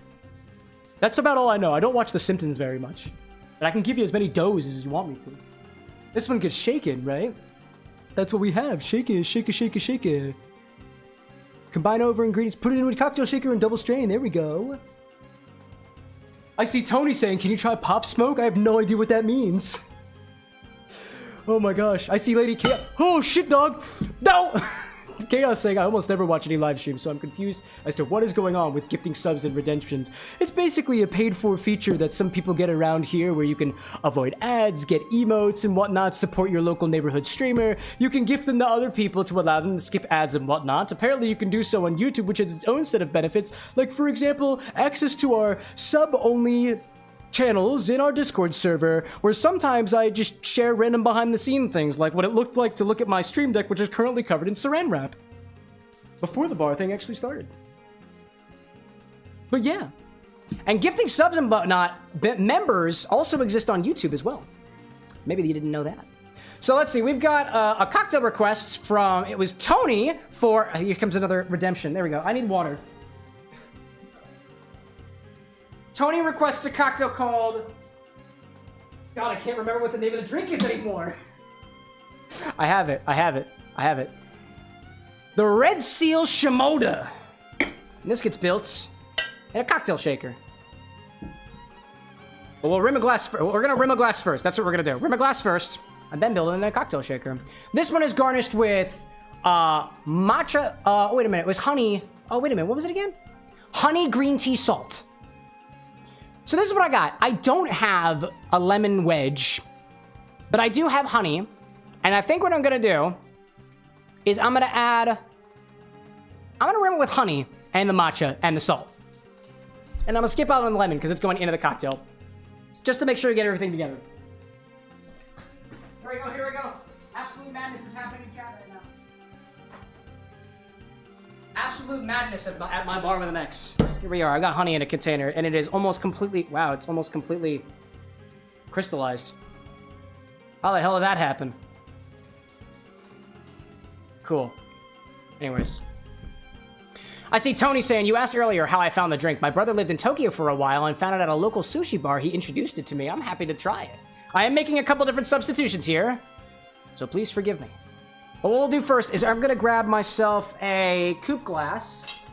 That's about all I know. I don't watch The Simpsons very much. But I can give you as many doughs as you want me to. This one gets shaken, right? That's what we have. Shake it, shake it, shake it, shake it. Combine over ingredients, put it in a cocktail shaker and double strain. There we go. I see Tony saying, can you try Pop Smoke? I have no idea what that means. Oh my gosh. I see Lady Chaos. Oh shit, dog. No! Chaos saying, I almost never watch any live streams, so I'm confused as to what is going on with gifting subs and redemptions. It's basically a paid-for feature that some people get around here where you can avoid ads, get emotes and whatnot, support your local neighborhood streamer. You can gift them to other people to allow them to skip ads and whatnot. Apparently, you can do so on YouTube, which has its own set of benefits, like, for example, access to our sub-only channels in our Discord server where sometimes I just share random behind-the-scene things, like what it looked like to look at my stream deck, which is currently covered in saran wrap. Before the bar thing actually started. But yeah. And gifting subs and whatnot, members also exist on YouTube as well. Maybe you didn't know that. So let's see, we've got a cocktail request from, it was Tony for, here comes another redemption. There we go, I need water. Tony requests a cocktail called, God, I can't remember what the name of the drink is anymore. I have it. The Red Seal Shimoda. And this gets built in a cocktail shaker. Well, we'll rim a glass. We're gonna rim a glass first. That's what we're gonna do. Rim a glass first, and then build it in a cocktail shaker. This one is garnished with matcha. Wait a minute. It was honey. Oh, wait a minute. What was it again? Honey green tea salt. So this is what I got. I don't have a lemon wedge, but I do have honey, and I think what I'm gonna do is I'm gonna rim it with honey and the matcha and the salt, and I'm gonna skip out on the lemon because it's going into the cocktail. Just to make sure you get everything together. Here we go. Absolute madness is happening in chat right now. Absolute madness at my bar with an X. Here we are. I got honey in a container, and it is almost completely, wow, it's almost completely crystallized. How the hell did that happen? Cool. Anyways. I see Tony saying, you asked earlier how I found the drink. My brother lived in Tokyo for a while and found it at a local sushi bar. He introduced it to me. I'm happy to try it. I am making a couple different substitutions here, so please forgive me. But what we'll do first is I'm gonna grab myself a coupe glass.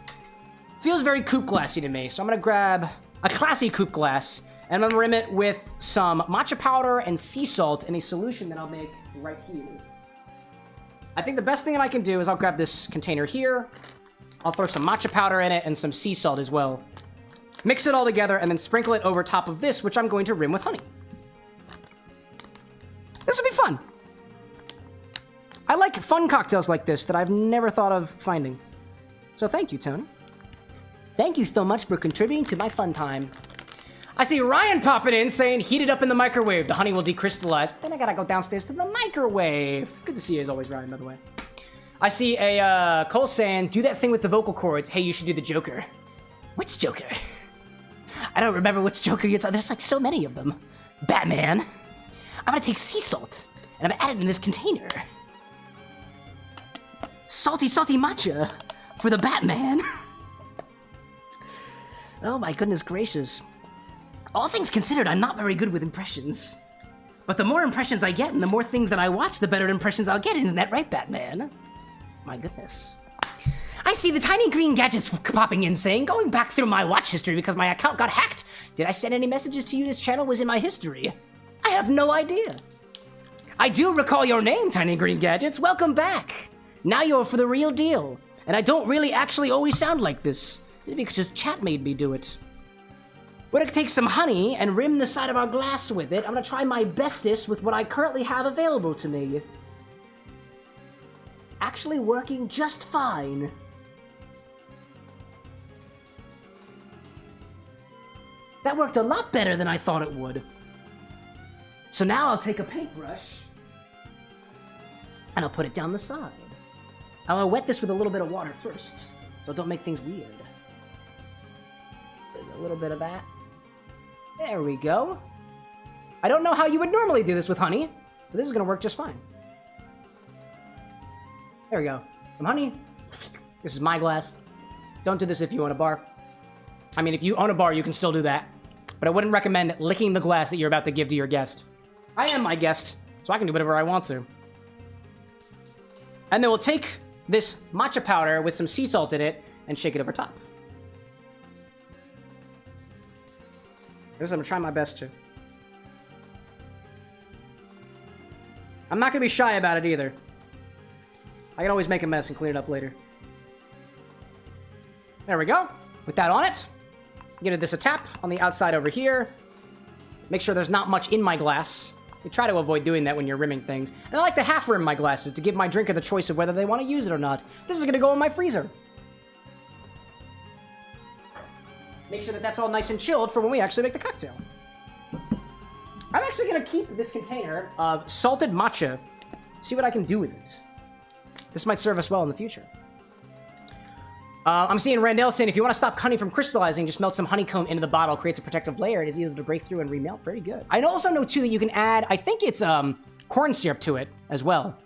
Feels very coupe glassy to me, so I'm gonna grab a classy coupe glass and I'm gonna rim it with some matcha powder and sea salt in a solution that I'll make right here. I think the best thing that I can do is I'll grab this container here. I'll throw some matcha powder in it and some sea salt as well. Mix it all together and then sprinkle it over top of this, which I'm going to rim with honey. This will be fun. I like fun cocktails like this that I've never thought of finding. So thank you, Tony. Thank you so much for contributing to my fun time. I see Ryan popping in saying, heat it up in the microwave. The honey will decrystallize. But then I gotta go downstairs to the microwave. Good to see you as always, Ryan, by the way. I see a Cole saying, do that thing with the vocal cords. Hey, you should do the Joker. Which Joker? I don't remember which Joker you're talking. There's like so many of them. Batman. I'm gonna take sea salt and I'm gonna add it in this container. Salty, salty matcha for the Batman. Oh my goodness gracious. All things considered, I'm not very good with impressions. But the more impressions I get and the more things that I watch, the better impressions I'll get. Isn't that right, Batman? My goodness. I see the tiny green gadgets popping in saying, going back through my watch history because my account got hacked. Did I send any messages to you? This channel was in my history. I have no idea. I do recall your name, Tiny Green Gadgets. Welcome back. Now you're for the real deal. And I don't really actually always sound like this. It's because chat made me do it. We're gonna take some honey and rim the side of our glass with it. I'm gonna try my bestest with what I currently have available to me. Actually working just fine. That worked a lot better than I thought it would. So now I'll take a paintbrush and I'll put it down the side. I'll wet this with a little bit of water first, so don't make things weird. There's a little bit of that. There we go. I don't know how you would normally do this with honey, but this is gonna work just fine. There we go. Some honey. This is my glass. Don't do this if you own a bar. I mean, if you own a bar, you can still do that. But I wouldn't recommend licking the glass that you're about to give to your guest. I am my guest, so I can do whatever I want to. And then we'll take this matcha powder with some sea salt in it and shake it over top. I'm gonna try my best to. I'm not gonna be shy about it either. I can always make a mess and clean it up later. There we go. With that on it, give this a tap on the outside over here. Make sure there's not much in my glass. You try to avoid doing that when you're rimming things. And I like to half rim my glasses to give my drinker the choice of whether they want to use it or not. This is gonna go in my freezer. Make sure that that's all nice and chilled for when we actually make the cocktail. I'm actually gonna keep this container of salted matcha. See what I can do with it. This might serve us well in the future. I'm seeing Randall saying, if you want to stop honey from crystallizing, just melt some honeycomb into the bottle. Creates a protective layer. It is easy to break through and remelt. Very good. I also know, too, that you can add, I think it's corn syrup to it as well.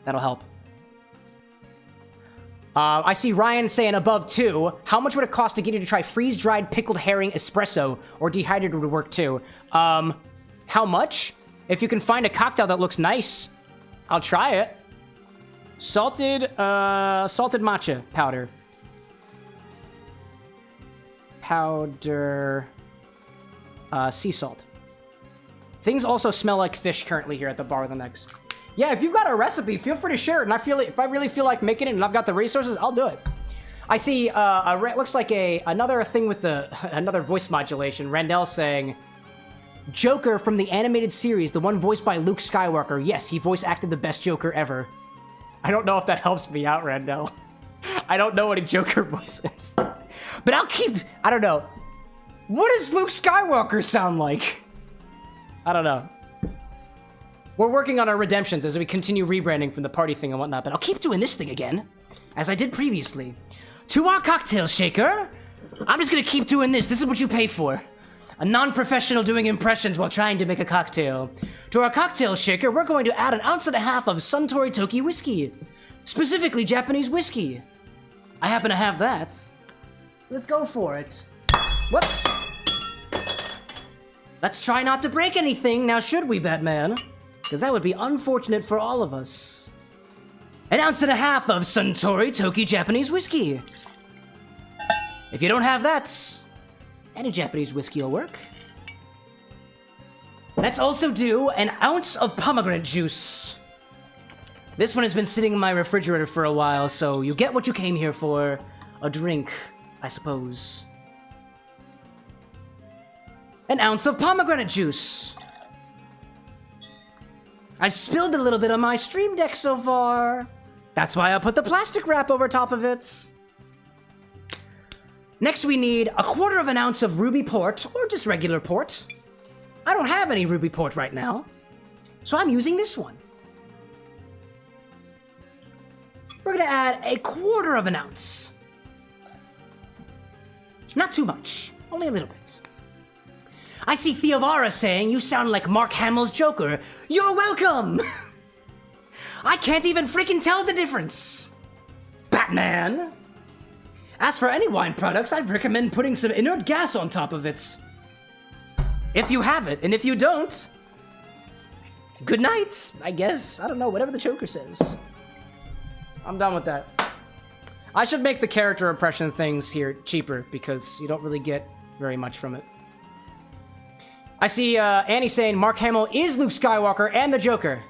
That'll help. I see Ryan saying above 2. How much would it cost to get you to try freeze-dried pickled herring espresso? Or dehydrated would work, too. How much? If you can find a cocktail that looks nice, I'll try it. Salted matcha powder. Sea salt. Things also smell like fish currently here at the bar with an X. Yeah, if you've got a recipe, feel free to share it. And if I really feel like making it and I've got the resources, I'll do it. I see looks like another thing with another voice modulation. Randall saying, Joker from the animated series, the one voiced by Luke Skywalker. Yes, he voice acted the best Joker ever. I don't know if that helps me out, Randall. I don't know what a Joker voice is. But I don't know. What does Luke Skywalker sound like? I don't know. We're working on our redemptions as we continue rebranding from the party thing and whatnot, but I'll keep doing this thing again, as I did previously. To our cocktail shaker, I'm just gonna keep doing this. This is what you pay for. A non-professional doing impressions while trying to make a cocktail. To our cocktail shaker, we're going to add 1.5 ounces of Suntory Toki whiskey. Specifically Japanese whiskey. I happen to have that. So let's go for it. Whoops. Let's try not to break anything, now should we, Batman? Because that would be unfortunate for all of us. 1.5 ounces of Suntory Toki Japanese whiskey. If you don't have that, any Japanese whiskey will work. Let's also do 1 ounce of pomegranate juice. This one has been sitting in my refrigerator for a while, so you get what you came here for. A drink, I suppose. 1 ounce of pomegranate juice. I've spilled a little bit on my stream deck so far. That's why I put the plastic wrap over top of it. Next we need 1/4 ounce of ruby port, or just regular port. I don't have any ruby port right now, so I'm using this one. We're gonna add 1/4 ounce. Not too much, only a little bit. I see Theovara saying, you sound like Mark Hamill's Joker. You're welcome! I can't even freaking tell the difference. Batman! As for any wine products, I'd recommend putting some inert gas on top of it. If you have it, and if you don't, good night, I guess. I don't know, whatever the Joker says. I'm done with that. I should make the character impression things here cheaper, because you don't really get very much from it. I see Annie saying Mark Hamill is Luke Skywalker and the Joker.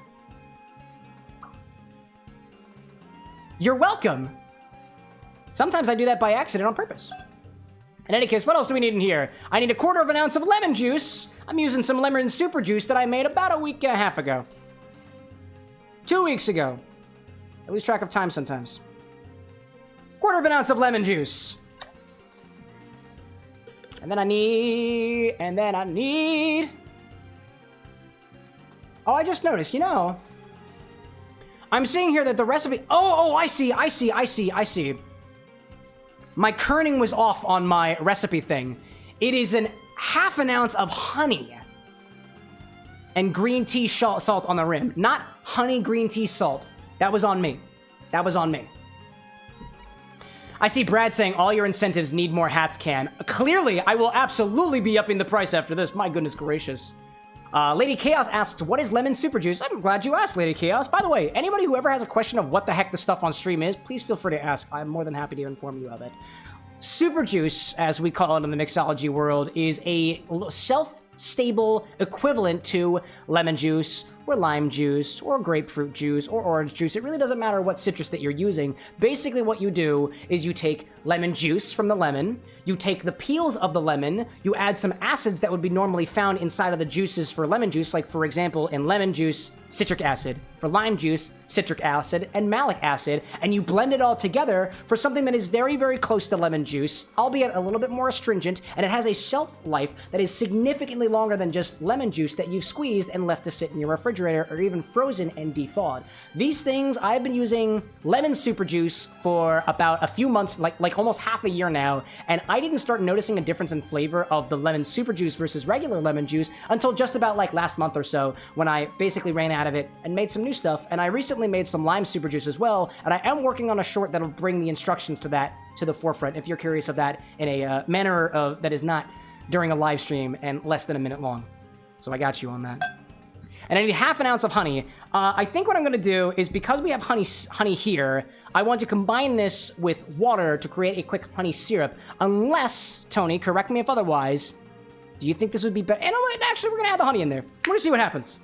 You're welcome. Sometimes I do that by accident on purpose. In any case, what else do we need in here? I need 1/4 ounce of lemon juice. I'm using some lemon super juice that I made about 1.5 weeks ago. 2 weeks ago. I lose track of time sometimes. 1/4 ounce of lemon juice. And then I need... Oh, I just noticed, you know... I'm seeing here that the recipe... Oh, I see. My kerning was off on my recipe thing. It is 1/2 ounce of honey and green tea salt on the rim. Not honey green tea salt. That was on me. I see Brad saying all your incentives need more hats, Cam. Clearly, I will absolutely be upping the price after this. My goodness gracious. Lady Chaos asks, what is lemon super juice? I'm glad you asked, Lady Chaos. By the way, anybody who ever has a question of what the heck the stuff on stream is, please feel free to ask. I'm more than happy to inform you of it. Super juice, as we call it in the mixology world, is a self-stable equivalent to lemon juice or lime juice, or grapefruit juice, or orange juice. It really doesn't matter what citrus that you're using. Basically, what you do is you take lemon juice from the lemon, you take the peels of the lemon, you add some acids that would be normally found inside of the juices for lemon juice, like for example, in lemon juice, citric acid, for lime juice, citric acid, and malic acid, and you blend it all together for something that is very, very close to lemon juice, albeit a little bit more astringent, and it has a shelf life that is significantly longer than just lemon juice that you've squeezed and left to sit in your refrigerator or even frozen and thawed. These things, I've been using lemon super juice for about a few months, like almost half a year now, and I didn't start noticing a difference in flavor of the lemon super juice versus regular lemon juice until just about like last month or so, when I basically ran out of it and made some new stuff. And I recently made some lime super juice as well, and I am working on a short that'll bring the instructions to that to the forefront if you're curious of that in a manner that is not during a live stream and less than a minute long. So I got you on that. And I need half an ounce of honey. I think what I'm gonna do is, because we have honey here, I want to combine this with water to create a quick honey syrup. Unless, Tony, correct me if otherwise, do you think this would be better? You know what, actually, we're gonna add the honey in there. We're gonna see what happens.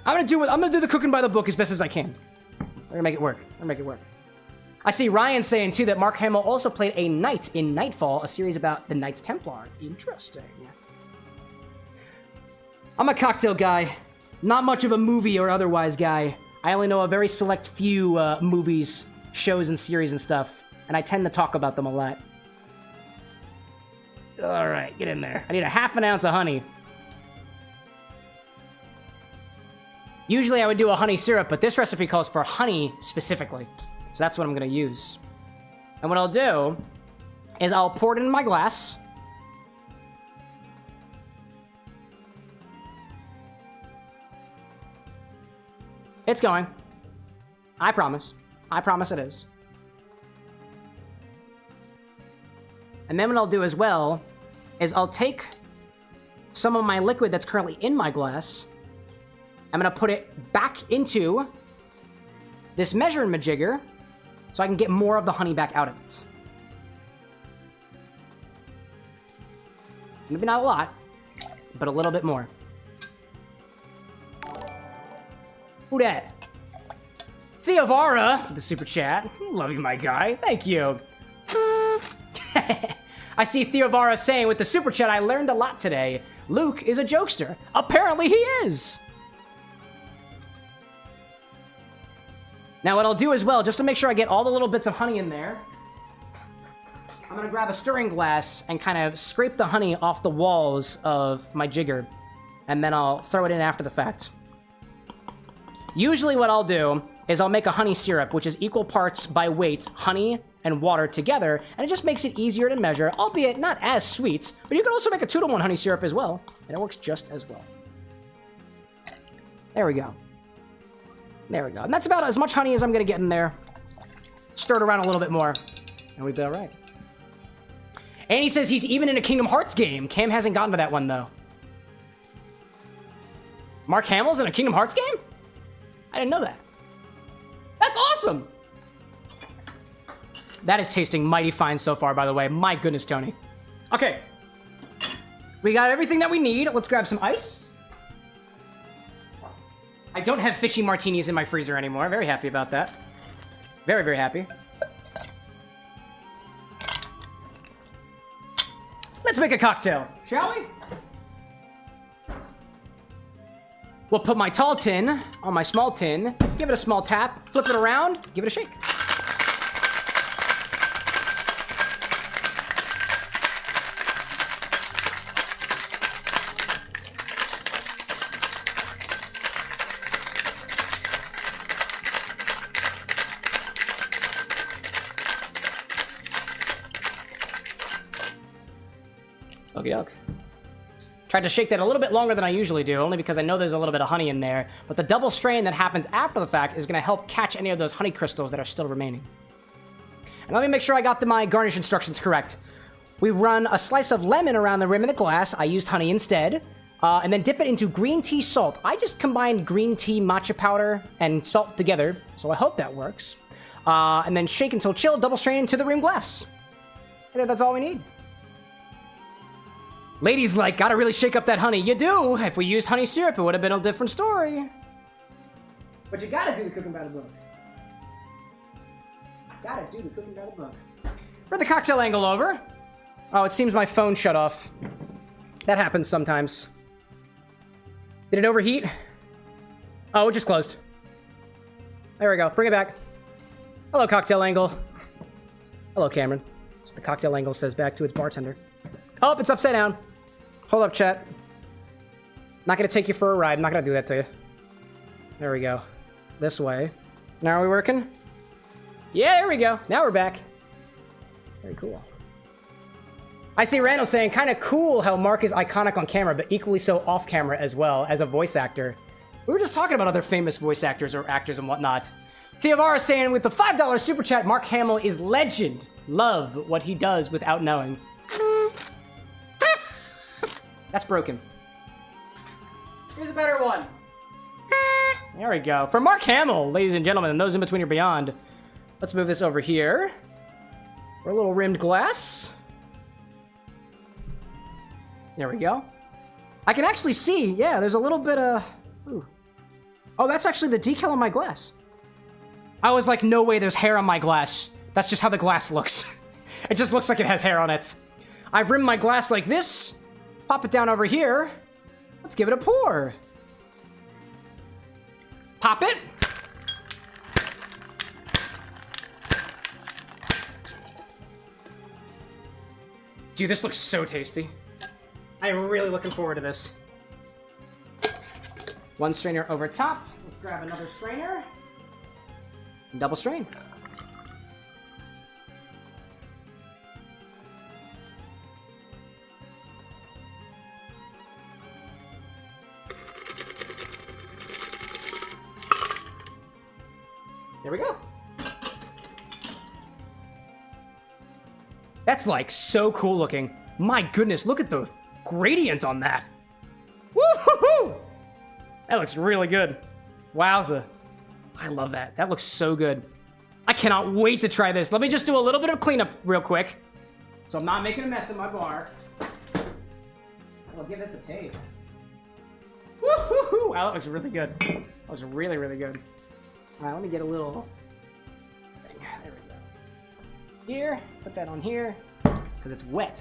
I'm gonna do the cooking by the book as best as I can. We're gonna make it work. I see Ryan saying, too, that Mark Hamill also played a knight in Nightfall, a series about the Knights Templar. Interesting. I'm a cocktail guy. Not much of a movie or otherwise guy. I only know a very select few movies, shows, and series and stuff, and I tend to talk about them a lot. All right, get in there. I need a half an ounce of honey. Usually I would do a honey syrup, but this recipe calls for honey specifically. So that's what I'm gonna use. And what I'll do is I'll pour it in my glass. It's going. I promise. I promise it is. And then what I'll do as well is I'll take some of my liquid that's currently in my glass. I'm gonna put it back into this measuring majigger so I can get more of the honey back out of it. Maybe not a lot, but a little bit more. Who dat? Theovara for the super chat. Love you, my guy. Thank you. I see Theovara saying, with the super chat, I learned a lot today. Luke is a jokester. Apparently he is. Now what I'll do as well, just to make sure I get all the little bits of honey in there, I'm gonna grab a stirring glass and kind of scrape the honey off the walls of my jigger, and then I'll throw it in after the fact. Usually what I'll do is I'll make a honey syrup, which is equal parts by weight honey and water together, and it just makes it easier to measure, albeit not as sweet, but you can also make a 2-to-1 honey syrup as well, and it works just as well. There we go. There we go. And that's about as much honey as I'm gonna get in there. Stir it around a little bit more, and we'll be all right. And he says he's even in a Kingdom Hearts game. Cam hasn't gotten to that one, though. Mark Hamill's in a Kingdom Hearts game? I didn't know that. That's awesome! That is tasting mighty fine so far, by the way. My goodness, Tony. Okay. We got everything that we need. Let's grab some ice. I don't have Fishy Martinis in my freezer anymore. Very happy about that. Very, very happy. Let's make a cocktail, shall we? We'll put my tall tin on my small tin, give it a small tap, flip it around, give it a shake. Okie doke. Tried to shake that a little bit longer than I usually do, only because I know there's a little bit of honey in there, but the double strain that happens after the fact is gonna help catch any of those honey crystals that are still remaining. And let me make sure I got my garnish instructions correct. We run a slice of lemon around the rim of the glass. I used honey instead, and then dip it into green tea salt. I just combined green tea, matcha powder, and salt together, so I hope that works. And then shake until chilled, double strain into the rim glass. I think that's all we need. Ladies like, gotta really shake up that honey. You do! If we used honey syrup, it would have been a different story. But you gotta do the cooking by the book. Gotta do the cooking by the book. Bring the cocktail angle over. Oh, it seems my phone shut off. That happens sometimes. Did it overheat? Oh, it just closed. There we go. Bring it back. Hello, cocktail angle. Hello, Cameron. That's what the cocktail angle says back to its bartender. Oh, it's upside down. Hold up, chat. Not gonna take you for a ride. I'm not gonna do that to you. There we go. This way. Now are we working? Yeah, there we go. Now we're back. Very cool. I see Randall saying, kind of cool how Mark is iconic on camera, but equally so off camera as well as a voice actor. We were just talking about other famous voice actors or actors and whatnot. Theovara saying, with the $5 super chat, Mark Hamill is legend. Love what he does without knowing. That's broken. Here's a better one. There we go. For Mark Hamill, ladies and gentlemen, and those in between or beyond. Let's move this over here. For a little rimmed glass. There we go. I can actually see, yeah, there's a little bit of... Ooh. Oh, that's actually the decal on my glass. I was like, no way there's hair on my glass. That's just how the glass looks. It just looks like it has hair on it. I've rimmed my glass like this. Pop it down over here. Let's give it a pour. Pop it. Dude, this looks so tasty. I am really looking forward to this. One strainer over top. Let's grab another strainer. Double strain. There we go. That's like so cool looking. My goodness, look at the gradient on that. Woo-hoo-hoo! That looks really good. Wowza. I love that. That looks so good. I cannot wait to try this. Let me just do a little bit of cleanup real quick, so I'm not making a mess of my bar. I'll give this a taste. Woo-hoo-hoo! Wow, that looks really good. That looks really, really good. All right, let me get a little thing. There we go. Here, put that on here, because it's wet.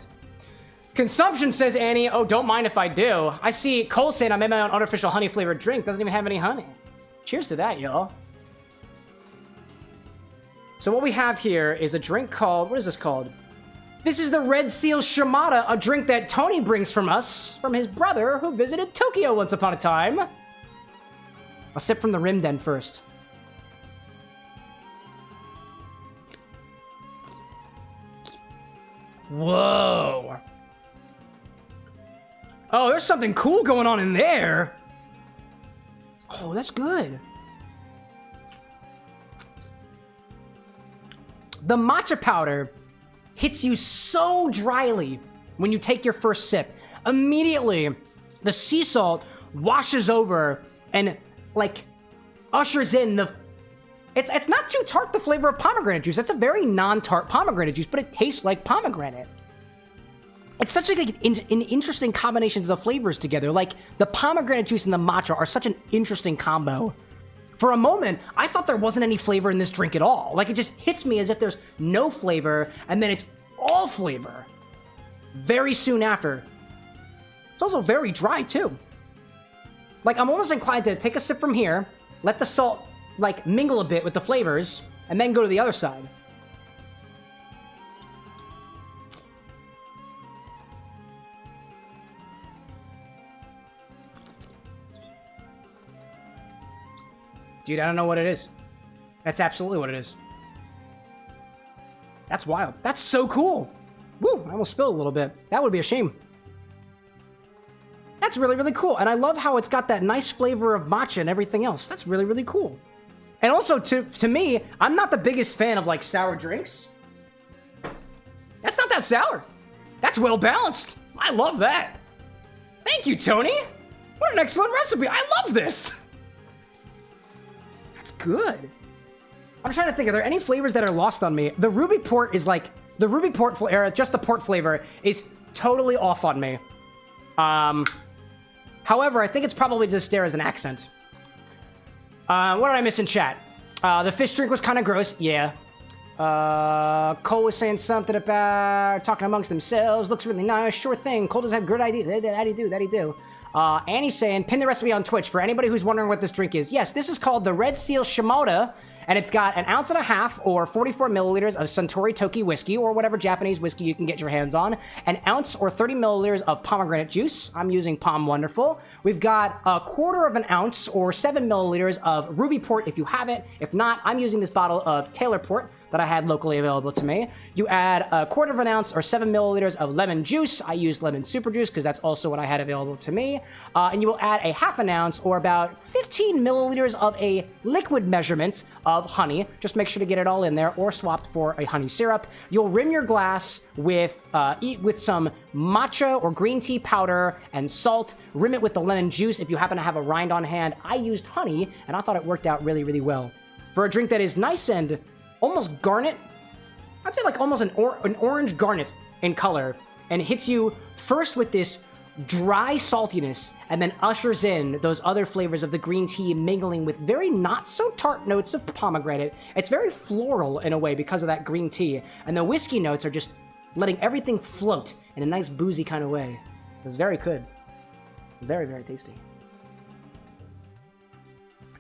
Consumption, says Annie. Oh, don't mind if I do. I see Cole saying I made my own artificial honey flavored drink. Doesn't even have any honey. Cheers to that, y'all. So what we have here is a drink called, what is this called? This is the Red Seal Shimoda, a drink that Tony brings from us, from his brother who visited Tokyo once upon a time. I'll sip from the rim then first. Whoa. Oh, there's something cool going on in there. Oh, that's good. The matcha powder hits you so dryly when you take your first sip. Immediately, the sea salt washes over and, like, ushers in the... It's not too tart, the flavor of pomegranate juice. That's a very non-tart pomegranate juice, but it tastes like pomegranate. It's such like an interesting combination of the flavors together. Like, the pomegranate juice and the matcha are such an interesting combo. For a moment, I thought there wasn't any flavor in this drink at all. Like, it just hits me as if there's no flavor, and then it's all flavor. Very soon after. It's also very dry, too. Like, I'm almost inclined to take a sip from here, let the salt, like, mingle a bit with the flavors, and then go to the other side. Dude, I don't know what it is. That's absolutely what it is. That's wild. That's so cool. Woo, I almost spilled a little bit. That would be a shame. That's really, really cool. And I love how it's got that nice flavor of matcha and everything else. That's really, really cool. And also, to me, I'm not the biggest fan of, like, sour drinks. That's not that sour. That's well balanced. I love that. Thank you, Tony. What an excellent recipe. I love this. That's good. I'm trying to think, are there any flavors that are lost on me? The ruby port is like, the ruby port flavor, just the port flavor is totally off on me. However, I think it's probably just there as an accent. What did I miss in chat? The fish drink was kind of gross. Yeah. Cole was saying something about talking amongst themselves. Looks really nice. Sure thing. Cole does have good ideas. That he do. Annie's saying, pin the recipe on Twitch for anybody who's wondering what this drink is. Yes, this is called the Red Seal Shimoda, and it's got 1.5 ounces or 44 milliliters of Suntory Toki whiskey, or whatever Japanese whiskey you can get your hands on, 1 ounce or 30 milliliters of pomegranate juice. I'm using Pom Wonderful. We've got 1/4 ounce or 7 milliliters of ruby port if you have it. If not, I'm using this bottle of Taylor port that I had locally available to me. You add 1/4 ounce or 7 milliliters of lemon juice. I used lemon super juice because that's also what I had available to me. And you will add 1/2 ounce or about 15 milliliters of a liquid measurement of honey. Just make sure to get it all in there, or swapped for a honey syrup. You'll rim your glass with some matcha or green tea powder and salt. Rim it with the lemon juice if you happen to have a rind on hand. I used honey, and I thought it worked out really, really well. For a drink that is nice and almost garnet, I'd say like almost an orange garnet in color, and hits you first with this dry saltiness and then ushers in those other flavors of the green tea mingling with very not so tart notes of pomegranate. It's very floral in a way because of that green tea, and the whiskey notes are just letting everything float in a nice boozy kind of way. It's very good. Very, very tasty.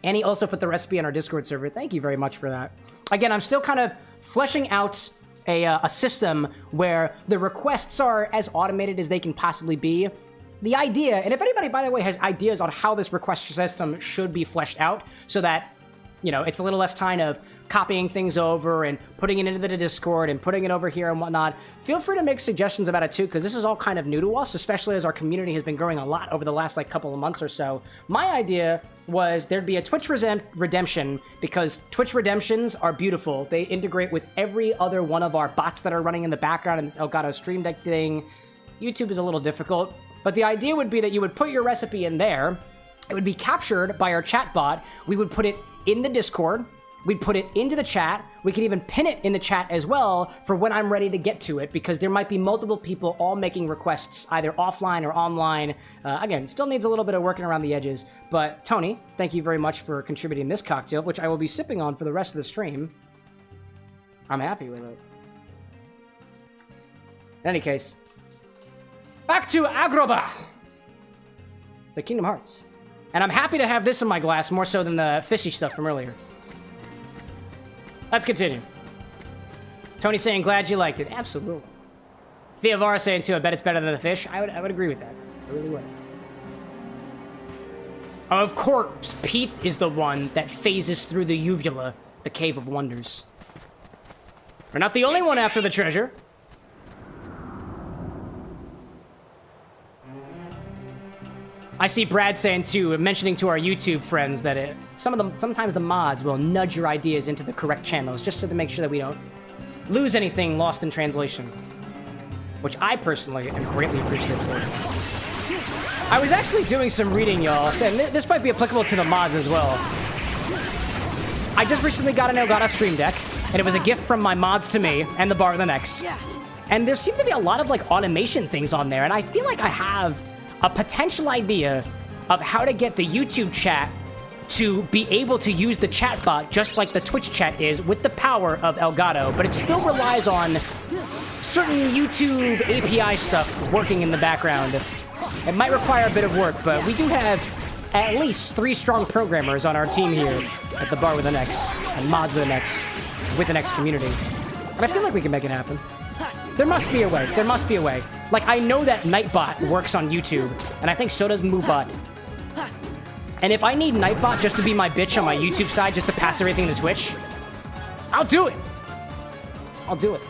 Annie also put the recipe on our Discord server. Thank you very much for that. Again, I'm still kind of fleshing out a system where the requests are as automated as they can possibly be. The idea, and if anybody, by the way, has ideas on how this request system should be fleshed out so that, you know, it's a little less time of copying things over and putting it into the Discord and putting it over here and whatnot, feel free to make suggestions about it too, because this is all kind of new to us, especially as our community has been growing a lot over the last like couple of months or so. My idea was there'd be a Twitch redemption, because Twitch redemptions are beautiful. They integrate with every other one of our bots that are running in the background in this Elgato Stream Deck thing. YouTube is a little difficult, but the idea would be that you would put your recipe in there. It would be captured by our chat bot. We would put it in the Discord. We'd put it into the chat. We could even pin it in the chat as well for when I'm ready to get to it, because there might be multiple people all making requests either offline or online. Again, still needs a little bit of working around the edges. But Tony, thank you very much for contributing this cocktail, which I will be sipping on for the rest of the stream. I'm happy with it. In any case, back to Agroba, the Kingdom Hearts. And I'm happy to have this in my glass more so than the fishy stuff from earlier. Let's continue. Tony saying, glad you liked it. Absolutely. Theovara saying, too, I bet it's better than the fish. I would agree with that. I really would. Of course, Pete is the one that phases through the uvula, the Cave of Wonders. We're not the only one after the treasure. I see Brad saying too, mentioning to our YouTube friends that sometimes the mods will nudge your ideas into the correct channels, just so to make sure that we don't lose anything lost in translation, which I personally am greatly appreciative for. I was actually doing some reading, y'all, saying this might be applicable to the mods as well. I just recently got an Elgato Stream Deck, and it was a gift from my mods to me and the XbarwithanX. And there seem to be a lot of like automation things on there, and I feel like I have a potential idea of how to get the YouTube chat to be able to use the chat bot just like the Twitch chat is with the power of Elgato, but it still relies on certain YouTube API stuff working in the background. It might require a bit of work, but we do have at least 3 strong programmers on our team here at the XbarwithanX and mods with an X, with an X community. And I feel like we can make it happen. There must be a way. There must be a way. Like, I know that Nightbot works on YouTube, and I think so does Moobot. And if I need Nightbot just to be my bitch on my YouTube side, just to pass everything to Twitch, I'll do it. I'll do it.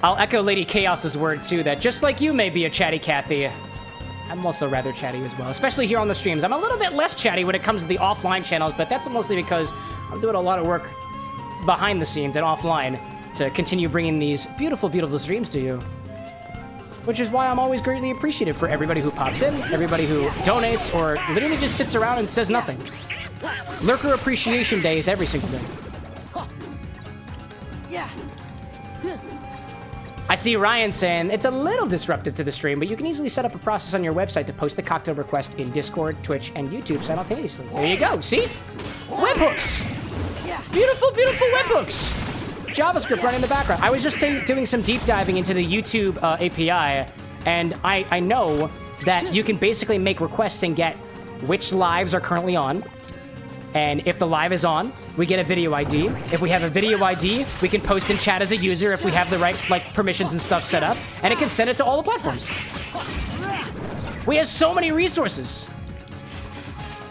I'll echo Lady Chaos's word, too, that just like you may be a chatty Cathy, I'm also rather chatty as well, especially here on the streams. I'm a little bit less chatty when it comes to the offline channels, but that's mostly because I'm doing a lot of work behind the scenes and offline to continue bringing these beautiful, beautiful streams to you. Which is why I'm always greatly appreciative for everybody who pops in, everybody who donates, or literally just sits around and says nothing. Lurker Appreciation Day is every single day. I see Ryan saying, it's a little disruptive to the stream, but you can easily set up a process on your website to post the cocktail request in Discord, Twitch, and YouTube simultaneously. There you go, see? Webhooks! Beautiful, beautiful webhooks! JavaScript running in the background. I was just doing some deep diving into the YouTube API, and I know that you can basically make requests and get which lives are currently on. And if the live is on, we get a video ID. If we have a video ID, we can post in chat as a user if we have the right permissions and stuff set up, and it can send it to all the platforms. We have so many resources.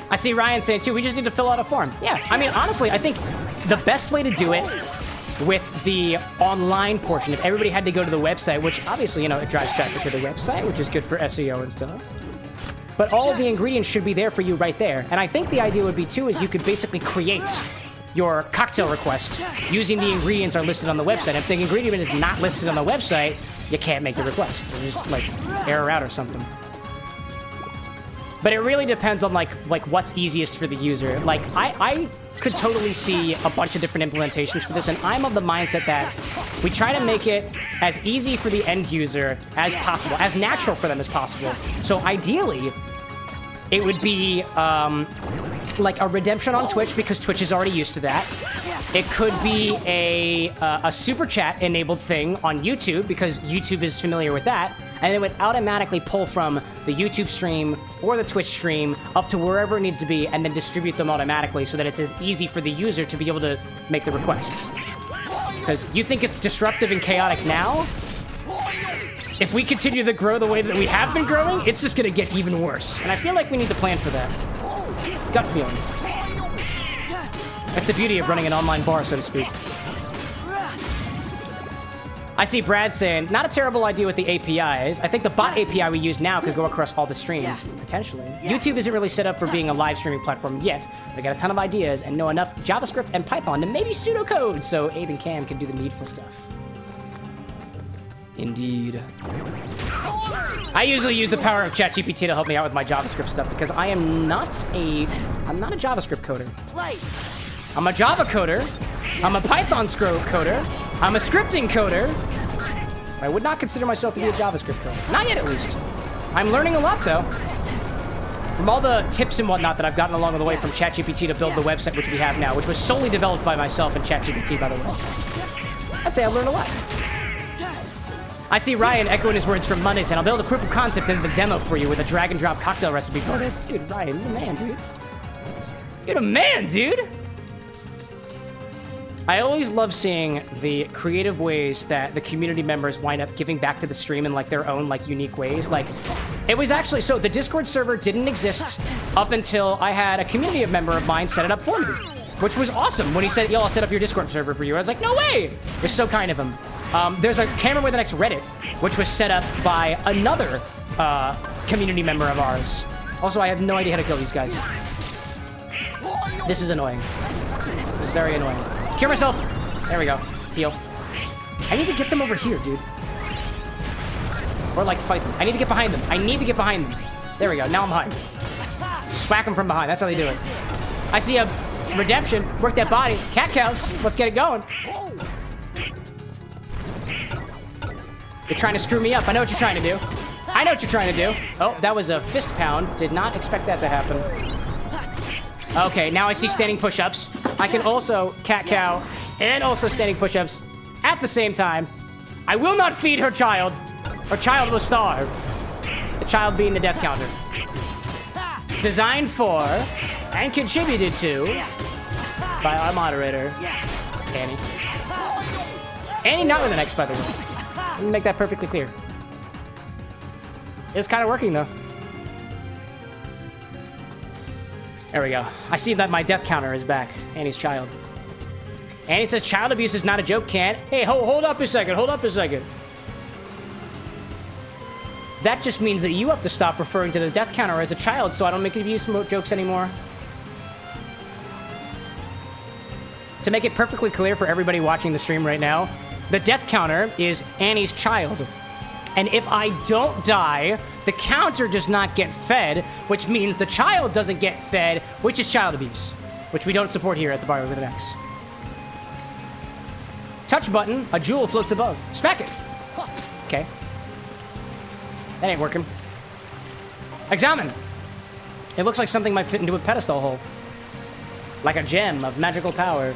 I see Ryan saying too, we just need to fill out a form. Yeah, I mean, honestly, I think the best way to do it with the online portion, if everybody had to go to the website, which obviously, you know, it drives traffic to the website, which is good for SEO and stuff. But all of the ingredients should be there for you right there. And I think the idea would be too is you could basically create your cocktail request using the ingredients are listed on the website. If the ingredient is not listed on the website, you can't make the request. It'll just error out or something. But it really depends on like what's easiest for the user. Like I could totally see a bunch of different implementations for this, and I'm of the mindset that we try to make it as easy for the end user as possible, as natural for them as possible. So ideally, it would be like a redemption on Twitch because Twitch is already used to that. It could be a super chat enabled thing on YouTube because YouTube is familiar with that, and it would automatically pull from the YouTube stream or the Twitch stream up to wherever it needs to be and then distribute them automatically so that it's as easy for the user to be able to make the requests. Because you think it's disruptive and chaotic now? If we continue to grow the way that we have been growing, it's just gonna get even worse. And I feel like we need to plan for that. Gut feeling. That's the beauty of running an online bar, so to speak. I see Brad saying, not a terrible idea with the APIs. I think the bot API we use now could go across all the streams, potentially. YouTube isn't really set up for being a live streaming platform yet. They got a ton of ideas and know enough JavaScript and Python to maybe pseudocode, so Abe and Cam can do the needful stuff. Indeed. I usually use the power of ChatGPT to help me out with my JavaScript stuff because I'm not a JavaScript coder. I'm a Java coder. I'm a Python coder. I'm a scripting coder. I would not consider myself to be a JavaScript coder. Not yet, at least. I'm learning a lot, though. From all the tips and whatnot that I've gotten along the way from ChatGPT to build the website which we have now, which was solely developed by myself and ChatGPT, by the way. I'd say I've learned a lot. I see Ryan echoing his words from Monday, saying, I'll build a proof of concept into the demo for you with a drag and drop cocktail recipe. Dude, Ryan, you're a man, dude. You're a man, dude. I always love seeing the creative ways that the community members wind up giving back to the stream in like their own like unique ways. Like it was actually, so the Discord server didn't exist up until I had a community member of mine set it up for me, which was awesome. When he said, yo, I'll set up your Discord server for you. I was like, no way. It was so kind of him. There's a CameroxnWithAnX Reddit, which was set up by another community member of ours. Also, I have no idea how to kill these guys. This is annoying. This is very annoying. Cure myself. There we go. Heal. I need to get them over here, dude. Or like fight them. I need to get behind them. I need to get behind them. There we go. Now I'm behind. Swack them from behind. That's how they do it. I see a redemption. Work that body. Cat cows. Let's get it going. You're trying to screw me up. I know what you're trying to do. I know what you're trying to do. Oh, that was a fist pound. Did not expect that to happen. Okay, now I see standing push-ups. I can also cat cow and also standing push-ups at the same time. I will not feed her child. Her child will starve. The child being the death counter. Designed for and contributed to by our moderator, Annie. Annie not with an X, by the way. Let me make that perfectly clear. It's kind of working, though. There we go. I see that my death counter is back. Annie's child. Annie says child abuse is not a joke, can't? Hey, hold up a second. Hold up a second. That just means that you have to stop referring to the death counter as a child so I don't make abuse jokes anymore. To make it perfectly clear for everybody watching the stream right now, the death counter is Annie's child. And if I don't die, the counter does not get fed, which means the child doesn't get fed, which is child abuse, which we don't support here at the Bar with an X. Touch button, a jewel floats above. Smack it. Okay. That ain't working. Examine! It looks like something might fit into a pedestal hole. Like a gem of magical power.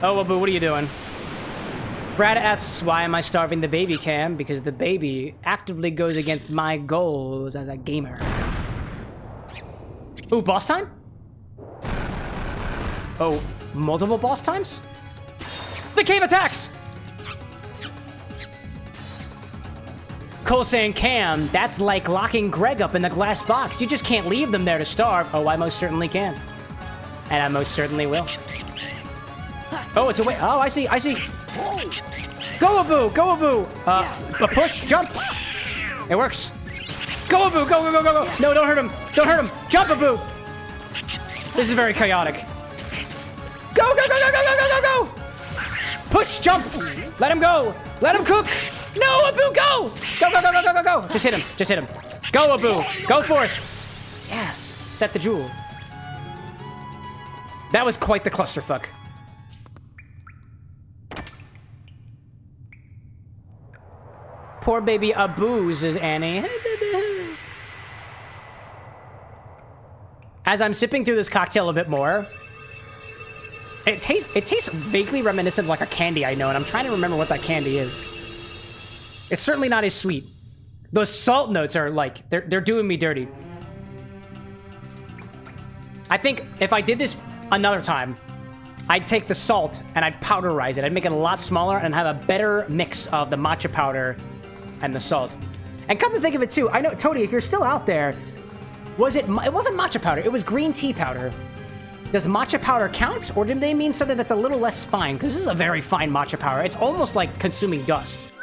Oh, Abu, what are you doing? Brad asks, why am I starving the baby, Cam? Because the baby actively goes against my goals as a gamer. Ooh, boss time? Oh, multiple boss times? The cave attacks! Cole saying, Cam, that's like locking Greg up in the glass box. You just can't leave them there to starve. Oh, I most certainly can. And I most certainly will. Oh, it's a way. Oh, I see. I see. Go, Abu. Go, Abu. A push. Jump. It works. Go, Abu. Go, go, go, go, go. No, don't hurt him. Don't hurt him. Jump, Abu. This is very chaotic. Go, go, go, go, go, go, go, go, go. Push. Jump. Let him go. Let him cook. No, Abu, go. Go, go, go, go, go, go, go. Just hit him. Just hit him. Go, Abu. Go forth. Yes. Set the jewel. That was quite the clusterfuck. Poor baby Abu, says Annie. As I'm sipping through this cocktail a bit more, it tastes vaguely reminiscent of like a candy I know, and I'm trying to remember what that candy is. It's certainly not as sweet. Those salt notes are like, they're doing me dirty. I think if I did this another time, I'd take the salt and I'd powderize it. I'd make it a lot smaller and have a better mix of the matcha powder and the salt. And come to think of it too, I know, Tony, if you're still out there, it wasn't matcha powder, it was green tea powder. Does matcha powder count, or did they mean something that's a little less fine? Because this is a very fine matcha powder. It's almost like consuming dust,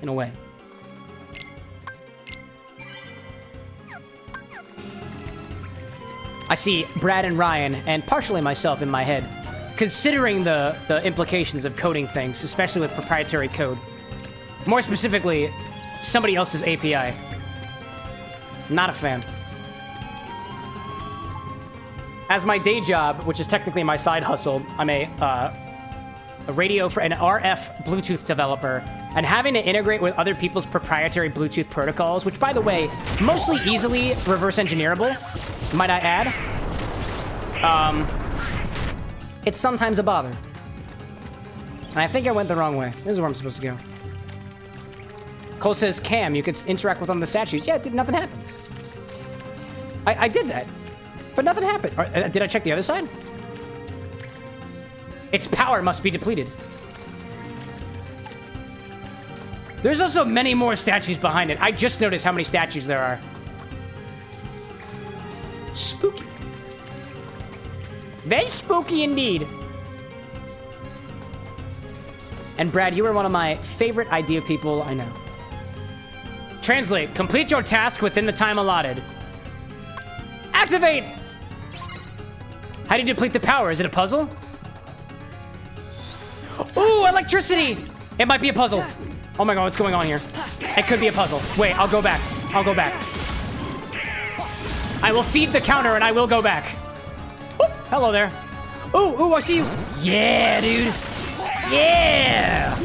in a way. I see Brad and Ryan, and partially myself in my head, considering the implications of coding things, especially with proprietary code. More specifically, somebody else's API. Not a fan. As my day job, which is technically my side hustle, I'm a radio for an RF Bluetooth developer, and having to integrate with other people's proprietary Bluetooth protocols, which, by the way, mostly easily reverse engineerable, might I add, it's sometimes a bother. And I think I went the wrong way. This is where I'm supposed to go. Cole says, Cam, you could interact with one of the statues. Yeah, nothing happens. I did that, but nothing happened. Did I check the other side? Its power must be depleted. There's also many more statues behind it. I just noticed how many statues there are. Spooky. Very spooky indeed. And Brad, you are one of my favorite idea people I know. Translate. Complete your task within the time allotted. Activate! How do you deplete the power? Is it a puzzle? Ooh, electricity! It might be a puzzle. Oh my god, what's going on here? It could be a puzzle. Wait, I'll go back. I'll go back. I will feed the counter and I will go back. Oop, hello there. Ooh, I see you. Yeah, dude. Yeah!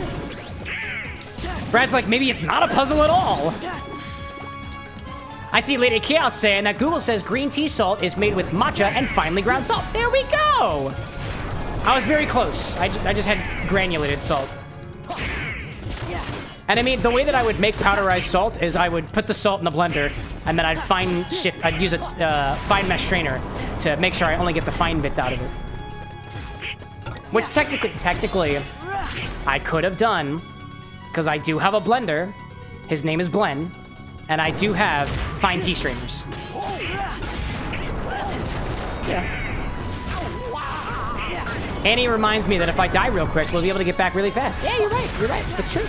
Brad's like, maybe it's not a puzzle at all. I see Lady Chaos saying that Google says green tea salt is made with matcha and finely ground salt. There we go! I was very close. I just had granulated salt. And I mean, the way that I would make powderized salt is I would put the salt in the blender, and then I'd use a fine mesh strainer to make sure I only get the fine bits out of it. Which technically, I could have done, because I do have a blender. His name is Blen, and I do have fine tea strainers. Yeah. Annie reminds me that if I die real quick, we'll be able to get back really fast. Yeah, you're right. You're right. That's true.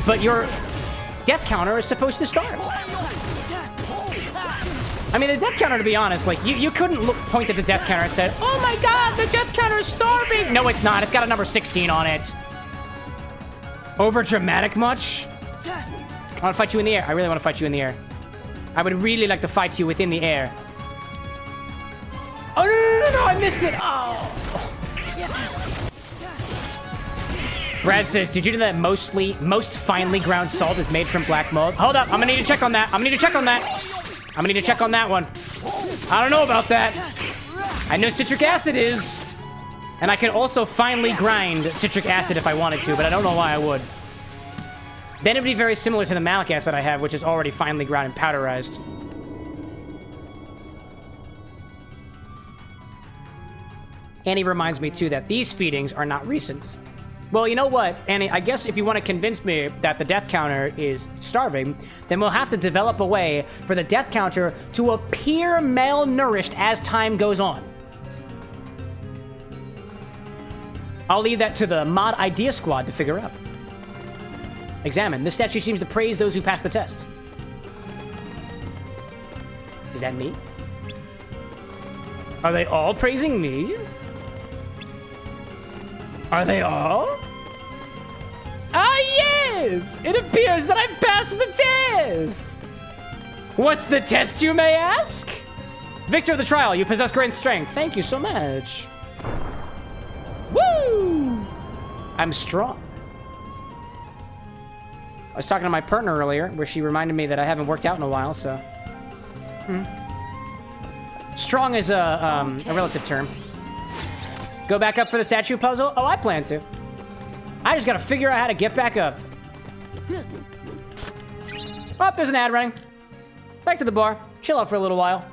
But your death counter is supposed to start. I mean, the death counter, to be honest, like, you couldn't point at the death counter and say, oh my god, the death counter is starving! No, it's not. It's got a number 16 on it. Over dramatic much? I want to fight you in the air. I really want to fight you in the air. I would really like to fight you within the air. Oh, no, I missed it! Oh! Brad says, did you know that most finely ground salt is made from black mold? Hold up, I'm gonna need to check on that. I'm gonna need to check on that one. I don't know about that. I know citric acid is. And I can also finely grind citric acid if I wanted to, but I don't know why I would. Then it would be very similar to the malic acid I have, which is already finely ground and powderized. Annie reminds me, too, that these feedings are not recent. Well, you know what, Annie, I guess if you want to convince me that the death counter is starving, then we'll have to develop a way for the death counter to appear malnourished as time goes on. I'll leave that to the mod idea squad to figure out. Examine. This statue seems to praise those who pass the test. Is that me? Are they all praising me? Are they all? Ah, yes! It appears that I passed the test! What's the test, you may ask? Victor of the trial, you possess great strength. Thank you so much. Woo! I'm strong. I was talking to my partner earlier, where she reminded me that I haven't worked out in a while, so... Strong is a relative term. Go back up for the statue puzzle? Oh, I plan to. I just gotta figure out how to get back up. Oh, there's an ad running. Back to the bar. Chill out for a little while.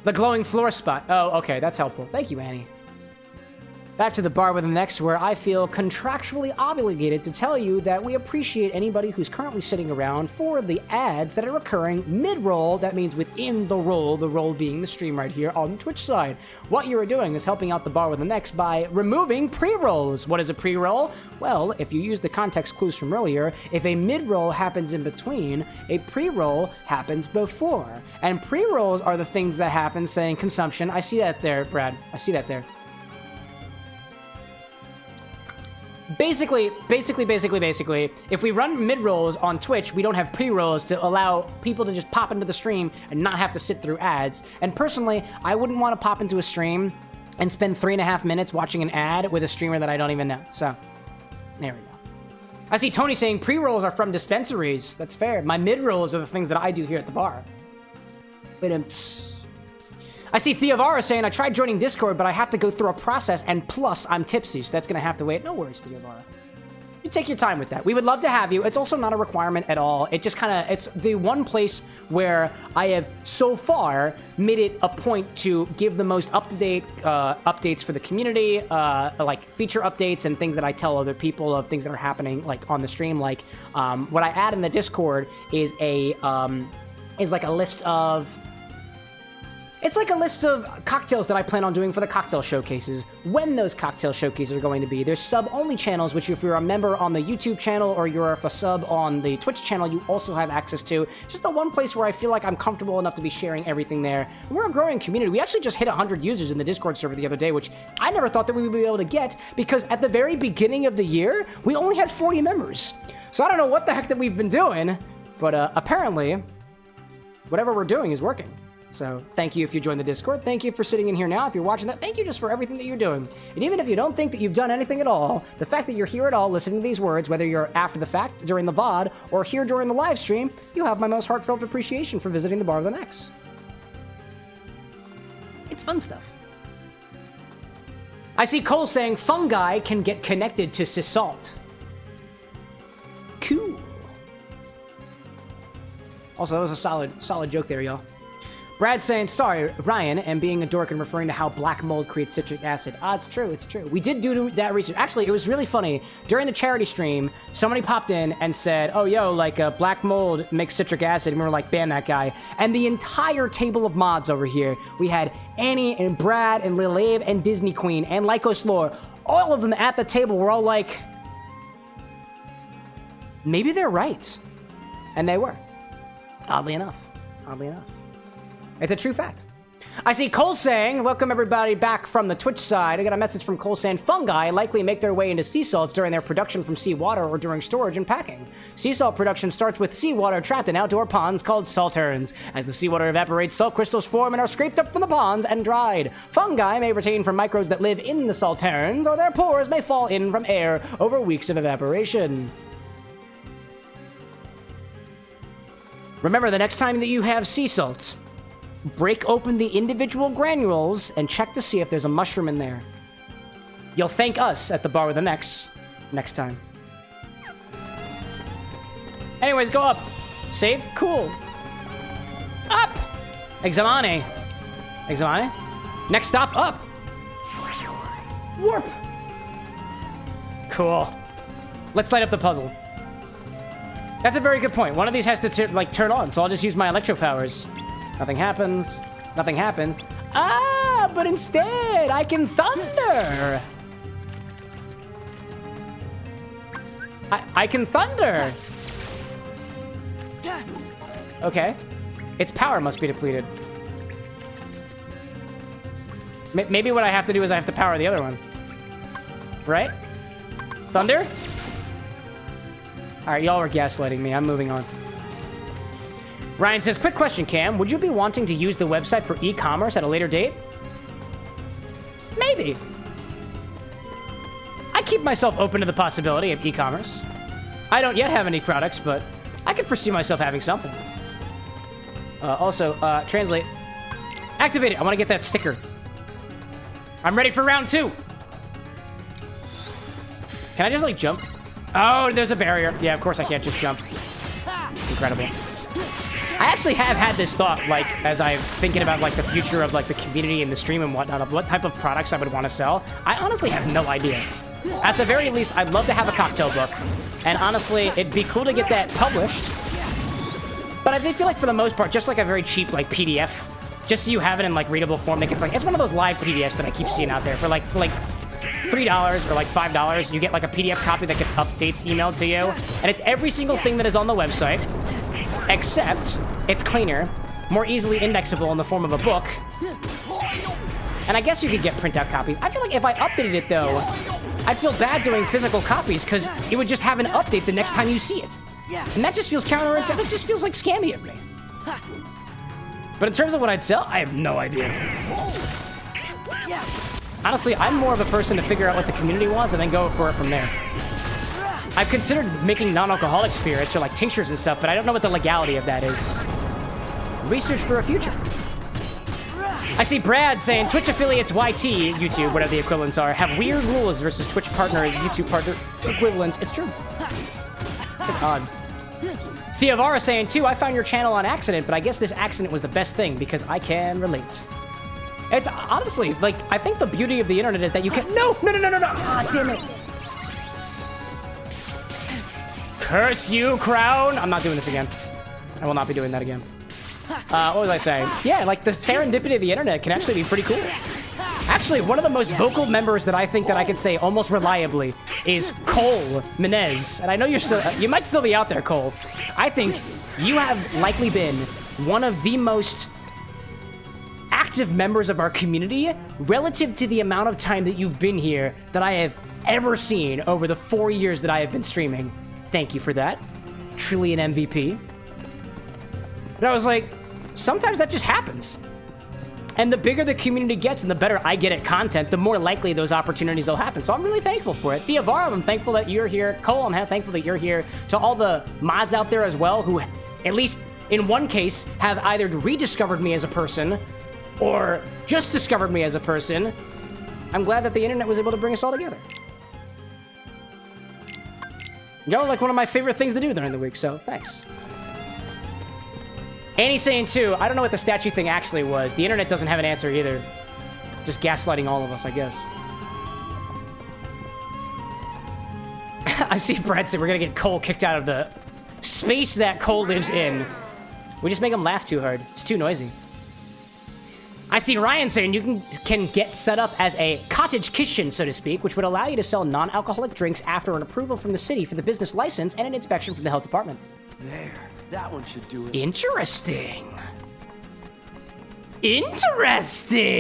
The glowing floor spot. Oh, okay, that's helpful. Thank you, Annie. Back to the bar with the next, where I feel contractually obligated to tell you that we appreciate anybody who's currently sitting around for the ads that are occurring mid-roll. That means within the roll being the stream right here on the Twitch side. What you are doing is helping out the bar with the next by removing pre-rolls. What is a pre-roll? Well, if you use the context clues from earlier, if a mid-roll happens in between, a pre-roll happens before. And pre-rolls are the things that happen saying consumption. I see that there, Brad. I see that there. Basically, if we run mid-rolls on Twitch, we don't have pre-rolls to allow people to just pop into the stream and not have to sit through ads. And personally, I wouldn't want to pop into a stream and spend 3.5 minutes watching an ad with a streamer that I don't even know. So, there we go. I see Tony saying pre-rolls are from dispensaries. That's fair. My mid-rolls are the things that I do here at the bar. I see Theovara saying, I tried joining Discord, but I have to go through a process, and plus, I'm tipsy, so that's going to have to wait. No worries, Theovara. You take your time with that. We would love to have you. It's also not a requirement at all. It just kind of, it's the one place where I have so far made it a point to give the most up-to-date updates for the community, like feature updates and things that I tell other people of things that are happening, like on the stream. Like, what I add in the Discord is like a list of... It's like a list of cocktails that I plan on doing for the cocktail showcases, when those cocktail showcases are going to be. There's sub-only channels, which if you're a member on the YouTube channel or you're a sub on the Twitch channel, you also have access to. Just the one place where I feel like I'm comfortable enough to be sharing everything there. And we're a growing community. We actually just hit 100 users in the Discord server the other day, which I never thought that we would be able to get, because at the very beginning of the year, we only had 40 members. So I don't know what the heck that we've been doing, but apparently, whatever we're doing is working. So thank you if you joined the Discord. Thank you for sitting in here now. If you're watching that, thank you just for everything that you're doing. And even if you don't think that you've done anything at all, the fact that you're here at all listening to these words, whether you're after the fact, during the VOD, or here during the live stream, you have my most heartfelt appreciation for visiting the bar of the next. It's fun stuff. I see Cole saying fungi can get connected to sea salt. Cool. Also, that was a solid joke there, y'all. Brad's saying, sorry, Ryan, and being a dork and referring to how black mold creates citric acid. Ah, it's true, it's true. We did do that research. Actually, it was really funny. During the charity stream, somebody popped in and said, oh, yo, like, black mold makes citric acid, and we were like, ban that guy. And the entire table of mods over here, we had Annie and Brad and Lil Abe and Disney Queen and Lycos Lore. All of them at the table were all like, maybe they're right. And they were. Oddly enough. It's a true fact. I see Cole saying, welcome everybody back from the Twitch side. I got a message from Cole saying, fungi likely make their way into sea salts during their production from seawater or during storage and packing. Sea salt production starts with seawater trapped in outdoor ponds called salterns. As the seawater evaporates, salt crystals form and are scraped up from the ponds and dried. Fungi may retain from microbes that live in the salterns, or their pores may fall in from air over weeks of evaporation. Remember, the next time that you have sea salt, break open the individual granules and check to see if there's a mushroom in there. You'll thank us at the bar with an X next time. Anyways, go up. Save? Cool. Up! Examine. Examine. Next stop, up. Warp. Cool. Let's light up the puzzle. That's a very good point. One of these has to turn on, so I'll just use my electro powers. Nothing happens. Nothing happens. Ah, but instead, I can thunder. I can thunder. Okay. Its power must be depleted. Maybe what I have to do is I have to power the other one. Right? Thunder? All right, y'all are gaslighting me. I'm moving on. Ryan says, quick question, Cam. Would you be wanting to use the website for e-commerce at a later date? Maybe. I keep myself open to the possibility of e-commerce. I don't yet have any products, but I could foresee myself having something. Also, translate. Activate it. I want to get that sticker. I'm ready for round 2. Can I just, like, jump? Oh, there's a barrier. Yeah, of course I can't just jump. Incredible. I actually have had this thought, like, as I'm thinking about, like, the future of, like, the community and the stream and whatnot, of what type of products I would want to sell. I honestly have no idea. At the very least, I'd love to have a cocktail book. And honestly, it'd be cool to get that published. But I feel like, for the most part, just, like, a very cheap, like, PDF. Just so you have it in, like, readable form. Like, it's one of those live PDFs that I keep seeing out there for, like $3 or, like, $5. You get, like, a PDF copy that gets updates emailed to you. And it's every single thing that is on the website. Except it's cleaner, more easily indexable in the form of a book. And I guess you could get printout copies. I feel like if I updated it, though, I'd feel bad doing physical copies because it would just have an update the next time you see it. And that just feels counterintuitive. It just feels like scammy of me. But in terms of what I'd sell, I have no idea. Honestly, I'm more of a person to figure out what the community wants and then go for it from there. I've considered making non-alcoholic spirits or like tinctures and stuff, but I don't know what the legality of that is. Research for a future. I see Brad saying Twitch affiliates YT, YouTube, whatever the equivalents are, have weird rules versus Twitch partners, YouTube partner equivalents. It's true. It's odd. Theovara saying too, I found your channel on accident, but I guess this accident was the best thing because I can relate. It's honestly, like, I think the beauty of the internet is that you can— No! Ah, damn it. Curse you, Crown! I'm not doing this again. I will not be doing that again. What was I saying? Yeah, like, the serendipity of the internet can actually be pretty cool. Actually, one of the most vocal members that I think that I could say almost reliably is Cole Menez. And I know you might still be out there, Cole. I think you have likely been one of the most active members of our community relative to the amount of time that you've been here that I have ever seen over the 4 years that I have been streaming. Thank you for that. Truly an MVP. But I was like, sometimes that just happens. And the bigger the community gets and the better I get at content, the more likely those opportunities will happen. So I'm really thankful for it. Theovara, I'm thankful that you're here. Cole, I'm thankful that you're here. To all the mods out there as well who, at least in one case, have either rediscovered me as a person or just discovered me as a person. I'm glad that the internet was able to bring us all together. Y'all are like one of my favorite things to do during the week, so thanks. Annie saying too, I don't know what the statue thing actually was. The internet doesn't have an answer either. Just gaslighting all of us, I guess. I see Brad say we're gonna get Cole kicked out of the space that Cole lives in. We just make him laugh too hard. It's too noisy. I see Ryan saying you can get set up as a cottage kitchen, so to speak, which would allow you to sell non-alcoholic drinks after an approval from the city for the business license and an inspection from the health department. There, that one should do it. Interesting. Interesting.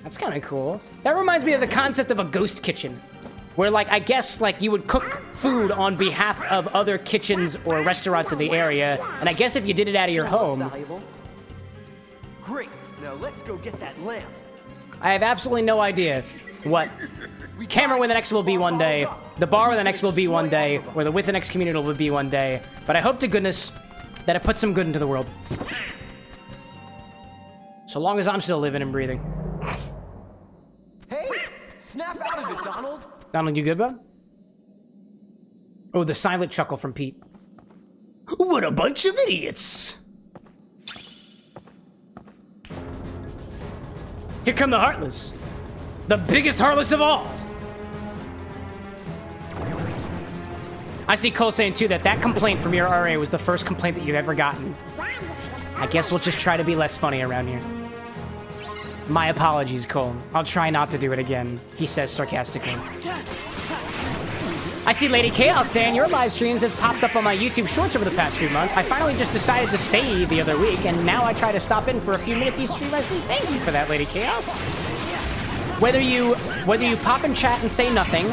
That's kind of cool. That reminds me of the concept of a ghost kitchen, where, like, I guess, like, you would cook food on behalf of other kitchens or restaurants in the area, and I guess if you did it out of your home... Great. Now let's go get that lamp. I have absolutely no idea what CameroxnWithAnX will be one day, the bar with an X will be one day, or the with an X community will be one day, but I hope to goodness that it puts some good into the world. So long as I'm still living and breathing. Hey! Snap out of it, Donald! Donald, you good, bud? Oh, the silent chuckle from Pete. What a bunch of idiots! Here come the Heartless. The biggest Heartless of all! I see Cole saying, too, that complaint from your RA was the first complaint that you've ever gotten. I guess we'll just try to be less funny around here. My apologies, Cole. I'll try not to do it again, he says sarcastically. I see Lady Chaos saying, your live streams have popped up on my YouTube Shorts over the past few months. I finally just decided to stay the other week, and now I try to stop in for a few minutes each stream. I say thank you for that, Lady Chaos. Whether you pop in chat and say nothing,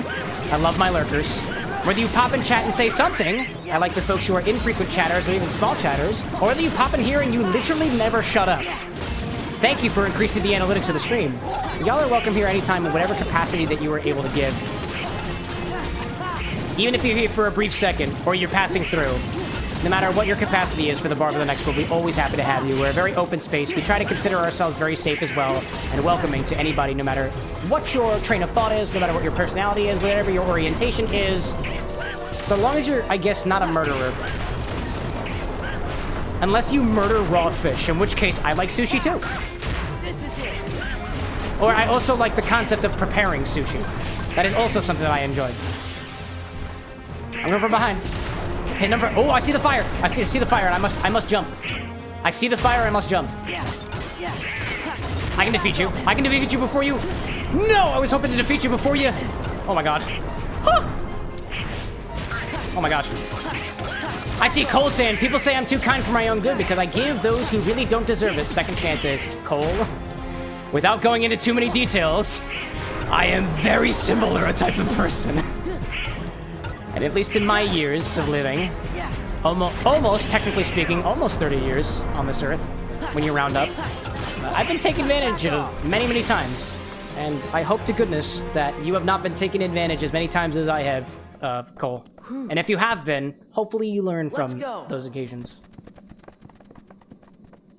I love my lurkers. Whether you pop in chat and say something, I like the folks who are infrequent chatters or even small chatters, or whether you pop in here and you literally never shut up. Thank you for increasing the analytics of the stream. Y'all are welcome here anytime in whatever capacity that you were able to give. Even if you're here for a brief second, or you're passing through, no matter what your capacity is for the Bar with an X, we'll be always happy to have you. We're a very open space. We try to consider ourselves very safe as well, and welcoming to anybody, no matter what your train of thought is, no matter what your personality is, whatever your orientation is. So long as you're, I guess, not a murderer. Unless you murder raw fish, in which case I like sushi too. Or I also like the concept of preparing sushi. That is also something that I enjoy. I'm going from behind. Hit number. Oh, I see the fire. I see the fire, and I must jump. I see the fire. I must jump. I can defeat you. I can defeat you before you. No, I was hoping to defeat you before you. Oh my god. Huh. Oh my gosh. I see Cole saying, people say I'm too kind for my own good because I give those who really don't deserve it second chances. Cole, without going into too many details, I am very similar a type of person. And at least in my years of living, almost, technically speaking, almost 30 years on this earth, when you round up, I've been taken advantage of many, many times. And I hope to goodness that you have not been taken advantage as many times as I have, Cole. And if you have been, hopefully you learn from those occasions.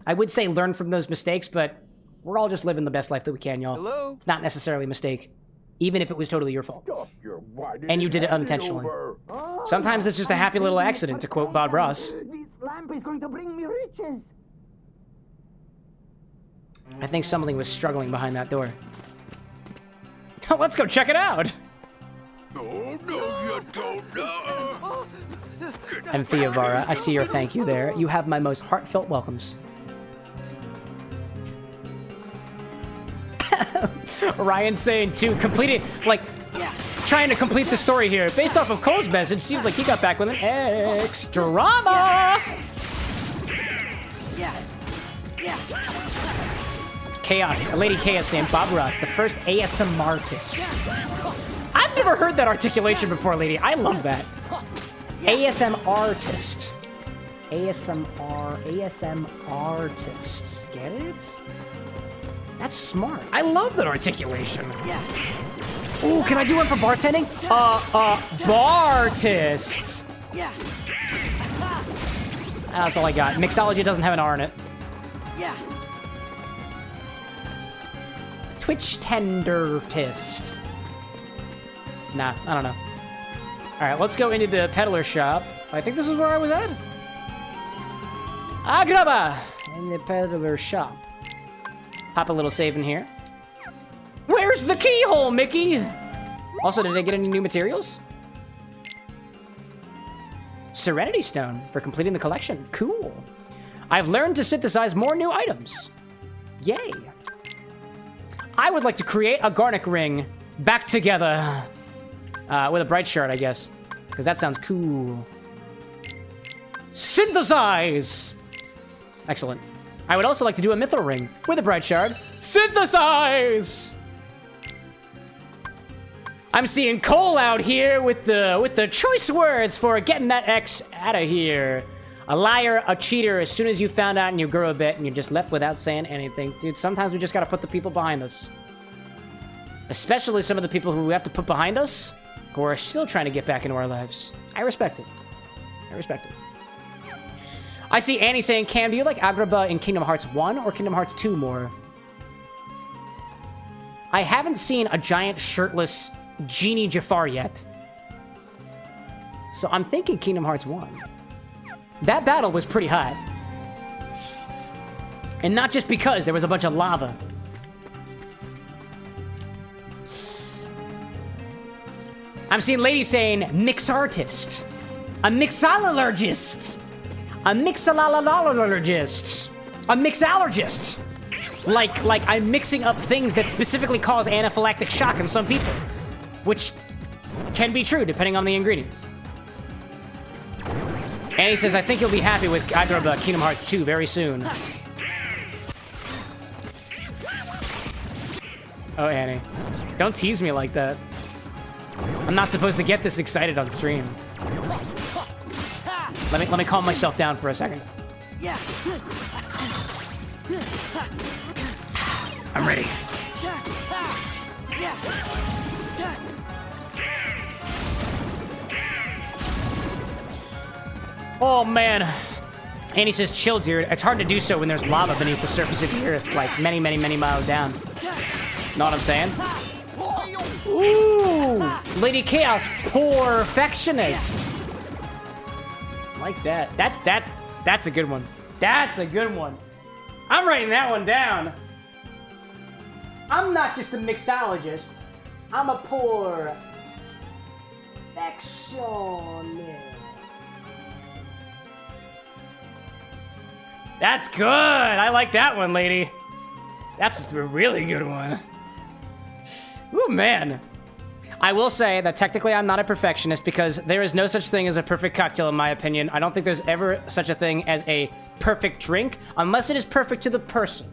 I would say learn from those mistakes, but we're all just living the best life that we can, y'all. Hello? It's not necessarily a mistake, even if it was totally your fault. And you did it unintentionally. Sometimes it's just a happy little accident, to quote Bob Ross. This lamp is going to bring me riches. I think something was struggling behind that door. Let's go check it out! Oh, no, you don't know. And Theovara, I see your thank you there. You have my most heartfelt welcomes. Ryan saying too, completing, like, trying to complete the story here. Based off of Cole's message, seems like he got back with an X drama. Chaos, Lady Chaos saying, Bob Ross, the first ASM artist. I've never heard that articulation before, lady. I love that. ASM artist. ASM artist. Get it? That's smart. I love that articulation. Ooh, can I do one for bartending? Bartist. That's all I got. Mixology doesn't have an R in it. Twitch tendertist. Nah, I don't know. Alright, let's go into the peddler shop. I think this is where I was at. Agraba! In the peddler shop. Pop a little save in here. Where's the keyhole, Mickey? Also, did I get any new materials? Serenity Stone for completing the collection. Cool. I've learned to synthesize more new items. Yay. I would like to create a garnish ring back together. With a bright shard, I guess. Because that sounds cool. Synthesize! Excellent. I would also like to do a mithril ring with a bright shard. Synthesize! I'm seeing Cole out here with the choice words for getting that X out of here. A liar, a cheater, as soon as you found out and you grew a bit and you're just left without saying anything. Dude, sometimes we just gotta put the people behind us. Especially some of the people who we have to put behind us who are still trying to get back into our lives. I respect it. I respect it. I see Annie saying, Cam, do you like Agrabah in Kingdom Hearts 1 or Kingdom Hearts 2 more? I haven't seen a giant shirtless Genie Jafar yet. So I'm thinking Kingdom Hearts 1. That battle was pretty hot. And not just because there was a bunch of lava. I'm seeing ladies saying mix artist. A mixologist. A mixologist. A mixologist. Like I'm mixing up things that specifically cause anaphylactic shock in some people. Which can be true depending on the ingredients. Annie says, I think you'll be happy with Agrabah Kingdom Hearts 2 very soon. Oh, Annie. Don't tease me like that. I'm not supposed to get this excited on stream. Let me calm myself down for a second. I'm ready. Oh, man. Annie says, chill, dude. It's hard to do so when there's lava beneath the surface of the earth, like many, many, many miles down. Know what I'm saying? Ooh! Lady Chaos, perfectionist. Like that. That's a good one. That's a good one. I'm writing that one down. I'm not just a mixologist. I'm a perfectionist. That's good. I like that one, lady. That's a really good one. Ooh, man. I will say that technically I'm not a perfectionist because there is no such thing as a perfect cocktail in my opinion. I don't think there's ever such a thing as a perfect drink unless it is perfect to the person.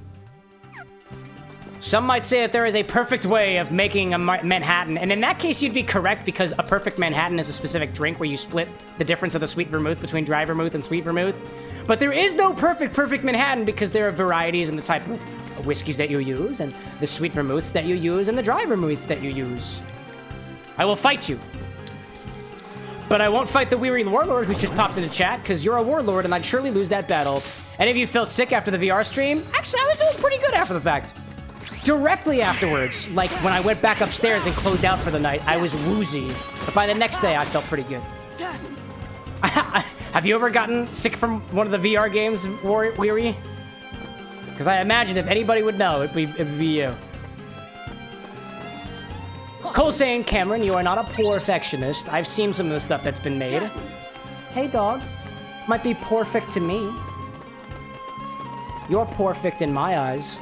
Some might say that there is a perfect way of making a Manhattan, and in that case you'd be correct because a perfect Manhattan is a specific drink where you split the difference of the sweet vermouth between dry vermouth and sweet vermouth. But there is no perfect Manhattan because there are varieties in the type of whiskeys that you use, and the sweet vermouths that you use, and the dry vermouths that you use. I will fight you. But I won't fight the weary warlord who's just popped into chat, because you're a warlord and I'd surely lose that battle. Any of you felt sick after the VR stream? Actually, I was doing pretty good after the fact. Directly afterwards, like when I went back upstairs and closed out for the night, I was woozy. But by the next day, I felt pretty good. Have you ever gotten sick from one of the VR games, Weary? Because I imagine if anybody would know, it'd be you. Cole saying, Cameron, you are not a perfectionist. I've seen some of the stuff that's been made. Hey, dog. Might be perfect to me. You're perfect in my eyes.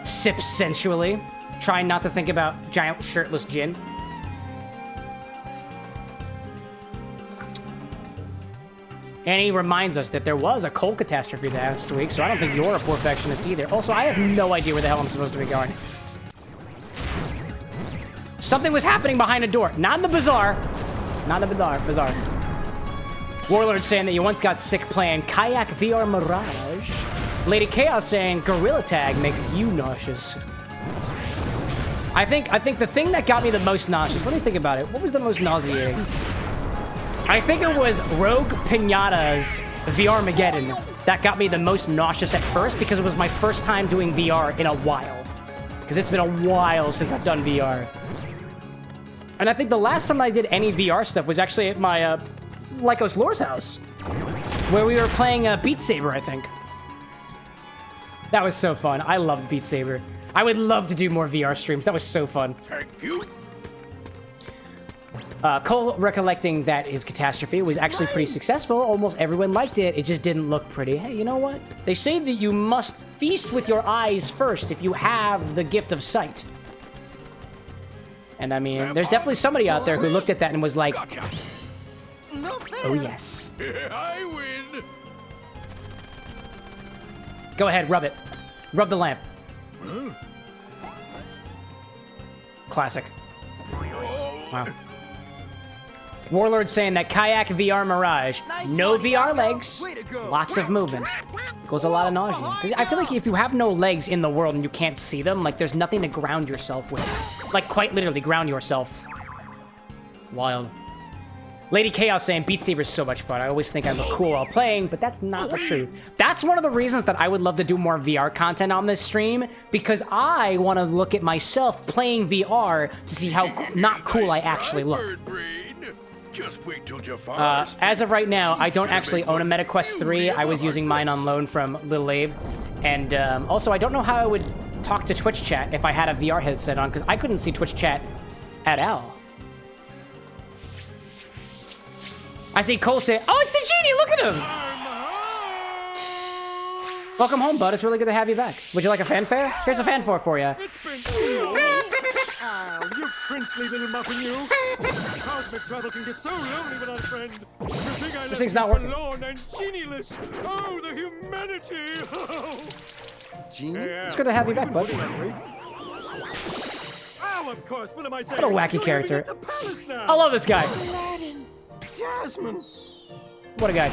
Sips sensually, trying not to think about giant shirtless gin. And he reminds us that there was a coal catastrophe last week, so I don't think you're a perfectionist either. Also, I have no idea where the hell I'm supposed to be going. Something was happening behind a door. Not in the bazaar. Not in the bazaar. Warlord saying that you once got sick playing Kayak VR Mirage. Lady Chaos saying Gorilla Tag makes you nauseous. I think the thing that got me the most nauseous, let me think about it. What was the most nauseating? I think it was Rogue Pinata's VR-mageddon that got me the most nauseous at first because it was my first time doing VR in a while. Because it's been a while since I've done VR. And I think the last time I did any VR stuff was actually at my Lycos Lore's house, where we were playing Beat Saber, I think. That was so fun. I loved Beat Saber. I would love to do more VR streams. That was so fun. Thank you. Cole recollecting that his catastrophe was actually pretty successful. Almost everyone liked it. It just didn't look pretty. Hey, you know what? They say that you must feast with your eyes first if you have the gift of sight. And I mean, there's definitely somebody out there who looked at that and was like, Oh, yes. I win. Go ahead, rub it. Rub the lamp. Classic. Wow. Warlord saying that kayak VR Mirage, no VR legs, lots of movement, goes a lot of nausea. 'Cause I feel like if you have no legs in the world and you can't see them, like there's nothing to ground yourself with. Like quite literally ground yourself. Wild. Lady Chaos saying Beat Saber is so much fun. I always think I look cool while playing, but that's not the truth. That's one of the reasons that I would love to do more VR content on this stream, because I want to look at myself playing VR to see how not cool I actually look. Just wait till Jafar. As of right now, I don't actually own a MetaQuest 3. I was using mine on loan from Lil Abe. And also, I don't know how I would talk to Twitch chat if I had a VR headset on, because I couldn't see Twitch chat at all. I see Cole say, oh, it's the genie, look at him! Welcome home, bud. It's really good to have you back. Would you like a fanfare? Here's a fanfare for you. Oh, you princely little muffin, you! Cosmic travel can get so lonely without a friend. This thing's not working. And genieless. Oh, the humanity! Genie? It's good to have you back, bud. Oh, of course. What am I saying? What a wacky character. I love this guy. Aladdin. Jasmine. What a guy.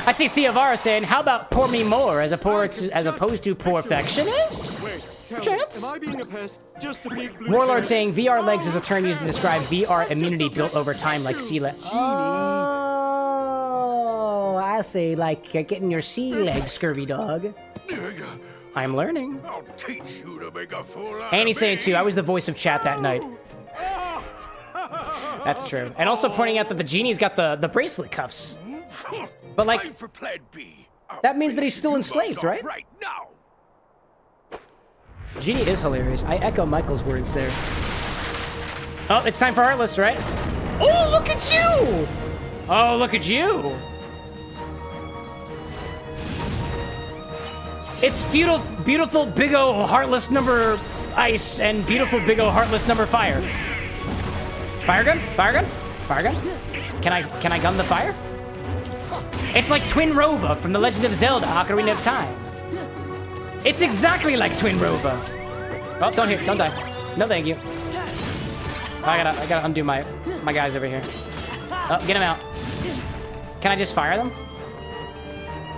I see Theovara saying, how about pour me more as opposed to perfectionist? Chance? Am I being a pest? Just a big blue Warlord saying VR legs is a term used to describe VR immunity built over time like sea legs. Oh, I see, like getting your sea legs, scurvy dog. I'm learning. I'll teach you to make a fool out Annie's of saying me. too, I was the voice of chat that night. That's true. And also pointing out that the genie's got the bracelet cuffs. But like, For Plan B. that means that he's still enslaved, right? Right now. Genie is hilarious. I echo Michael's words there. Oh, it's time for Heartless, right? Oh, look at you! Oh, look at you! It's beautiful big O Heartless number ice and beautiful big O Heartless number fire. Fire gun? Fire gun? Fire gun? Can I gun the fire? It's like Twin Rova from The Legend of Zelda: Ocarina of Time. It's exactly like Twin Rova. Oh, don't die. No, thank you. I gotta undo my guys over here. Oh, get him out. Can I just fire them?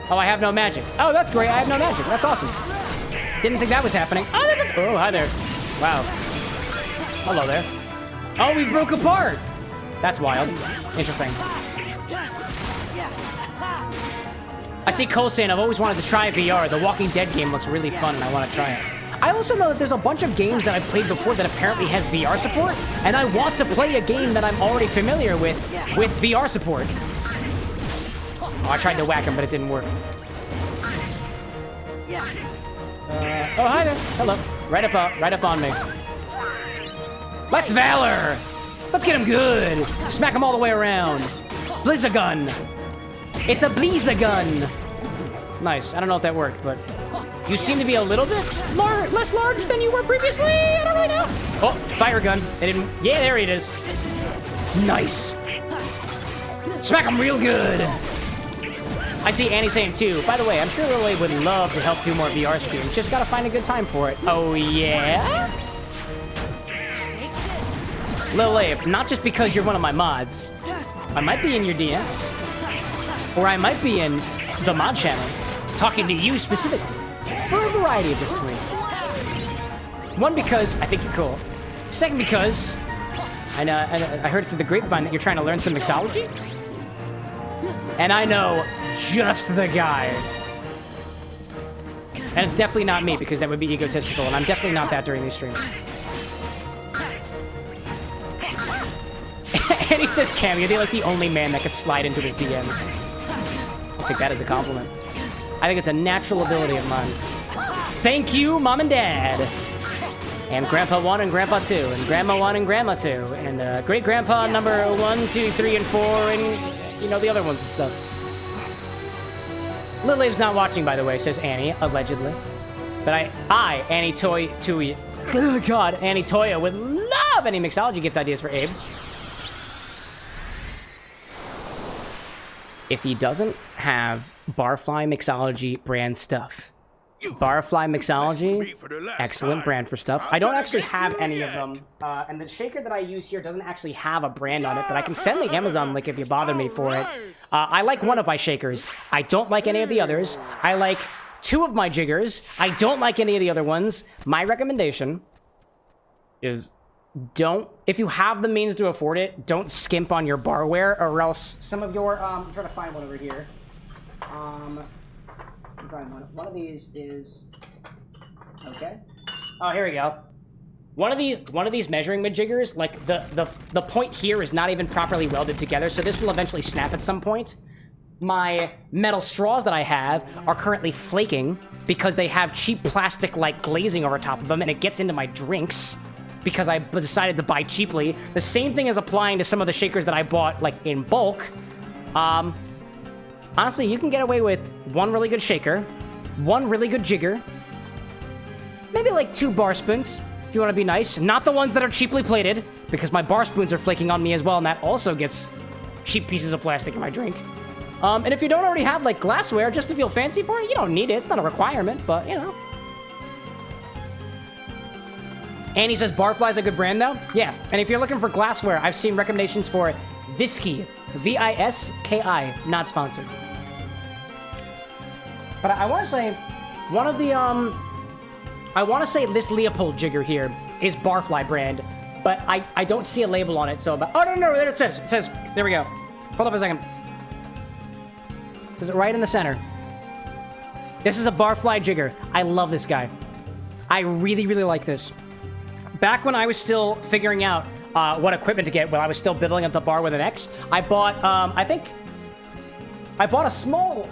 Oh, I have no magic. Oh, that's great. I have no magic. That's awesome. Didn't think that was happening. Oh, oh, hi there. Wow. Hello there. Oh, we broke apart. That's wild. Interesting. I see Cole saying, I've always wanted to try VR. The Walking Dead game looks really fun and I want to try it. I also know that there's a bunch of games that I've played before that apparently has VR support, and I want to play a game that I'm already familiar with VR support. Oh, I tried to whack him, but it didn't work. Oh, hi there. Hello. Right up on me. Let's Valor! Let's get him good! Smack him all the way around. Blizzagun! It's a Blizzagun! Nice. I don't know if that worked, but you seem to be a little bit less large than you were previously. I don't really know. Oh, fire gun. It didn't. Yeah, there it is. Nice. Smack him real good. I see Annie saying too. By the way, I'm sure Lily would love to help do more VR streams. Just gotta find a good time for it. Oh yeah. Lil Abe, not just because you're one of my mods. I might be in your DMs. Or I might be in the mod channel, talking to you specifically, for a variety of different reasons. One, because I think you're cool. Second, because I heard through the grapevine that you're trying to learn some mixology. And I know just the guy. And it's definitely not me, because that would be egotistical, and I'm definitely not that during these streams. And he says, Cam, you're like the only man that could slide into his DMs. I'll take that as a compliment. I think it's a natural ability of mine. Thank you, Mom and Dad. And Grandpa 1 and Grandpa 2, and Grandma 1 and Grandma 2, and Great-Grandpa number 1, 2, 3, and 4, and, you know, the other ones and stuff. Lil Abe's not watching, by the way, says Annie, allegedly. But Annie Toya, Annie Toya would love any mixology gift ideas for Abe. if he doesn't have Barfly Mixology brand stuff. Barfly Mixology, excellent brand for stuff. I don't actually have any of them, and the shaker that I use here doesn't actually have a brand on it, but I can send the Amazon link if you bother me for it. I like one of my shakers. I don't like any of the others. I like 2 of my jiggers. I don't like any of the other ones. My recommendation is if you have the means to afford it, don't skimp on your barware, or else some of your, I'm trying to find one over here. One of these is okay. Oh, here we go. One of these measuring jiggers, like the point here is not even properly welded together, so this will eventually snap at some point. My metal straws that I have are currently flaking because they have cheap plastic like glazing over top of them, and it gets into my drinks because I decided to buy cheaply. The same thing is applying to some of the shakers that I bought like in bulk. Honestly, you can get away with 1 really good shaker, 1 really good jigger, maybe like 2 bar spoons, if you want to be nice. Not the ones that are cheaply plated, because my bar spoons are flaking on me as well, and that also gets cheap pieces of plastic in my drink. And if you don't already have, like, glassware, just to feel fancy for it, you don't need it. It's not a requirement, but, you know. Annie says Barfly's a good brand, though. Yeah, and if you're looking for glassware, I've seen recommendations for Whisky, V-I-S-K-I, not sponsored. But I want to say, one of the, I want to say this Leopold jigger here is Barfly brand, but I don't see a label on it, so, oh, no, there it says, there we go. Hold up a second. It says it right in the center. This is a Barfly jigger. I love this guy. I really, really like this. Back when I was still figuring out what equipment to get, when I was still building up the bar with an X, I bought, I bought a small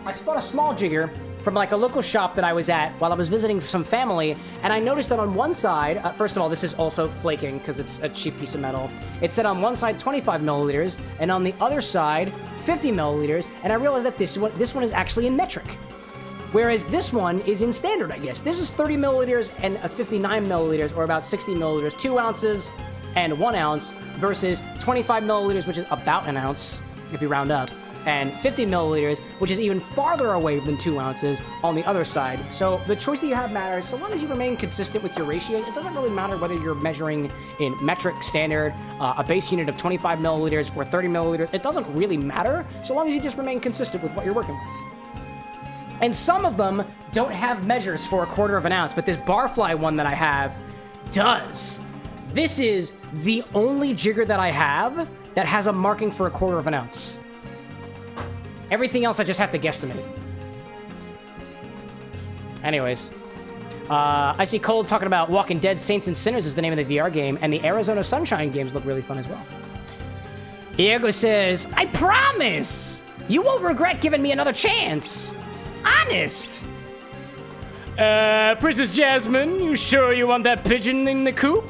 jigger from like a local shop that I was at while I was visiting some family, and I noticed that on one side, first of all, this is also flaking because it's a cheap piece of metal. It said on one side 25 milliliters, and on the other side 50 milliliters, and I realized that this one is actually in metric. Whereas this one is in standard, I guess. This is 30 milliliters and 59 milliliters, or about 60 milliliters, 2 ounces and 1 ounce, versus 25 milliliters, which is about an ounce, if you round up, and 50 milliliters, which is even farther away than 2 ounces on the other side. So the choice that you have matters. So long as you remain consistent with your ratios, it doesn't really matter whether you're measuring in metric, standard, a base unit of 25 milliliters or 30 milliliters. It doesn't really matter, so long as you just remain consistent with what you're working with. And some of them don't have measures for 1/4 of an ounce, but this Barfly one that I have does. This is the only jigger that I have that has a marking for 1/4 of an ounce. Everything else I just have to guesstimate. Anyways. I see Cole talking about Walking Dead Saints and Sinners is the name of the VR game, and the Arizona Sunshine games look really fun as well. Diego says, I promise! You won't regret giving me another chance! Honest! Princess Jasmine, you sure you want that pigeon in the coop?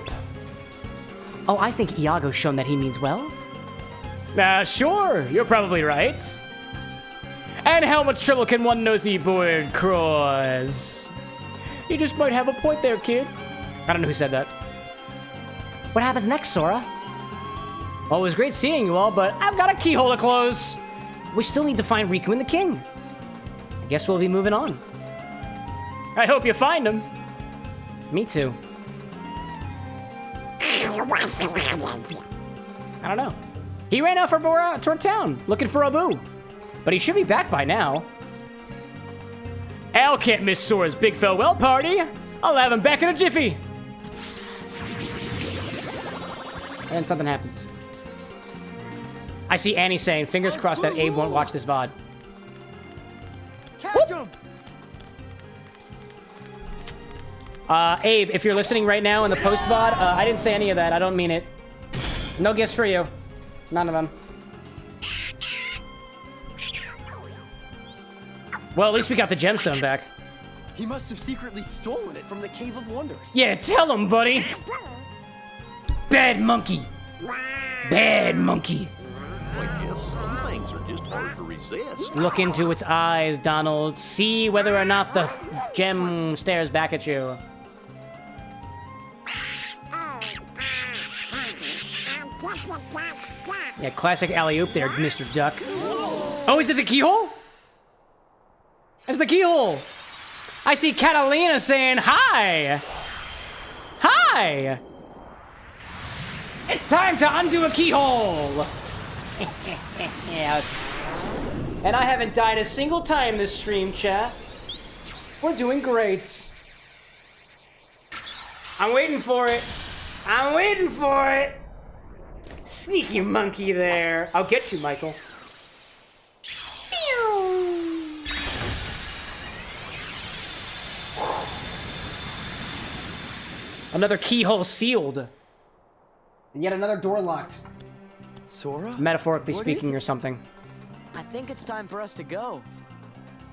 Oh, I think Iago's shown that he means well. Sure, you're probably right. And how much trouble can one nosy bird cause? You just might have a point there, kid. I don't know who said that. What happens next, Sora? Well, it was great seeing you all, but I've got a keyhole to close. We still need to find Riku and the king. I guess we'll be moving on. I hope you find him. Me too. I don't know. He ran out toward town, looking for Abu. But he should be back by now. Al can't miss Sora's big farewell party. I'll have him back in a jiffy. And then something happens. I see Annie saying, fingers crossed that Abe won't watch this VOD. Catch him! Abe, if you're listening right now in the post-VOD, I didn't say any of that. I don't mean it. No gifts for you. None of them. Well, at least we got the gemstone back. He must have secretly stolen it from the Cave of Wonders. Yeah, tell him, buddy. Bad monkey. Bad monkey. I guess some things are just hard to resist. Look into its eyes, Donald. See whether or not the gem stares back at you. Yeah, classic alley-oop there, Mr. Duck. Oh, is it the keyhole? It's the keyhole. I see Catalina saying hi. Hi. It's time to undo a keyhole. And I haven't died a single time this stream, chat. We're doing great. I'm waiting for it. I'm waiting for it. Sneaky monkey there. I'll get you, Michael. Another keyhole sealed. And yet another door locked. Sora? Metaphorically speaking or something. I think it's time for us to go.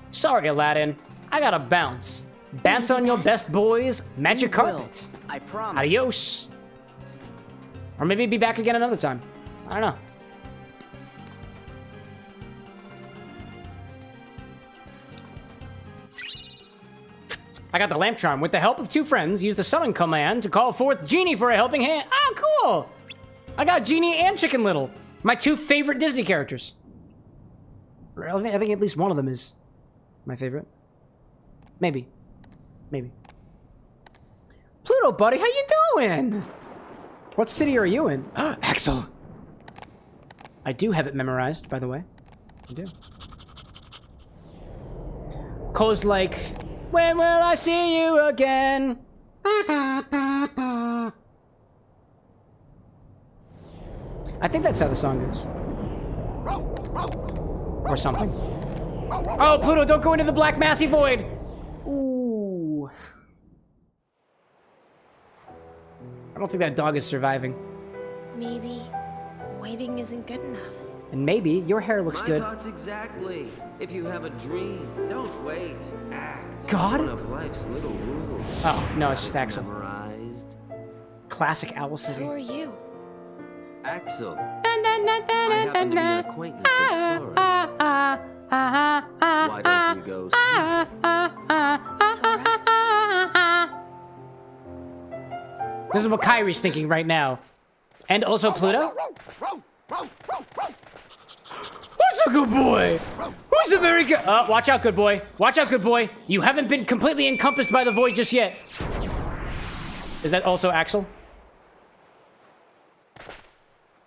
Sorry, Aladdin. I gotta bounce. Bounce on your best boys, magic carpet. I promise. Adios. Or maybe be back again another time. I don't know. I got the lamp charm. With the help of 2 friends, use the summon command to call forth Genie for a helping hand. Oh, cool. I got Genie and Chicken Little. My 2 favorite Disney characters. I think at least one of them is my favorite. Maybe. Maybe. Pluto, buddy, how you doing? What city are you in? Axel. I do have it memorized, by the way. I do. Cole's like, when will I see you again? I think that's how the song goes. Or something. Oh, Pluto, don't go into the black massy void! Ooh. I don't think that dog is surviving. Maybe waiting isn't good enough. And maybe your hair looks good. My thoughts exactly. If you have a dream, don't wait. Act. God? One of life's little rules. Oh, no, it's just Axel. Memorized. Classic Owl City. Who are you? Axel. I happen to be an acquaintance of Sora's. Why don't we go see? This is what Kyrie's thinking right now. And also Pluto? Who's a good boy? Who's a very good... watch out, good boy. Watch out, good boy. You haven't been completely encompassed by the void just yet. Is that also Axel?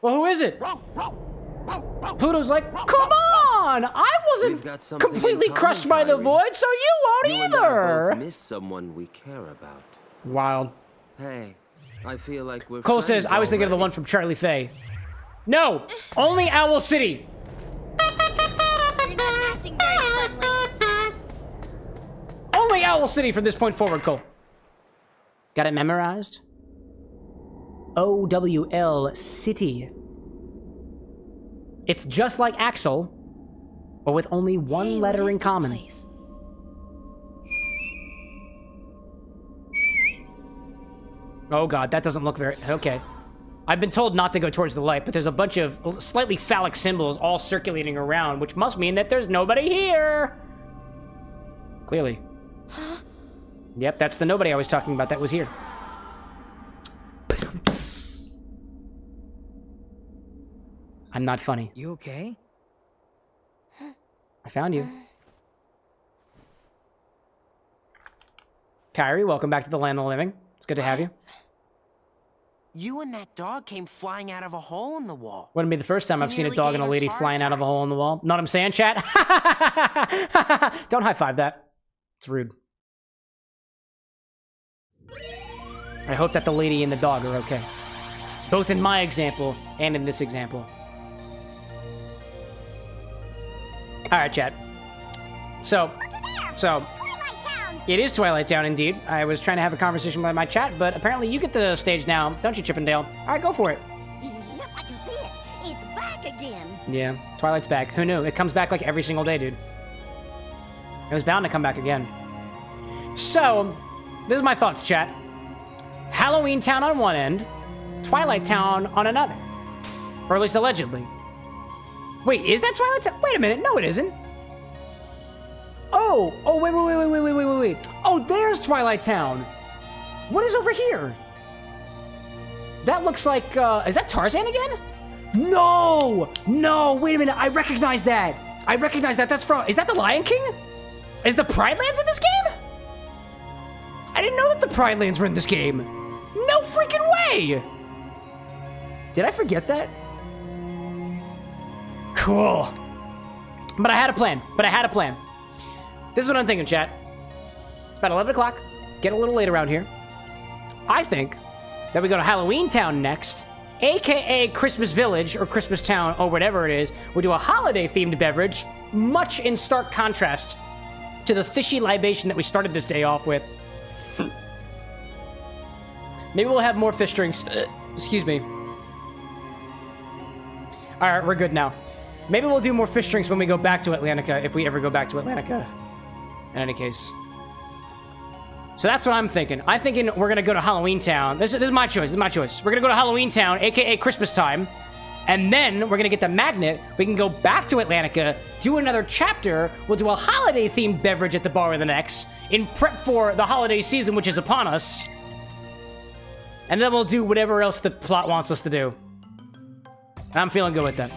Well, who is it? Pluto's like, come on! I wasn't completely crushed by the void, so you won't either! We both miss someone we care about. Wild. Hey, I feel like we're Cole says, I was thinking of the one from Charlie Faye. No! Only Owl City! You're not acting very friendly. Only Owl City from this point forward, Cole. Got it memorized? OWL City. It's just like Axel, but with only one letter in common. Place? Oh god, that doesn't look very... Okay. I've been told not to go towards the light, but there's a bunch of slightly phallic symbols all circulating around, which must mean that there's nobody here! Clearly. Huh? Yep, that's the nobody I was talking about that was here. I'm not funny. You okay? I found you. Kyrie, welcome back to the land of the living. It's good to have you. You and that dog came flying out of a hole in the wall. Wouldn't be the first time I've seen a nearly dog and a gave us lady heart flying out of a hole in the wall. Know what I'm saying, chat? Don't high five that. It's rude. I hope that the lady and the dog are okay. Both in my example and in this example. Alright, chat. So, it is Twilight Town indeed. I was trying to have a conversation with my chat, but apparently you get the stage now, don't you, Chippendale? Alright, go for it. Yep, I can see it. It's back again. Yeah, Twilight's back. Who knew? It comes back like every single day, dude. It was bound to come back again. So, this is my thoughts, chat. Halloween Town on one end, Twilight Town on another. Or at least allegedly. Wait, is that Twilight Town? Wait a minute, no it isn't. Oh, wait. Oh, there's Twilight Town. What is over here? That looks like, is that Tarzan again? No, wait a minute, I recognize that. I recognize that. That's from... Is that the Lion King? Is the Pride Lands in this game? I didn't know that the Pride Lands were in this game. No freaking way! Did I forget that? Cool. But I had a plan. This is what I'm thinking, chat. It's about 11 o'clock. Getting a little late around here. I think that we go to Halloween Town next, aka Christmas Village or Christmas Town or whatever it is. We do a holiday-themed beverage, much in stark contrast to the fishy libation that we started this day off with. Maybe we'll have more fish drinks. Excuse me. All right, we're good now. Maybe we'll do more fish drinks when we go back to Atlantica, if we ever go back to Atlantica. In any case. So that's what I'm thinking. I'm thinking we're going to go to Halloween Town. This is my choice. We're going to go to Halloween Town, aka Christmas time. And then we're going to get the magnet. We can go back to Atlantica, do another chapter. We'll do a holiday-themed beverage at the Bar with an X in prep for the holiday season, which is upon us. And then we'll do whatever else the plot wants us to do. And I'm feeling good with that.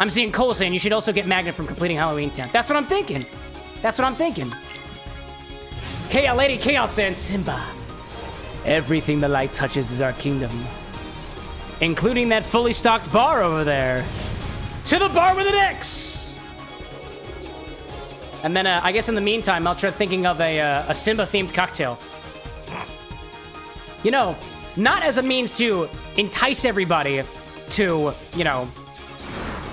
I'm seeing Cole saying you should also get magnet from completing Halloween Town. That's what I'm thinking. Lady Chaos saying, Simba, everything the light touches is our kingdom. Including that fully stocked bar over there. To the Bar with an X! And then, I guess in the meantime, I'll try thinking of a Simba-themed cocktail. You know, not as a means to entice everybody to, you know,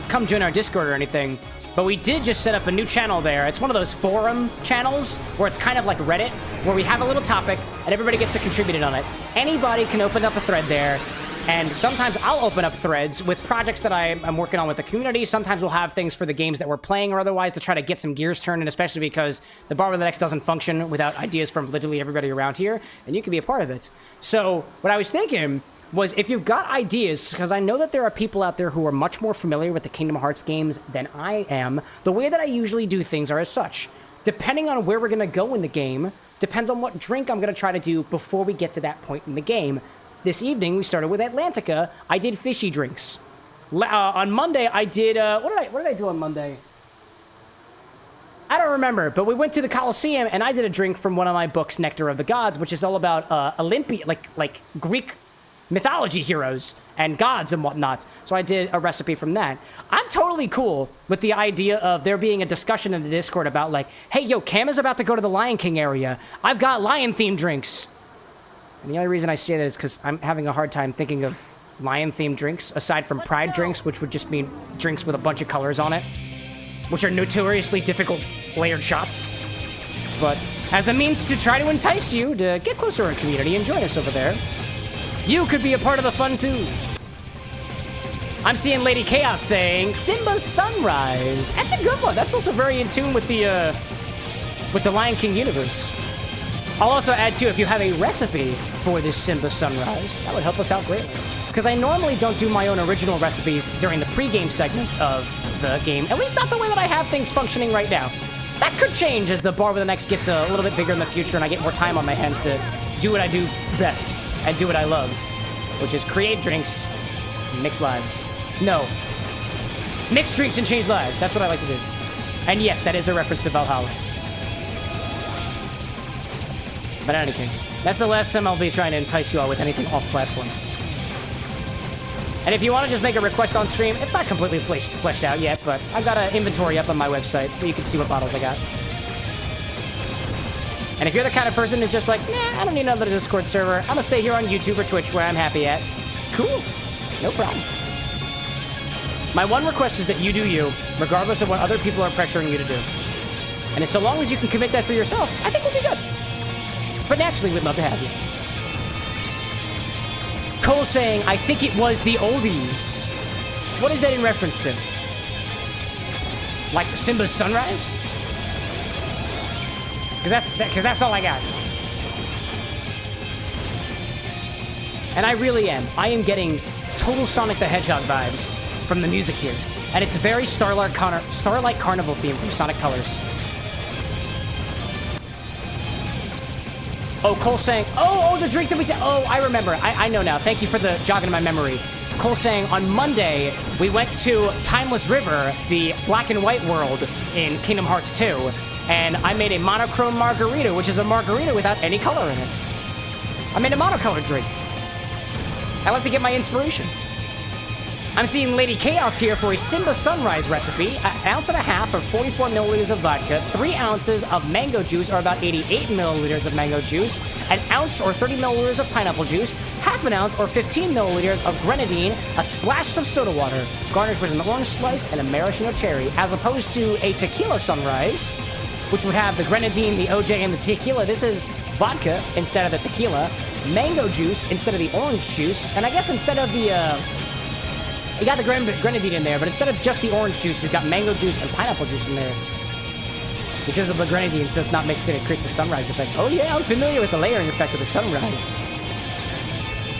come join our Discord or anything, but we did just set up a new channel there. It's one of those forum channels where it's kind of like Reddit, where we have a little topic and everybody gets to contribute on it. Anybody can open up a thread there, and sometimes I'll open up threads with projects that I'm working on with the community. Sometimes we'll have things for the games that we're playing or otherwise to try to get some gears turning, especially because the Bar with the X doesn't function without ideas from literally everybody around here, and you can be a part of it. So what I was thinking was, if you've got ideas, because I know that there are people out there who are much more familiar with the Kingdom Hearts games than I am, the way that I usually do things are as such. Depending on where we're going to go in the game, depends on what drink I'm going to try to do before we get to that point in the game. This evening, we started with Atlantica. I did fishy drinks. On Monday, I did, what did I do on Monday? I don't remember, but we went to the Colosseum, and I did a drink from one of my books, Nectar of the Gods, which is all about Olympia, like Greek mythology heroes and gods and whatnot. So I did a recipe from that. I'm totally cool with the idea of there being a discussion in the Discord about like, hey, yo, Cam is about to go to the Lion King area. I've got lion-themed drinks. And the only reason I say that is because I'm having a hard time thinking of lion-themed drinks, aside from Pride drinks, which would just mean drinks with a bunch of colors on it, which are notoriously difficult layered shots. But as a means to try to entice you to get closer to our community and join us over there, you could be a part of the fun, too. I'm seeing Lady Chaos saying, Simba's Sunrise. That's a good one. That's also very in tune with the Lion King universe. I'll also add, too, if you have a recipe for this Simba Sunrise, that would help us out greatly. Because I normally don't do my own original recipes during the pregame segments of the game, at least not the way that I have things functioning right now. That could change as the Bar with an X gets a little bit bigger in the future and I get more time on my hands to do what I do best. And do what I love, which is create drinks and mix lives. No. Mix drinks and change lives. That's what I like to do. And yes, that is a reference to Valhalla. But in any case, that's the last time I'll be trying to entice you all with anything off-platform. And if you want to just make a request on stream, it's not completely fleshed out yet, but I've got an inventory up on my website where you can see what bottles I got. And if you're the kind of person who's just like, nah, I don't need another Discord server. I'm gonna stay here on YouTube or Twitch where I'm happy at. Cool. No problem. My one request is that you do you, regardless of what other people are pressuring you to do. And as so long as you can commit that for yourself, I think we'll be good. But naturally, we'd love to have you. Cole saying, I think it was the oldies. What is that in reference to? Like Simba's Sunrise? Because that's all I got. And I really am. I am getting total Sonic the Hedgehog vibes from the music here. And it's very Starlight Carnival theme from Sonic Colors. Oh, Cole saying, oh, the drink that we did. Oh, I remember. I know now. Thank you for the jogging in my memory. Cole saying, on Monday, we went to Timeless River, the black and white world in Kingdom Hearts 2, and I made a monochrome margarita, which is a margarita without any color in it. I made a monocolored drink. I like to get my inspiration. I'm seeing Lady Chaos here for a Simba Sunrise recipe. An ounce and a half or 44 milliliters of vodka, 3 ounces of mango juice or about 88 milliliters of mango juice, an ounce or 30 milliliters of pineapple juice, half an ounce or 15 milliliters of grenadine, a splash of soda water, garnished with an orange slice and a maraschino cherry, as opposed to a tequila sunrise, which would have the grenadine, the OJ, and the tequila. This is vodka instead of the tequila, mango juice instead of the orange juice, and I guess instead of the, you got the grenadine in there, but instead of just the orange juice, we've got mango juice and pineapple juice in there. Because of the grenadine, so it's not mixed in, it creates a sunrise effect. Oh yeah, I'm familiar with the layering effect of the sunrise.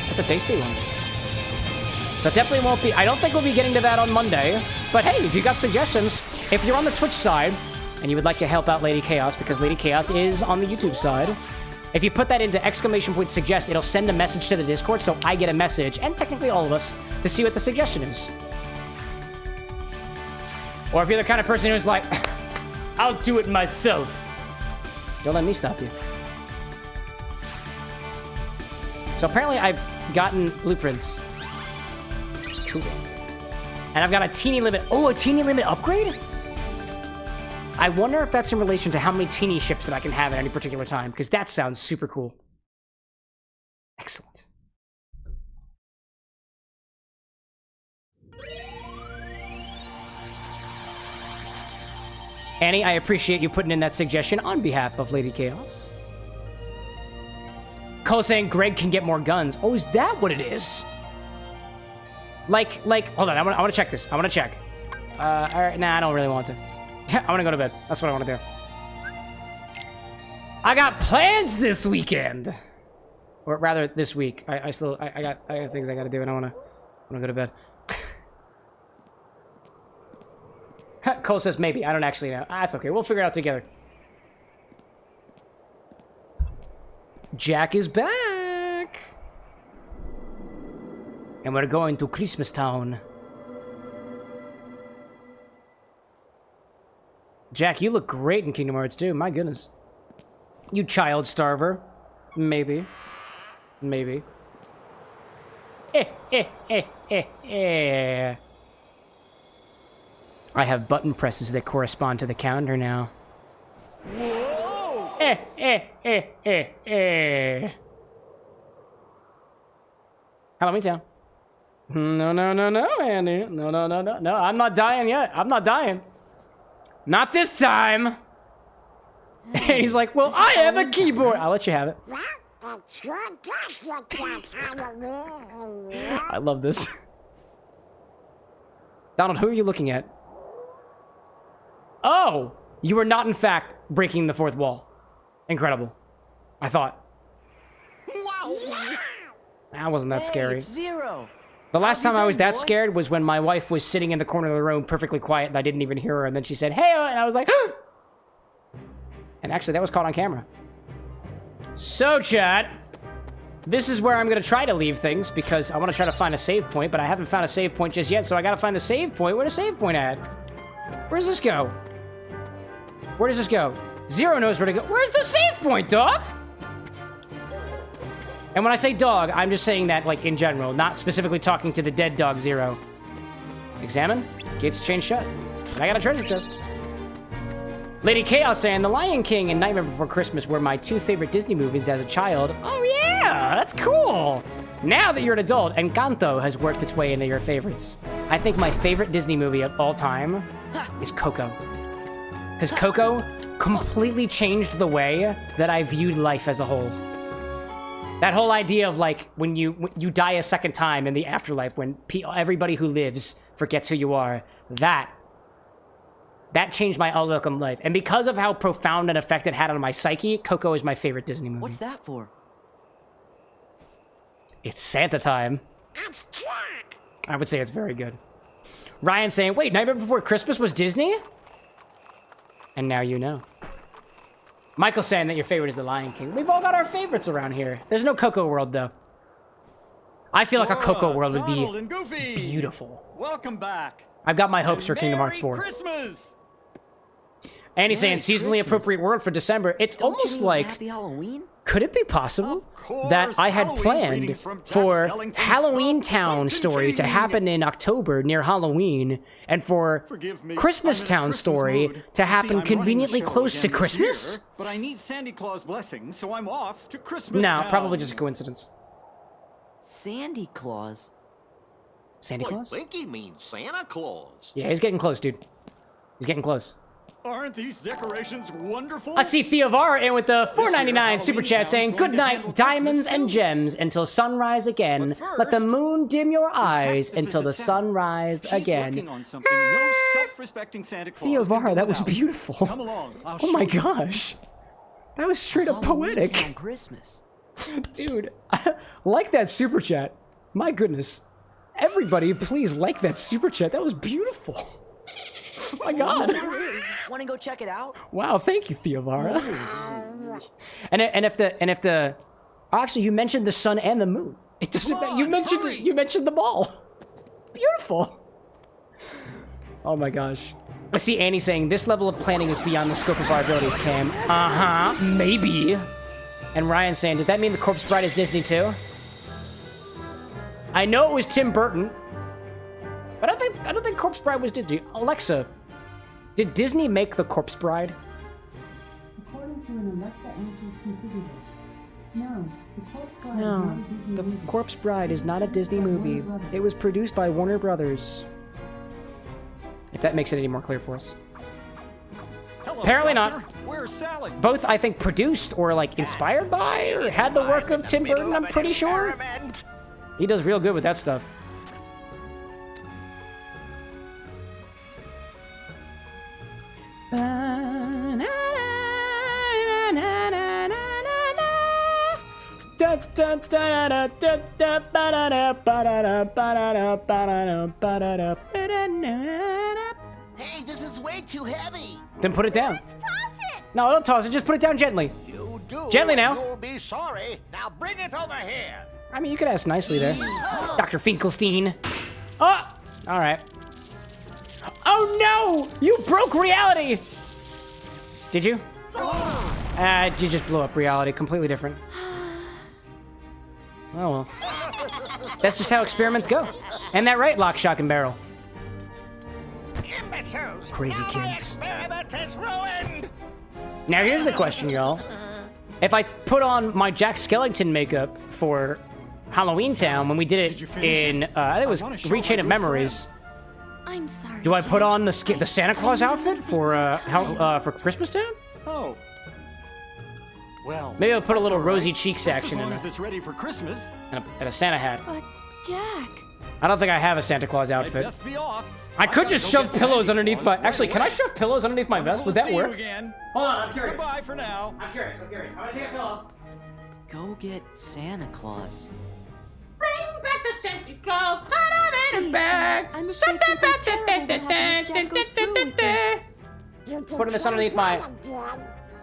That's a tasty one. So definitely won't be, I don't think we'll be getting to that on Monday. But hey, if you got suggestions, if you're on the Twitch side, and you would like to help out Lady Chaos, because Lady Chaos is on the YouTube side, if you put that into !suggest, it'll send a message to the Discord, so I get a message, and technically all of us, to see what the suggestion is. Or if you're the kind of person who's like, I'll do it myself, don't let me stop you. So apparently I've gotten blueprints. Cool. And I've got a teeny limit. Oh, a teeny limit upgrade? I wonder if that's in relation to how many teeny ships that I can have at any particular time, because that sounds super cool. Excellent. Annie, I appreciate you putting in that suggestion on behalf of Lady Chaos. Cole saying Greg can get more guns. Oh, is that what it is? Like, hold on, I want to check this. I want to check. All right, nah, I don't really want to. I want to go to bed. That's what I want to do. I got plans this weekend, or rather, this week. I got things I got to do, and I want to go to bed. Cole says maybe. I don't actually know. That's okay. We'll figure it out together. Jack is back, and we're going to Christmas Town. Jack, you look great in Kingdom Hearts 2. My goodness. You child starver. Maybe. Maybe. I have button presses that correspond to the calendar now. Halloween Town. No, Andy. No, I'm not dying yet. I'm not dying. Not this time! He's like, well, I have a keyboard! I'll let you have it. I love this. Donald, who are you looking at? Oh! You were not, in fact, breaking the fourth wall. Incredible. I thought. That wasn't that scary. It's Zero. The last time I was that scared was when my wife was sitting in the corner of the room perfectly quiet and I didn't even hear her, and then she said, hey, and I was like, and actually that was caught on camera. So chat, this is where I'm going to try to leave things because I want to try to find a save point, but I haven't found a save point just yet, so I got to find the save point. Where's the save point at? Where does this go? Where does this go? Zero knows where to go. Where's the save point, dog? And when I say dog, I'm just saying that, like, in general, not specifically talking to the dead dog Zero. Examine. Gates chained shut. And I got a treasure chest. Lady Chaos saying, The Lion King and Nightmare Before Christmas were my 2 favorite Disney movies as a child. Oh, yeah! That's cool! Now that you're an adult, Encanto has worked its way into your favorites. I think my favorite Disney movie of all time is Coco. Because Coco completely changed the way that I viewed life as a whole. That whole idea of, like, when you die a second time in the afterlife, when everybody who lives forgets who you are, that changed my outlook on life. And because of how profound an effect it had on my psyche, Coco is my favorite Disney movie. What's that for? It's Santa time. I would say it's very good. Ryan saying, wait, Nightmare Before Christmas was Disney? And now you know. Michael saying that your favorite is The Lion King. We've all got our favorites around here. There's no Coco World, though. I feel like a Cocoa World would be Donald and Goofy. beautiful. Welcome back. I've got my hopes for Kingdom Hearts 4. Christmas. Andy's saying seasonally appropriate world for December. It's almost like, Happy Halloween? could it be possible that I had planned for Halloween Town story to happen in October near Halloween, and for Christmas Town story to happen conveniently close to Christmas? But I need Sandy Claus' blessing, so I'm off to Christmas No, Town. probably just a coincidence. Sandy Claus? Sandy I Claus? think he means Santa Claus. Yeah, he's getting close, dude. He's getting close. Aren't these decorations wonderful? I see Theovar in with the $4.99 super chat saying, "Good night, diamonds and gems until sunrise again. Let the moon dim your eyes until the sunrise again." On something no self-respecting Santa Claus Theovar, that was beautiful. Come along. Oh my gosh. That was straight up poetic. On Christmas. Dude, like that super chat. My goodness. Everybody, please like that super chat. That was beautiful. Oh my god. Want to go check it out? Wow, thank you, Theovara. and if the actually you mentioned the sun and the moon. It doesn't matter. You mentioned them all. Beautiful. Oh my gosh. I see Annie saying this level of planning is beyond the scope of our abilities, Cam. Maybe. And Ryan saying, does that mean the Corpse Bride is Disney too? I know it was Tim Burton, but I don't think Corpse Bride was Disney. Alexa, did Disney make the Corpse Bride? According to an Alexa Answers contributor, no, the Corpse Bride is No, not a Disney the movie. Corpse Bride is not a Disney movie. It was produced by Warner Brothers. If that makes it any more clear for us. Hello, Apparently Doctor. not. Where's Sally? Both, I think, produced or like inspired by or had the work of Tim Burton, I'm pretty sure. He does real good with that stuff. Hey, this is way too heavy. Then put it down. Let's toss it. No, don't toss it. Just put it down gently. You do. Gently now. You'll be sorry. Now bring it over here. I mean, you could ask nicely there. Dr. Finkelstein. Oh! Alright. Oh no! You broke reality! Did you? You just blew up reality. Completely different. Oh well. That's just how experiments go. And that right, Lock, Shock, and Barrel. Imbeciles. Crazy Now kids. My experiment is ruined. Now here's the question, y'all. If I put on my Jack Skellington makeup for Halloween Town when we did it in, I think it was Rechain of Memories. I'm sorry. Do I put on the Santa Claus outfit for Christmas Town? Oh. Well. Maybe I'll put a little that's all right. rosy cheeks Just action as long in as it. it's ready for Christmas. And a Santa hat. But Jack. I don't think I have a Santa Claus I'd outfit. best be off. I could just shove pillows underneath my... Actually, can I shove? shove pillows underneath my vest? Would that work? Again. Hold on, I'm curious. Goodbye for now. I'm curious. I'm gonna take a pillow. Go get Santa Claus. Bring back the Santa Claus, put him in a Please, bag. I'm afraid something terrible will happen if Jack goes through with this. Putting this underneath my...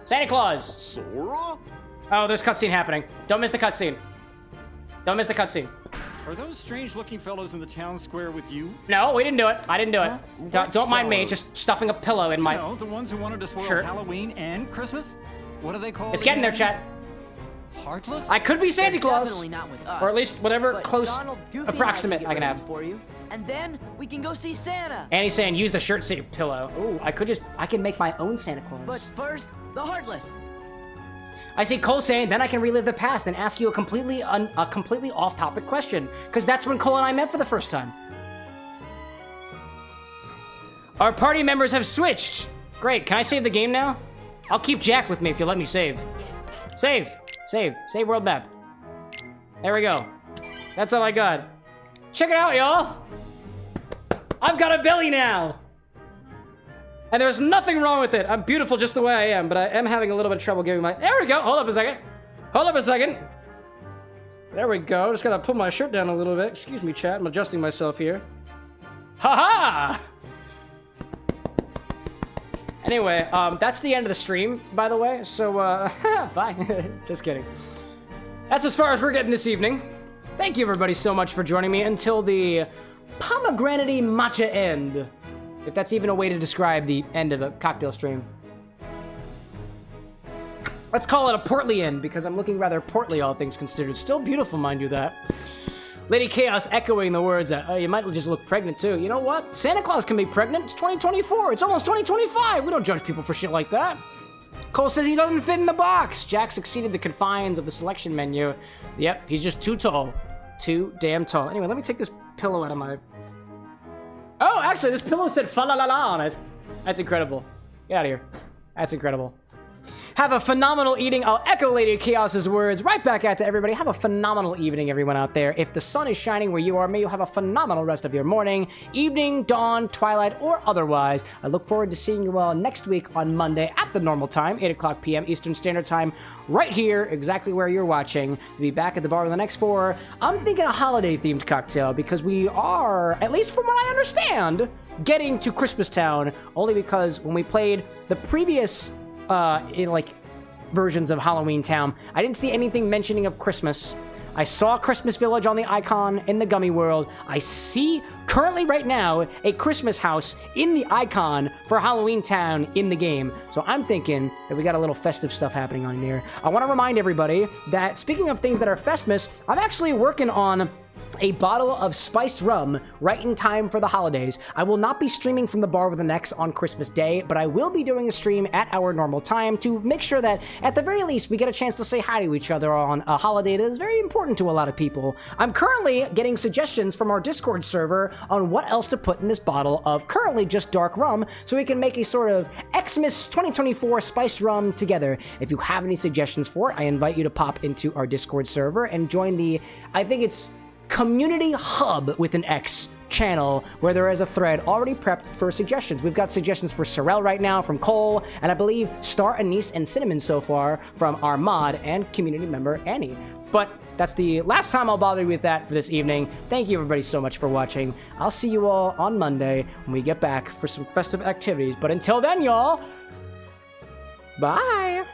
Santa Claus! Sora? Oh, there's cutscene happening. Don't miss the cutscene. Don't miss the cutscene. Are those strange-looking fellows in the town square with you? No, we didn't do it. I didn't do it. Don't mind me, fellows? just stuffing a pillow in my... No, the ones who wanted to spoil Shirt. Halloween and Christmas? What are they called? It's getting there, again? chat. Heartless? I could be Santa They're Claus. Definitely not with us. Or at least whatever But close Donald, Goofy, approximate and I can get rid have. of them for you, and then we can go see Santa. Annie's saying use the shirt pillow. Ooh, I can make my own Santa But Claus. first, the Heartless. I see Cole saying, then I can relive the past and ask you a completely off-topic question. Because that's when Cole and I met for the first time. Our party members have switched. Great, can I save the game now? I'll keep Jack with me if you let me save. Save world map. There we go. That's all I got. Check it out, y'all. I've got a belly now. And there's nothing wrong with it. I'm beautiful just the way I am, but I am having a little bit of trouble giving my... There we go. Hold up a second. There we go. Just gotta pull my shirt down a little bit. Excuse me, chat. I'm adjusting myself here. Ha-ha! Anyway, that's the end of the stream, by the way. So, bye. Just kidding. That's as far as we're getting this evening. Thank you, everybody, so much for joining me until the pomegranate matcha end. If that's even a way to describe the end of a cocktail stream. Let's call it a portly end, because I'm looking rather portly, all things considered. Still beautiful, mind you that. Lady Chaos echoing the words that, oh, you might just look pregnant, too. You know what? Santa Claus can be pregnant. It's 2024. It's almost 2025. We don't judge people for shit like that. Cole says he doesn't fit in the box. Jack exceeded the confines of the selection menu. Yep, he's just too tall. Too damn tall. Anyway, let me take this pillow out of my... Oh, actually, this pillow said fa-la-la-la on it. That's incredible. Get out of here. That's incredible. Have a phenomenal evening. I'll echo Lady Chaos's words right back out to everybody. Have a phenomenal evening, everyone out there. If the sun is shining where you are, may you have a phenomenal rest of your morning, evening, dawn, twilight, or otherwise. I look forward to seeing you all next week on Monday at the normal time, 8 o'clock p.m. Eastern Standard Time, right here, exactly where you're watching, to be back at the bar with the next for, I'm thinking a holiday-themed cocktail, because we are, at least from what I understand, getting to Christmas Town, only because when we played the previous versions of Halloween Town, I didn't see anything mentioning of Christmas. I saw Christmas Village on the icon in the Gummy World. I see currently right now a Christmas house in the icon for Halloween Town in the game. So I'm thinking that we got a little festive stuff happening on here. I want to remind everybody that speaking of things that are Festmas, I'm actually working on a bottle of spiced rum right in time for the holidays. I will not be streaming from the bar with an X on Christmas Day, but I will be doing a stream at our normal time to make sure that at the very least we get a chance to say hi to each other on a holiday that is very important to a lot of people. I'm currently getting suggestions from our Discord server on what else to put in this bottle of currently just dark rum, so we can make a sort of Xmas 2024 spiced rum together. If you have any suggestions for it, I invite you to pop into our Discord server and join the, I think it's Community Hub with an X channel, where there is a thread already prepped for suggestions. We've got suggestions for Sorrel right now from Cole, and I believe Star, Anise, and Cinnamon so far from our mod and community member Annie. But that's the last time I'll bother you with that for this evening. Thank you everybody so much for watching. I'll see you all on Monday when we get back for some festive activities. But until then, y'all, bye!